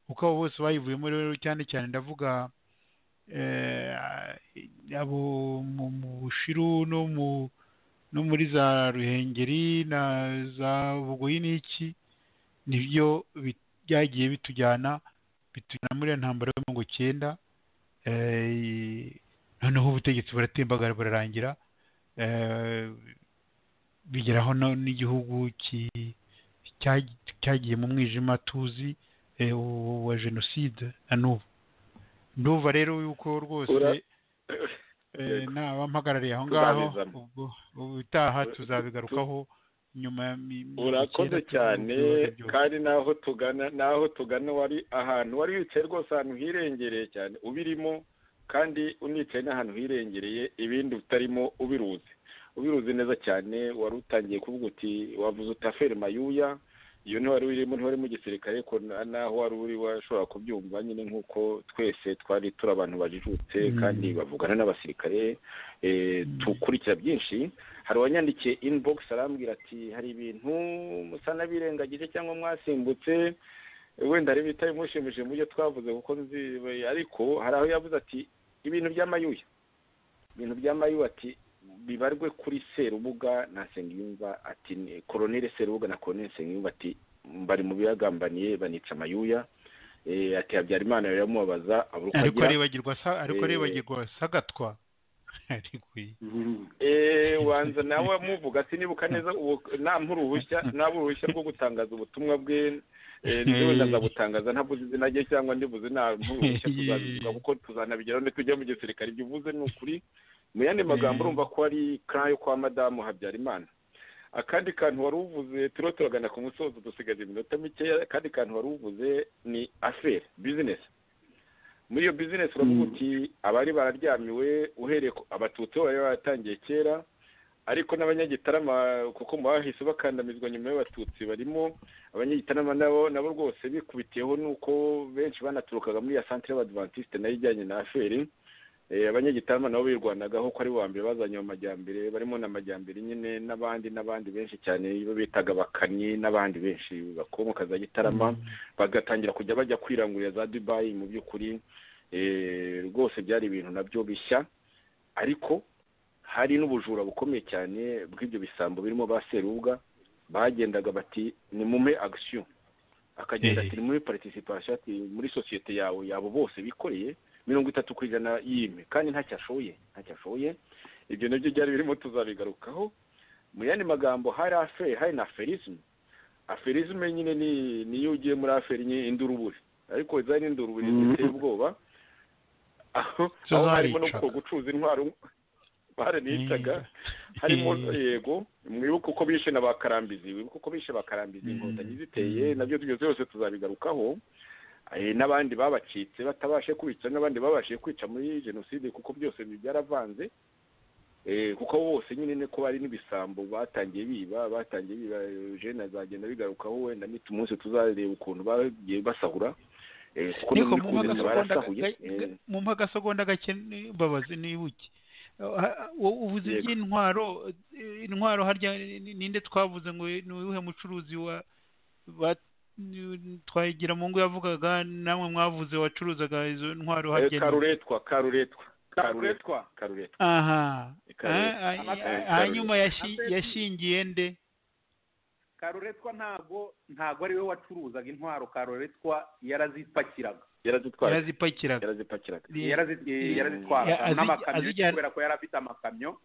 kuko abo bose bayivuyemo rero cyane cyane ndavuga abo mu Bushiru no muri za Ruhengeri na za Bugoyi n'iki, nibyo byagiye bitujyana muri ntambara yo 19, noneho ubutegetsi buratembagara burarangira, bigeraho n'igihugu cyagiye mu mwijima tuzi wa jenoside na n'ubu. Ndumva rero yuko rwose naba mpagarariye aho ngaho, ubwo ubutaha tuzabigarukaho nyuma. Urakoze cyane, kandi naho tugana wari ahantu wari wicaye rwose ahantu hirengereye cyane ubirimo, kandi unicaye n'ahantu hirengereye, ibindi utarimo ubiruzi neza cyane. Wari utangiye kuvuga uti, wavuze utafere Mayuya, iyo ntiwari urimo, ntiwari mu gisirikare, ko naho wari uri washobora kubyumva nyine, nk'uko twese twari turi abantu bajijutse kandi bavugana n'abasirikare, tukurikira byinshi. Hari uwanyandikiye inbox arambwira ati hari ibintu musa n'abirengagije cyangwa mwasimbutse, wenda ari bitari mushimije mu byo twavuze kuko nzi, ariko hari aho yavuze ati ibintu by'Amayuya ati bibarwe kuri Serubuga na Nsengiyumva, ati Colonel Serubuga na Colonel Nsengiyumva ati bari mu biyagambaniye banica Amayuya, ati Habyarimana yamubabaza ariko aribagirwa Sagatwa wanza nawe muvuga sinibuka neza uruhushya rwo gutangaza ubutumwa bwe, niwe ndazabutangaza ntavuze izina rye cyangwa ndivuze uruhushya, tuzabivuga kuko tuzanabigeraho nitujya mu gisirikare. Ibyo uvuze ni ukuri, mu yandi magambo urumva ko ari kayo kwa Madamu Habyarimana. Akandi kantu wari uvuze, turagana ku musozo dusigaje iminota mikeya, akandi kantu wari uvuze ni affaire business. Muri iyo business uravuga uti abari bararyamiwe, uhereye abatutsi bari baratangiye kera, ariko n'abanyagitarama kuko bahise bakandamizwa nyuma y'abatutsi barimo. Abanyagitarama nabo rwose bikubitiyeho, nuko benshi banaturukaga muri ya centre y'Abadventiste nayo ijyanye na affaire. Abanyagitarama nabo birwanagaho ko ari wa mbere bazanye mu majyambere, barimo n'amajyambere nyine, n'abandi benshi cyane bitaga Bakanyi, n'abandi benshi bakomoka za Gitarama, bagatangira kujya bajya kwirangurira za Dubai. Mu by'ukuri rwose byari ibintu nabyo bishya, ariko hari n'ubujura bukomeye cyane bw'ibyo bisambo birimo ba Serubuga. Bagendaga bati ni mume action, akagenda ati ni muri participation, ati muri societe yabo bose bikoreye 30% y'ime, kandi ntacyashoye. Ibyo nabyo byari birimo, tuzabigarukaho. Mu yandi magambo hari na affairisme nyine, niyo ugiye muri affaire nyine induruburi, ariko zari induruburi ziteye ubwoba, aho harimo no gucuza intwaro baranicaga, harimo yego. Mwibuka uko bishe n'abakarambizi, inkotanyi ziteye, nabyo byose tuzabigarukaho. N'abandi babacitse batabashe kwica, n'abandi babashe kwica muri jenoside, kuko byose byaravanze, kuko bose nyine ko bari n'ibisambo batangiye biba jene azagenda bigarukaho, wenda umunsi tuzareba ukuntu bagiye basahura. Niko mu mpagasegonda gake Mbabazi nibuke uvuze iby'intwaro harya ninde twavuze ngo ni uwuhe mucuruzi twayigira mu ngo yavugaga, namwe mwavuze wacuruzaga izo ntwaro harya? Karuretwa. Aha, hanyuma yashingiye nde? Karuretwa ntago ari we wacuruzaga intwaro. Karuretwa yarazipakiraga n'amakamyo, kubera ko yari afite amakamyo,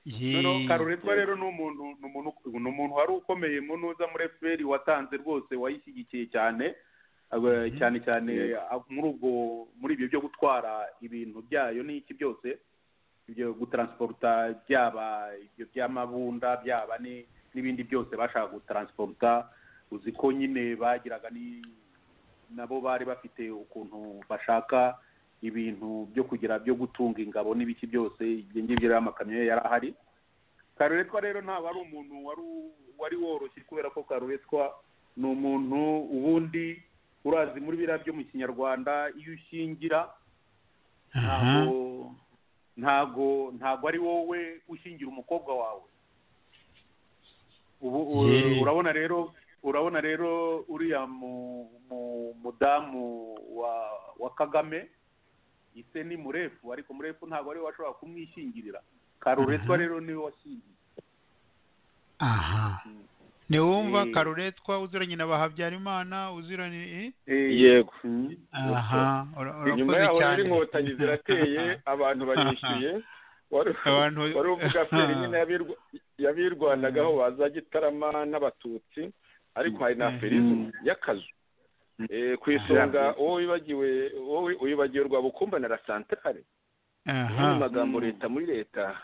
noneho Karuretwa rero ni umuntu wari ukomeye munuza muri FPR watanze rwose wayishyigikiye cyane cyane muri ibyo byo gutwara ibintu byayo n'iki byose ibyo gutransporta byaba ibyo by'amabunda byaba n'ibindi byose bashaka gutransporta uzi ko nyine bagiraga nabo bari bafite ukuntu bashaka ibintu byo kugira byo gutunga ingabo n'ibiki byose ibyo ngibyo amakamyo yari ahari. Karuretwa rero ntabwo ari umuntu wari woroshye kubera ko Karuretwa ni umuntu ubundi urazi muri biriya byo mu kinyarwanda iyo ushingira ntago ari wowe ushingira umukobwa wawe. urabona rero uriya mudamu wa Kagame ise ni Murefu, ariko Murefu ntabwo ari we washobora kumwishingirira. Karuretwa rero niwe washingiye. ni wumva Karuretwa uziranye na Habyarimana uziranye yego nyuma yaho rero inkotanyi zirateye abantu barishyuye wari uvuga feri nyine yabirwanagaho baza Gitarama n'Abatutsi, ariko hari na ferizmu y'akazu ku isonga wowe wibagiwe Rwabukumba na La Centrale mu magambo leta muri leta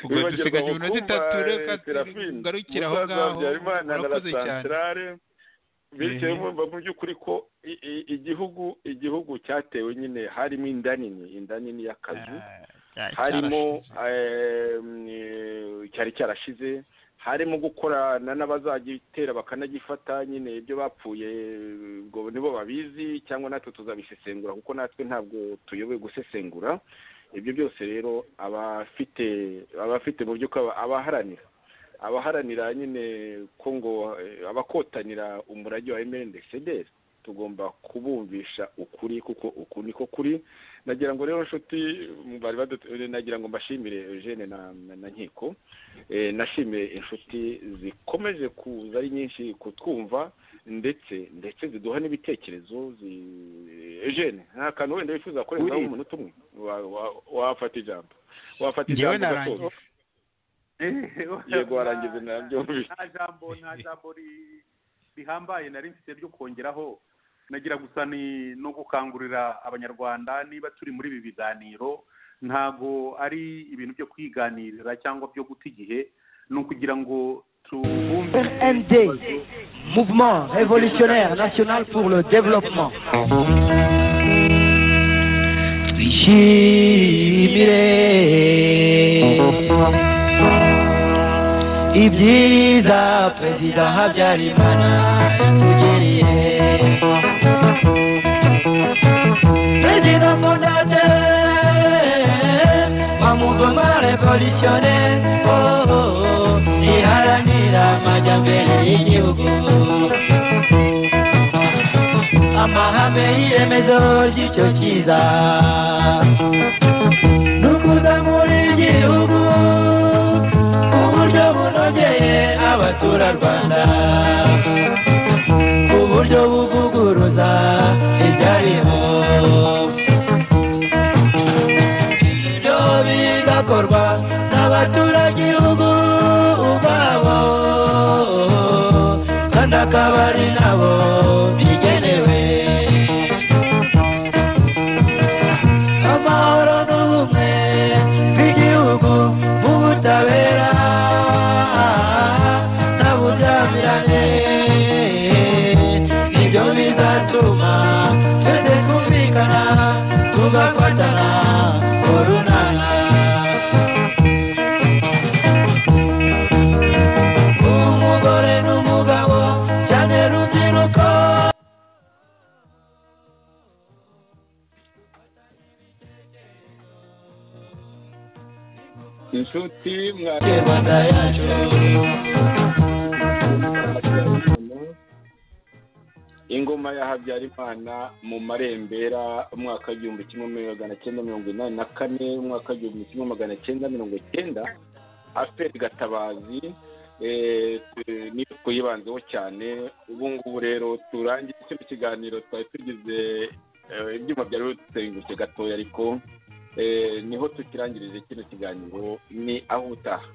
ubwo dusigaje ibintu bitatu reka ngarukira aho ngaho urakoze cyane bityo mu by'ukuri ko igihugu cyatewe nyine harimo inda nini y'akazu harimo cyari cyarashize harimo gukorana n'abazagitera bakanagifata nyine ibyo bapfuye ubwo nibo babizi cyangwa natwe tuzabisesengura kuko natwe ntabwo tuyoboye gusesengura ibyo byose. Rero abafite mu by'uko abaharanira nyine ko ngo abakotanira umurage wa MNDCD tugomba kubumvisha ukuri kuko uku niko kuri. Nagira ngo rero nshuti nagira ngo mbashimire Eugene na Nkiko, nashimire inshuti zikomeje kuza ari nyinshi kutwumva ndetse ziduha n'ibitekerezo. Eugene nta kantu wenda wifuza kurenzaho umunota umwe wafata ijambo gato. Yego warangize nabyo nta jambo rihambaye nari mfite ryo kongeraho. Nagira gusa no gukangurira abanyarwanda niba turi muri ibi biganiro ntago ari ibintu byo kwiganirira cyangwa byo guta igihe, ni ukugira ngo tubumve RND, Mouvement Révolutionnaire National pour le Développement. Twishimire ibyiza Perezida Habyarimana yatugiriye. Président fondateur wa mouvement révolutionnaire, iharanira amajyambere y'igihugu, amahame y'iremezo ry'icyo cyiza n'ukuzamura igihugu ku buryo bunogeye abaturarwanda, ku buryo buvuguruza ibyariho. Ibyo bigakorwa n'abaturagihugu ubwabo kandi akaba ari nabo bigenewe. Amahoro n'ubumwe bw'igihugu mu butabera n'uburyamire nibyo bizatuma twese twumvikana tugafatana urunana. Umugore n'umugabo cyane rubyiruko, inshuti Rwanda yacu. ingoma ya Habyarimana mu marembera umwaka w'igihumbi kimwe magana cyenda mirongo inani na kane, umwaka w'igihumbi kimwe magana cyenda mirongo icyenda. Aferi Gatabazi niyo twibanzeho cyane. Ubu ngubu rero turangiye kino kiganiro twari tugize ibyuma byari bitengutse gatoya, ariko niho tukirangirije kino kiganiro ni aho utaha.